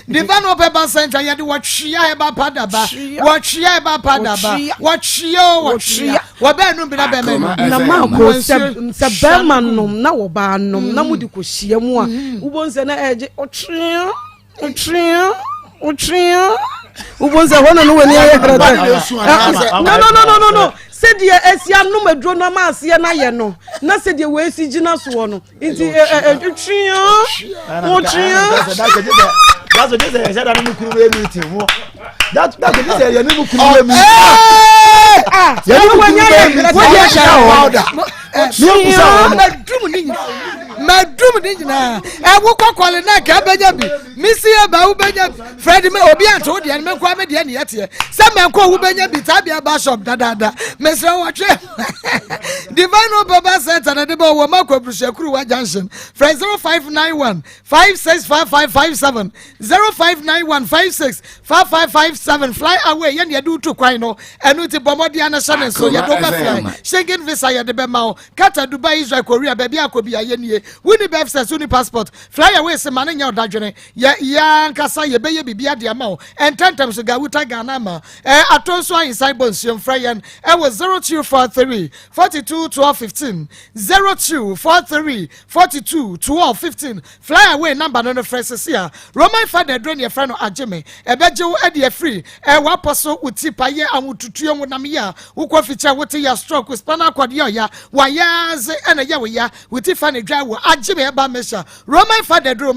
Divano Pepper Center yadi watchia eba padaba. Watchia eba padaba. Watchia. Wabenu bina beme. Na mako se bema nom na woba nom na mudi ko hia mu a. Ubonse na eje otria. Ubonse hono no wani aye No. Said Esia no medro na maase na ye no na said we si gina so no nti that's what they said that no kuru meeting wo that's what they said you no kuru meeting you no wanya what you share madum ni nyina ewu kokole na ka benya bi misi e ba u benya Fred me obi anto de me kwa me de ne yete se me ko wu benya bi tabia ba shop dada mesra watwe divine baba center na de ba wo makwa brushakuru wa junction Fred 0591 565557 0591 565557 fly away ye ne do to kwan no enu ti bomodi anasha so ye do be fly Schengen visa ye de be ma Qatar Dubai Israel Korea baby akobi aye nie wini be access uni passport fly away se mane nya odadwene ya nkasa ye be ye bibia de ama and 10 times ga wuta Ghana ma atonso inside bonsium fryen was 0243 42 12 15 0243 42 12 15 fly away number no fresh here Roman father drone your friend ageme ebeje e de free wa poso utipa ye amututuo mu nam ya wo kwa feature wote ya stroke spinal cord ya wayaze ena ya we ya utifa ne dwa wo ageme eba mesha Roman father draw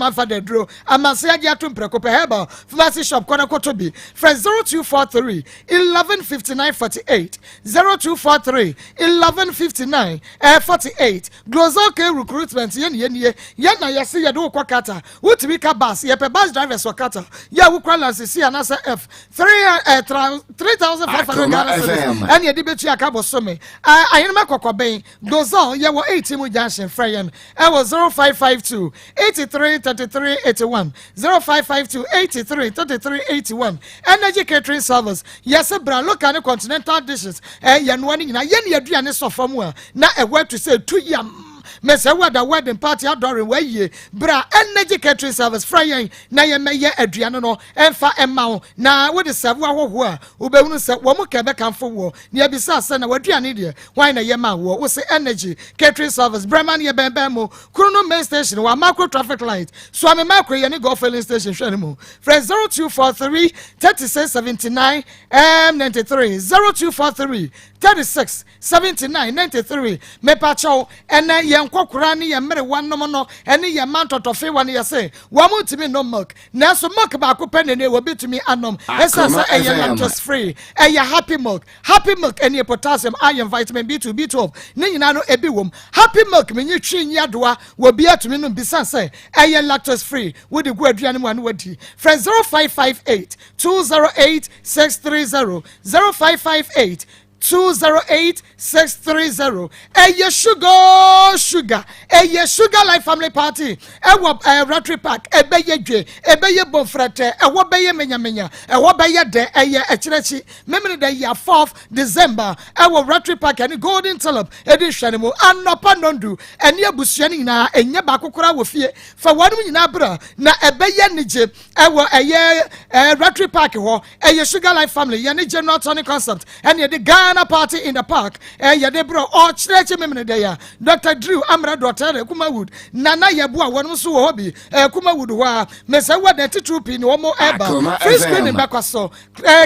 amase age atom prekope heba pharmacy shop kona kotobi friend 0243 1159 48 0243 1159 48 Glozoke recruitment ye na yesi ye do kwa kata wutimi ka bus ye pe bus drivers wa kata ya wo kwa lansi anasa F 3500 Ghana cedis and ye dibetu akabo some ayenma kokobeng Glozon ye wo 80 mu junction friend was 0552 83 33 81 0552 83 33 81 energy catering service yes bra local continental dishes ye no ani na ye ne aduane sofamu a na e where to say 2 years Mese wada wedding party adoring where ye bra energy catering service frying na ye meye aduane no emfa emma na we de serve ahoho a ubehunu se wo mo kebe kanfo wo ne abisa se na waduane de why na ye ma wo say energy catering service breman ye bembe mo Krono main station wa macro traffic light so am macro ye ne go filling station hwani mo friend 0243 3679 93 0243 36 79 93 me pacho ena ye nkokura ne ye mere wanom no ene ye mantotofe wane ye se wa mutimi no milk na so milk ba ko pene ne wo betumi anom esa sa eye lactose free eye happy milk ene potassium iron vitamin B2 B12 ne nyina no ebi wom happy milk menye twi nyadoa wo bi atumi no bisa se eye lactose free wo de gu aduane mu ane wadi friend 0558 208 630 0558 208-630. Sugar. Sugar Life Family Party. Rotary Park. Ebeye Bonfrete. Beye Menya. Beye de. Echirechi. Memory day 4th December. Rotary Park and Golden Tulip edition. And no pandondu. And ya busiani na enya bakukura wofie. For one na bra na ebeye nije. Rotary Park ho. Sugar Life Family. Yani general Tony concept. And the Ghana party in the park. Yade bro. Chirechi memory day. Dr. Drew Amra Dr. Kuma Wood. Nana Yabua Wanusu Hobby. Kuma Wood wa. Mesa wa de titrupi ni womo eba. Free screen in Bakwaso.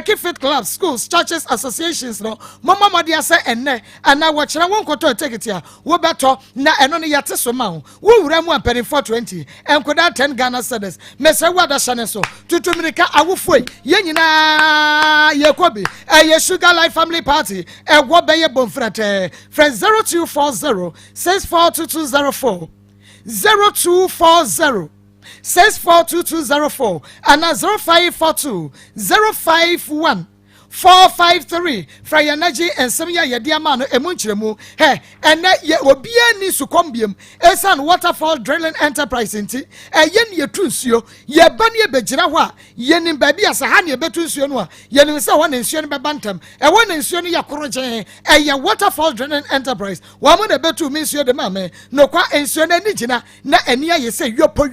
Keep fit clubs, schools, churches, associations no. Mama Madia say enne. And now watch na won koto take it here. Wo beto na eno ni yate so ma. Wo wura mu ampeni 420. Enkoda 10 Ghana cedis. Mesa wa da shane so. Tutu mirika awufoi. Ye nyina ye kobi. Sugar Life Family Party. Wo beye bonfrate. Friend 0240 642204. 0240 642204 and 0542 051 453 Frey Energy and Samia Yadiamano Emunchemu. Hey, and that ye will be any succumbium. Esan Waterfall Drilling Enterprise inti. Yen ye trunsio. Ye banya bejirawa. Yen in baby as a hand ye betusionwa. Yen is a one in Sion Babantam. A one in Sion Yakoroje. A ye Waterfall Drilling Enterprise. One the betu means you the mame. No qua in Sion Nijina. Na enia ye say yopo.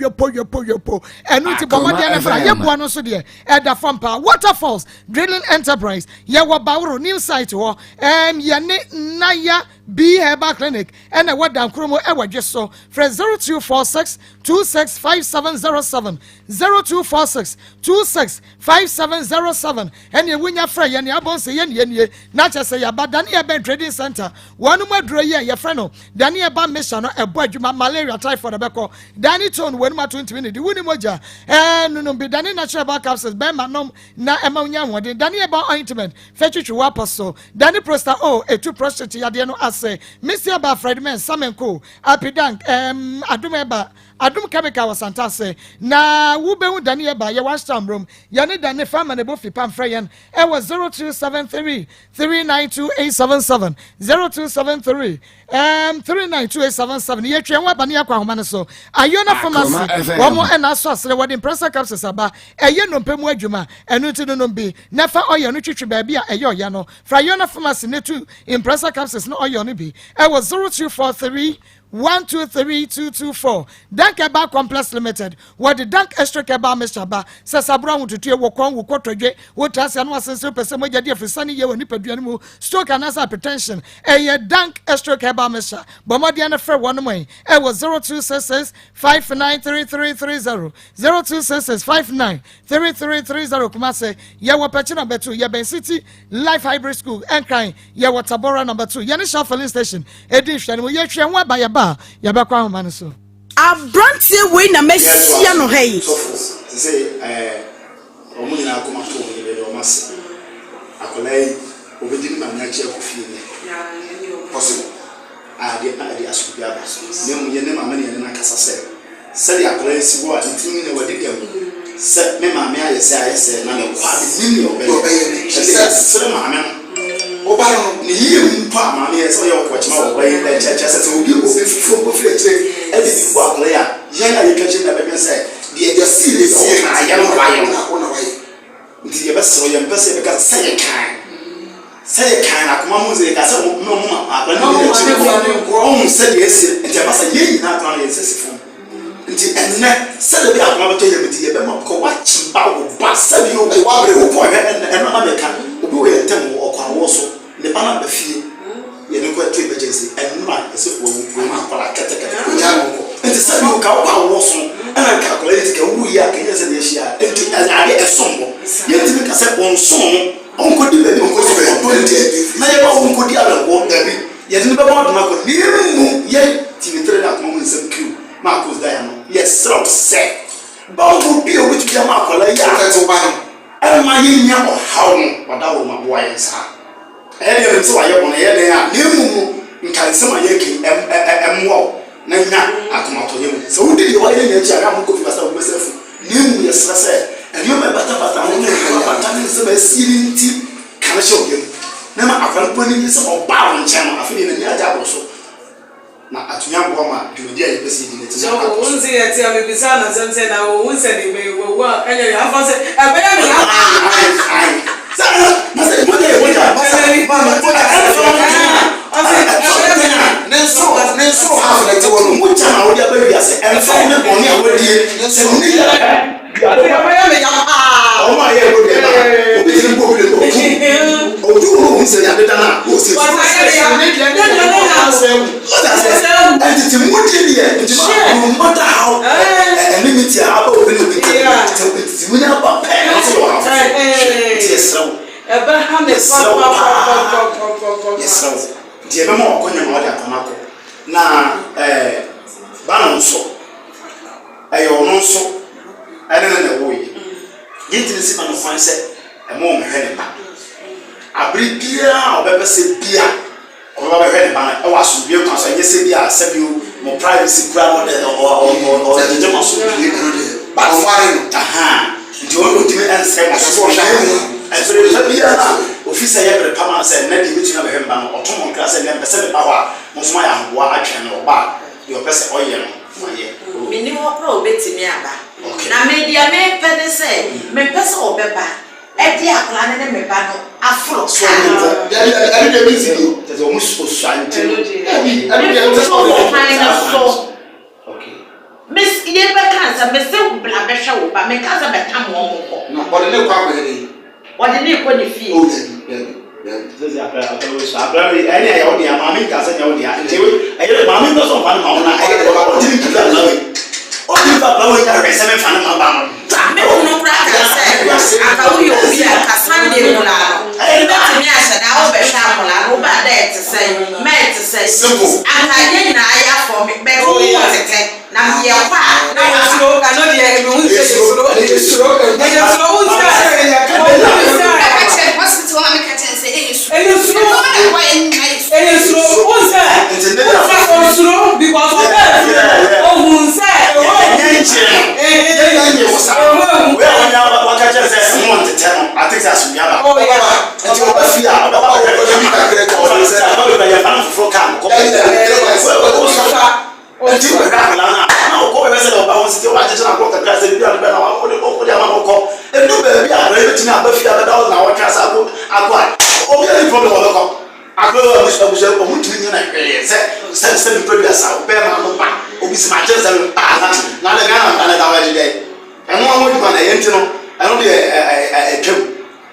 And uti Bomadiana Yabuano Sudia. At the Fampa Waterfalls Drilling Enterprise. Yawa Bauro new site ho yane naya B Herbal Clinic and a what down Chromo ever just so for 0246 265707 0246 265707 and you win your friend and your boss yen not just say about Dania Ben Trading Center one more drayer your friend Dania Ban Mission a boy malaria typhoid beko Danny Tone when my 20 minutes the winning moja and no be Danny natural back capsules Ben Manom na Emma one Dania Ban ointment fetch you wapas so Danny Prosta a two prostitute yadiano say Mr. Ba Fredman Samenko Apidank Adum Chemical was Santase na wube Daniel ba ya wastam room yani Daniel farmer ne bofi pam freyan e was 0273 392877 0273 392877 ye twa wa bani akwa homa so Ayona pharmacy womo ena so asre wodi pressure capsules aba eye no mpemu adwuma enu ti no bi nefa oyo no twitwi ba bia eye oya no fra Ayona pharmacy ne tu impressor capsules no oyo no bi e was 0243 123224 Dank Eba Complex Limited what the Dank Extra Keba Mr. Ba Sasabra to tear wokon wokotwe wotas and was sense person moja dia for sunny ye woni paduanmu stroke and as hypertension a Dank Extra Keba Mr. Bomadiana Fair one way it was 0266 593330 0266 593330 Kumase ya wapachi number 2 ya Ben City Life Hybrid School and crying ya watabora number 2 Yanisha filling station edition we ye twa ba ya yabakwa homa so abrantie we na mesia no hey so say omu na akoma to we le o mase akolai obedini ma nya chia kofie ni possible ade asubia baso ne mu ye ne ma ne na kasa se de akolai si wo atimi ne wadi gam se me ma me ayese na ne kwa de ni obeye se ma me Obaro ni yim pa ma me so yo ko chima obeye le cheche se obi fo go fleche e di bi kwa player yan ayi kache na be say the just see the ayi no wa nti ye beso ye mpese be ka say kan akoma mu ze ka say no mu akwa ni ko se de ese nti ba say ye na akwa na ese sifo nti enne se de bi akoma be to ye bi ye be ma ko wa chimba wo ba se bi o wa bre wo ko e no ma be ka obi wo ye tem wo kwa wo so the banner be fie ye no ko to emergency and no ese wo ma kwala kete nti se bi o ka wo so ana calculate ka wu ya ka ye se de hia nti ade esombo ye nti ka se onson onko di be onko so be na ye ba onko di ala wo da bi ye de be ba do ko ni mu ye ti ni tre da ko mu nsem kiu Maa Akos da ya no yes so se ba wo bi o bitu ya ma kwala ya ka to ba no e ma ye nya o hawo no wada wo ma bo ayen sa e de nti wa ye bono ye de ya ni mu nkanse ma ye ki emwo na nya akoma to ye mu so wo di wa ye nya chi aga mo ko fi basa wo besefu ni mu ye srase eni o me bata mo ne bata ni se ba siri nti kan sho ye na ma akwan po wani se oba won nche no afini na nya ja so na atunya bo ma dwodi a yepese di neti so wonzi ya ti amebisa na zemse na wonse ni me wo anya ya afa se abaya me sana mase mo de woja mama nenso ha na te wono mo chama wo dia ba wi ase enfa ne boni a wodie se ni ya abaya me ya o ma ye go de ba obi tin bo bi de ko oju wo nse ya de na o se wa ya ne de na se entity mo di ye entity no matter how enmity aba obi no bi entity mo nya ba pe so wa yes so eba ha me yes so die be mo ko nya mo de Akoma ko na ba no so ayo no so ene na wo yi yintini si ma no fan se mo me hwe ne ba abri bia obebese bia oba be hwe ne ba na e wa so bia kan so nyese bia sabio mo privacy kura mo de o de mo so bia ba o ware no aha nti o ultimate answer mo so hwe e so de bia na officer ye bre pama se na di mitu na be hwe ba no otomo nkra se ne pese be ba ho a mo so ma ya ho a atwen no ba de o pese o ye no ma ye mini ho pro betimi aba na media me pede se me pese obeba e di akla ne me ba no afro so I dey meet you there's almost so shanty okay miss ye be cancer me se bla be hwe wo ba me cancer be tam wo mo no but ne kwa kwa ni wode ne ko ni fie o this is abra any ya odi amami ka se nya odi a nti we ayi mami no so fa na ma na ayi o ti ki la lawe o ti fa lawe ya re se me fa na ma ba ma me no kra ka se aka wo yo bi aka Sunday no la ayi be ti mi asha da o be sha mo la no ba da ti se me ti se aka ye na aya for me be wo tete na me ya kwa na wo suro ka no de me hu se suro hu se ya ka hospital ma me ka chen se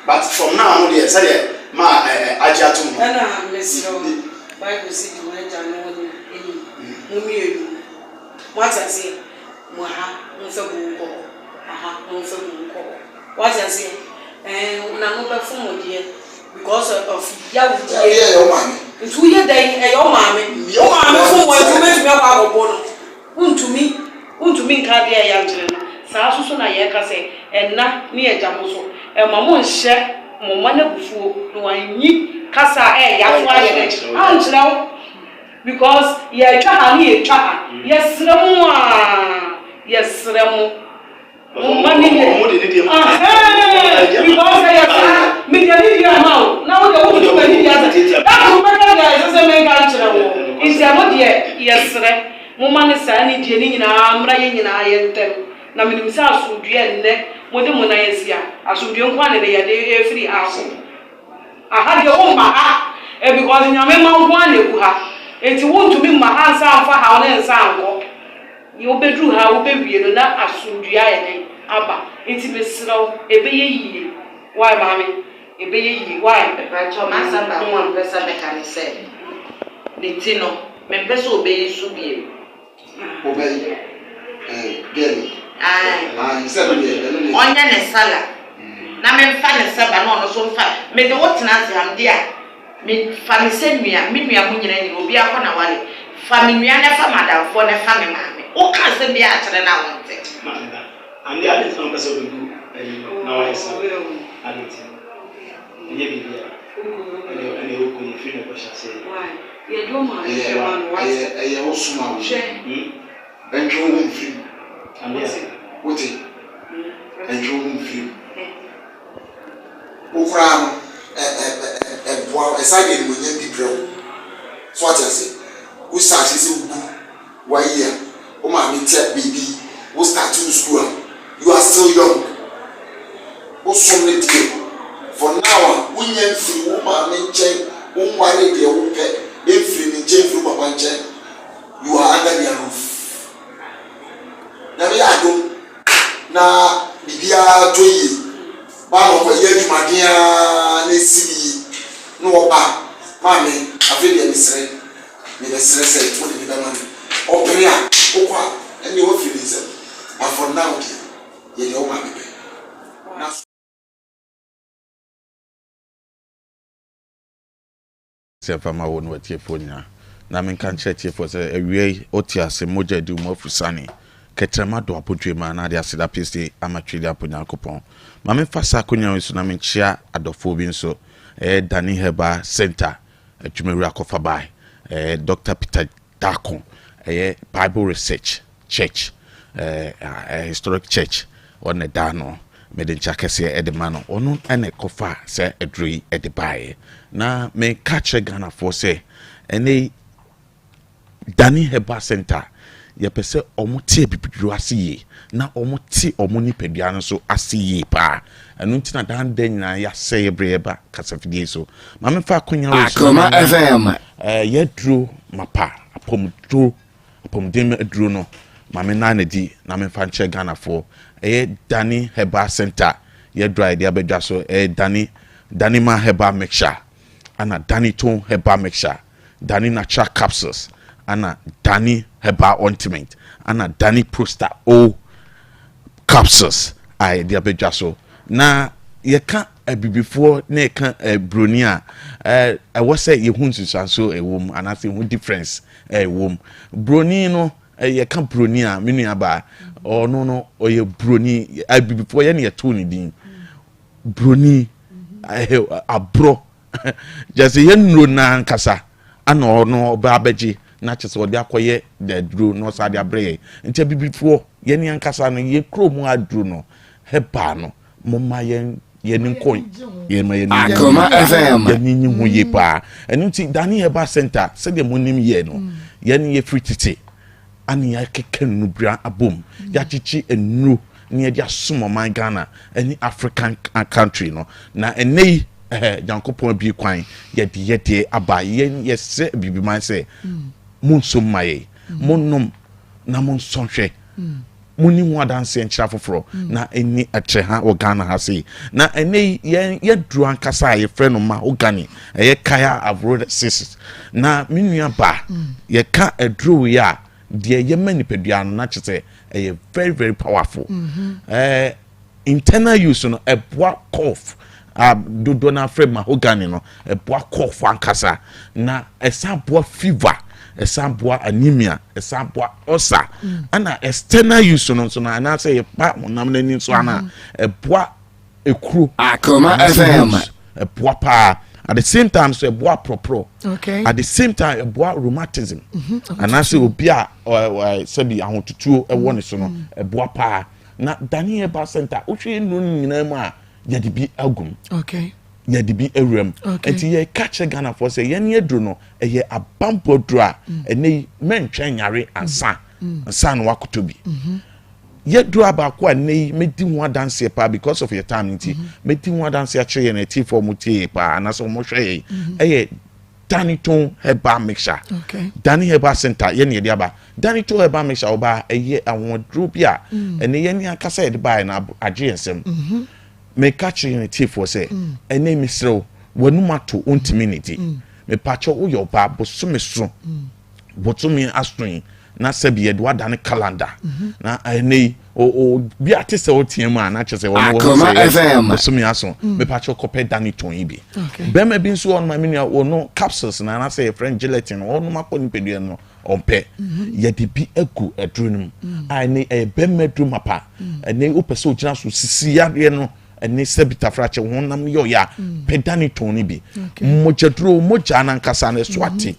but from now on, say ma ajatum. Ana mesro Bible say the word and no any mumielu. What I say, moha unfa buko. Aha, unfa buko. What I say, una no be fun odie because of yawudi. Yeah, your mommy. Ntu ye dan your mommy. Your mommy fun wo ntu me kwa abobo no. Untumi nka de ya nkyere no. Saa so na ye ka say enna ne ye jamo so. Mamo nhye mo na bufuo no anyi kasa ya so aye ankyerɛw because ye twa ha ne ye twa ha yesremu mo ma ne ye because ya me dia ni dia ma na wo de wo to ni dia that wo better guys say me ga nkyerɛw isia mo de yesre mo ma ne saa ni die ni nyina amra ye nyina ye ntem na minim sa asodua nne mo de mo na yesia asodua nkwa ne ye de free house aha de wo ma ha because nyame ma nkwa ne ku ha enti wontumi ma ha nsa amfa ha ne nsa anko ye obedru ha obewie no na asodua ye den aba enti besiraw ebe ye yie why mami ebe ye yie why racho masa ba mo pesa be kan se ni tino me pesa obe yesu bie Obey. Girl. Ai. Said onya ne sala na me mfa ne saba na ono so mfa me de wotena se am dia me fa me se nua me nua mo nyina ni obi akọ na wale fa me nua ne fa madamfo ne fa me maame o ka se bia akyere na wonte and the other thing person will do now I say aditi ye bibia and you go you feel the question say why ye do ma se man what ye wo suma wo entro wo mfiri and yes wote entro wo mfiri ukra no wa eside ni monye bi brɛ so what I say we start say ugu wa year o ma me tie baby we start to school you are still young o so me die for now we nya free wo ma me nchen wo nware de wo pɛ free ni nchen free papa nchen you are under their roof na me adom na bibia to yi ba mo ko ye dwumadea na sibi no oba ma me afeli ya misre me the stress to the man opria okwa any what feelings but for now ye o ma me na se fama won watie fonya na men kan chetie for say awie otiase moja du mo fusani ketrema do apotwe ma na de aseda pese amatweli aponya kopon ma me fasa konya nso na men chia adofo bi nso Dani Heba Center atwumeru akofa bai Dr. Peter Dako Bible Research Church historic church on the dano mede nchakese edemano onu ene kofa se edrui edebae na me catch Ghana for say ene Dani Heba Center yepese omutie bibidru asiye na omuti omuni pedua no so asiye pa enu ntina dan den na ya say breba kasafidie so ma me fa konya wo Akoma FM yedru mapa apomdem edru no ma me na di na me fa nche Ghana for Dani Heba Center yedru ide abedwa so Dani ma Heba mixture ana Dani ton Heba mixture Dani natural capsules ana Dani Heba ointment ana Dani Prosta O capsules I dia beja so na ye ka bibifo na ye ka broni a was say ye hu nsusanso ewom ana say hu difference ewom broni no ye ka broni a menu aba o no oye broni bibifo ye na ye to ni din broni abro just ye nro na nkasa ana ono ba abeji na chese odi akoye the dro no sa de abre ntia bibifo ye ni ankasa no ye kromu adro no heba no momma ye nkon ye ma ye ni Akoma FM ye ni hu ye pa enu ti Dani Heba Center se de monim ye no ye ni ye free titi ani ya keke nubra abom ya chichi enru ni ye dia sumo man Ghana any African country no na enei Jankopon bi kwan ye de aba ye se bibi man se munsom maye monnom na monsonhwe muni mu adanse enchira foforo na eni ache ha Ghana ha se na ene ye dru ankasa ye frɛ no ma ogani ye kaya avro sis na minua ba ye ka adru ya de ye manipedua no na chese very very powerful internal use no eboa cough dodo na frɛ mahogany no eboa cough ankasa na esaboa fever esaboa anemia esaboa ulcer ana external use no so na na say pa monam nani so ana eboa ekuro Akoma FM eboa pa at the same time so eboa propro okay at the same time eboa rheumatism ana say obi a sabi ahotutuo ewo ne so no eboa pa na Dani Heba Center ohwe no nyina mu a yede bi agum okay yede bi ewrem enti ye catch Ghana for say ye ne adro no eye abampo dro a ene mentwa nyare ansa no wakoto bi ye dro abako a nei medi ho adanse pa because of your time nti medi ho adanse a kire na ti for mutie pa na so mo hwe eye Dani ton Heba mixture okay Dani Heba Center ye ne de aba Dani ton Heba mixture oba eye awon dro bi a ene ye ne akasa de bai na agye ensem me catch you in a for say a name is so wanumato untiminity me pacho uyo ba bosumi so botumi astring na sebi edwa dane calendar na ene o bi atese o tiema na chese wonu bosumi aso me pacho kope Dani ton ibi be me bi nso on ma menia wono capsules na say friend gelatin wonu makoni pedua no ompe ye de bi egu edrunum ane e be medru mapa ene opese o gina so sisi ya no ene sebita frache honam yo ya pedani toni bi mojadro moja na nkasa na swati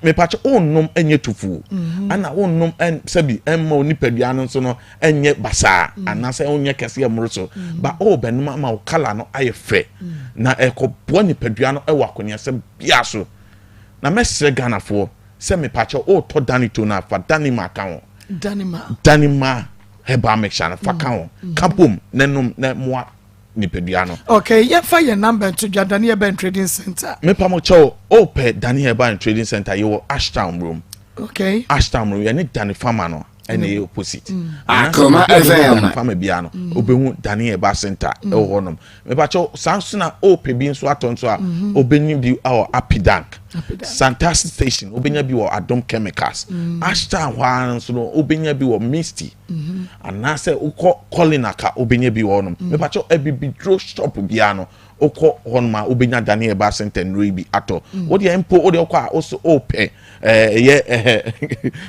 me patch onnom enye tufu ana onnom en sebi emma onipadua no so no enye basa anase onye kese emroso ba o benuma ma o kala no aye fe na ekopo nipadua no ewa konia se bia so na mesre Ghana fo se me patch o to danito na fa danima kan danima heba mexana fa kan kapom nenum na moa nipeduano. Okay, yeah, fire number to Daniel Ben Trading Center. Me pamocho ope Daniel Ben Trading Center you Ashtown room. Okay. Ashtown room, you need Danny Farmano and the opposite. Akoma FM. Family biano. Obehu Daniel Ben Center e honum. Me pacho Samsona ope bi nso aton so a obeni bi our Happy Dank. Fantastic Station obenya bi wo Adom Chemicals. Ashtown wan so no obenya bi wo Misty. Anase uko Colinaka obenya bi wo honum. Me pacho ebibi draw shop biano. Oko honma obenya Daniel Ben Center no bi ato. Wo de empo wo de okwa also ope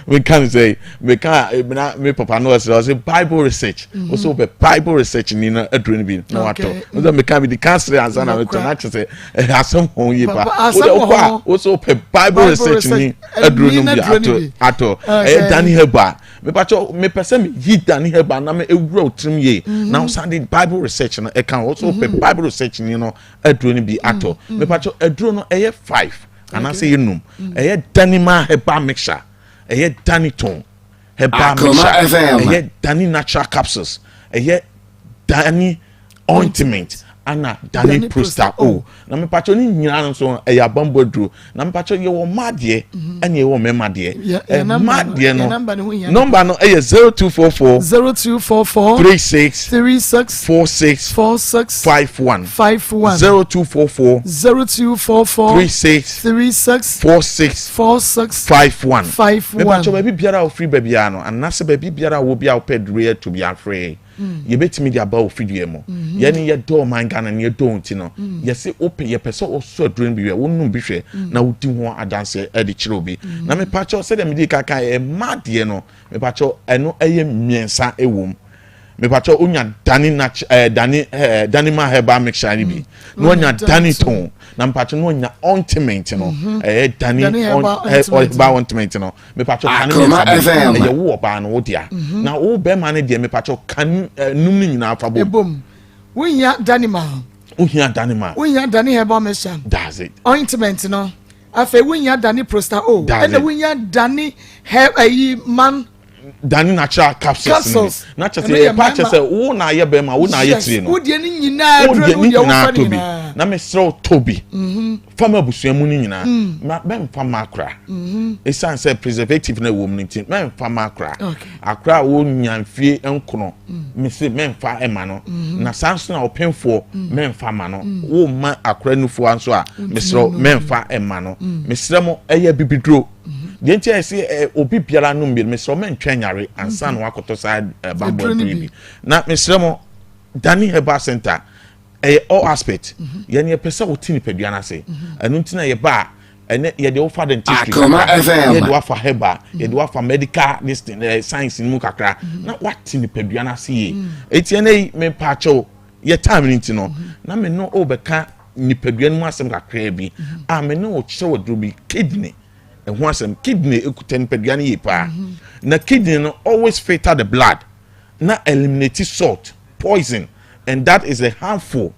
we can say me papa no say Bible research also be Bible research ni na adrun bi no ato. So me can be the cancer answer na to na say asem hon yi pa. Wo de okwa also ope Bible research ni adrun bi ato Daniel ba me pacho me person me yi Daniel ba na me ewura otrim ye now Sunday Bible research no e can also ope Bible research ni no adrun bi ato me pacho adrun no 5 and I say you know, a Danima heba mixture, a Daniton, heba mixture, a Danny natural capsules, a Danny ointment, Anna Danny Prosta. Oh, na me patcho ni nyina so e ya bambo dru na me patcho ye wo madie ene ye wo mema de madie no number no e 0244 36 46 51 0244 36 46 51 me patcho baby biara o free baby ano anase baby biara wo bia o pedre to be afraid ye betimi dia ba ofidue mo ye ne ye do man Ghana ne do nti no ye se open ye pese o so adrun bi we wonum bi hwe na wodi ho adanse e de kire obi na me pacho se dem di kaka e madie no me pacho eno eye miensa ewom me pacho onya dani na dani ma heba mixture bi no onya dani ton na mpacho no onya ointment no dani heba ointment no me pacho kan me ye wo ba no wodia na wo be ma ne de me pacho kan num ni nyina afa bom wonya danima wonya dani heba mixture that's it ointment no afa wonya dani prosta and wonya dani man Dani natural capsules. Natural say patch say wo na ye be ma wo na ye tire no. Wo de ni nyina adru wo Tobi. Na me sro Tobi. Fama busuamu ni nyina. Ma ben fama akra. E san say preservative na wo mnitin. Men fama akra. Akra wo nyanfie enkono. Me say men fa ema no. Na sanso na openfo men fama no. Wo ma akra nufu anso a me sro men fa ema no. Me sremo eye bibidro. The NTI say obi biara no mbi me so men twanyare ansa no akoto side bambo bibi na me sremo Dani Heba Center all aspect ye ne pese wotini padua na say enu ntina ye ba ene ye de ofa dentistry ye de ofa heba ye de ofa medical this science mu kakra na watini padua na say etiene me pacho ye time ntino na me no obeka ni padua mu asem kakra bi a me no o kire wodrobi kidney and once some kidney ekuten peduane yipa na kidney no always filter the blood na eliminate salt poison and that is a harmful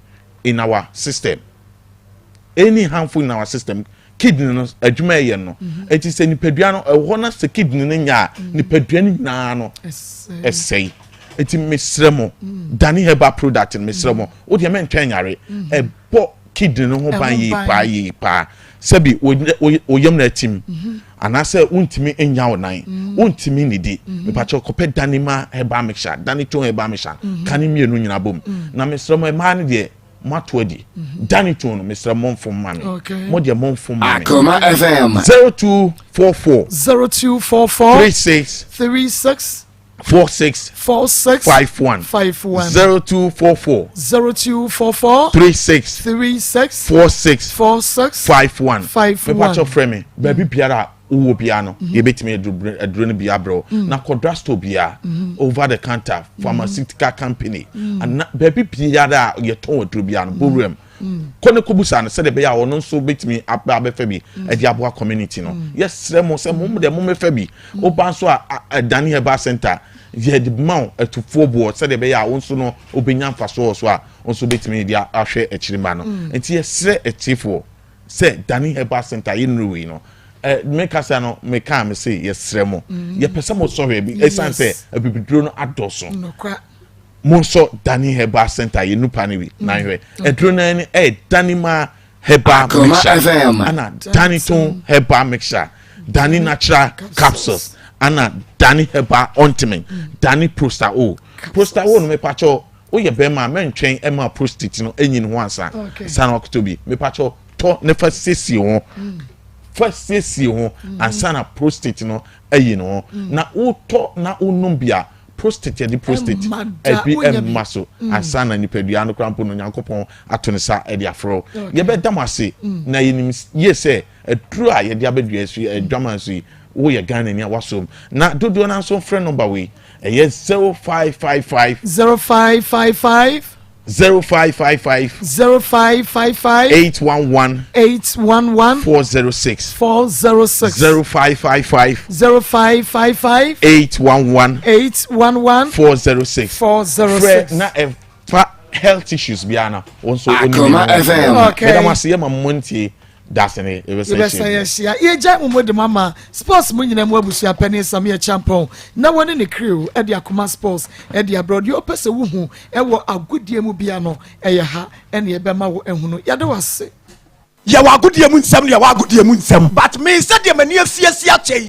in our system any harmful in our system kidney no adwuma ye no it is any peduane no ho na se kidney no nya ni peduane na no essay it misremo Dani Heba product misremo o de men twanyare e bo kidney no ho ban yipa sebi oyem na tim anase untimi enya onan untimi nidi me pacho kope Danima Heba mixture Danito Heba mixture kani mienu nyina bom na mesremo ma ne de matwadi Danito no mesremo mfom mame mo de mfom mame Akoma FM 0244 36 46 51 0244 36 46 51 me pacho frame baby biara uwo biano ye betime adrone bia bro na kodrasto bia over the counter pharmaceutical company and baby biara ye ton adro bia no bowrem kone kobusa no se de be ya ono nso betimi abefa bi e di aboa community no yes remo se mum de mum fa bi oba nso a dani heba center ye di maw etufo bo se de be ya wonso no obenya mfaso so a onso betimi dia ahwe ekirima no enti yesre etifo se dani heba center yinruwi no make us no me can me say yesre mo ye pese mo so we bi esan se abibiduro no adoso monso dani heba center yenupa ni bi na hwe eduro na ni dani ma heba mixture ana dani ton heba mixture dani natural capsules ana dani heba ointment dani prostao no me pacho o ye be ma mentwen e ma prostate no enyin ho ansa san oktobi me pacho to ne fa sesi ho first sesi ho ansa na prostate no eyin ho na wo to na unum bia prostate the prostate ebi maso ansa na nipadua no krampo no Nyankopon atonesa e dia fro ye be damase na yenim ye se eduru a ye dia bedua su edwama su wo ye Ghana ni awasom na dodo na so friend number we e 0555 0555 0555 811 406 0555 811 406 na health issues biana also Akoma FM okay ma montie that's any yes ye ja mo de mama sports mo nyina mo abusia pani sam ye champion na woni ne crew e de Akoma sports e de abroad yo pese wo hu e wo agodie mu bia no e ye ha e ne ye be ma wo ehunu ya de wase ya wa agodie mu nsam ne ya wa agodie mu nsam but me said de mani afiesia chei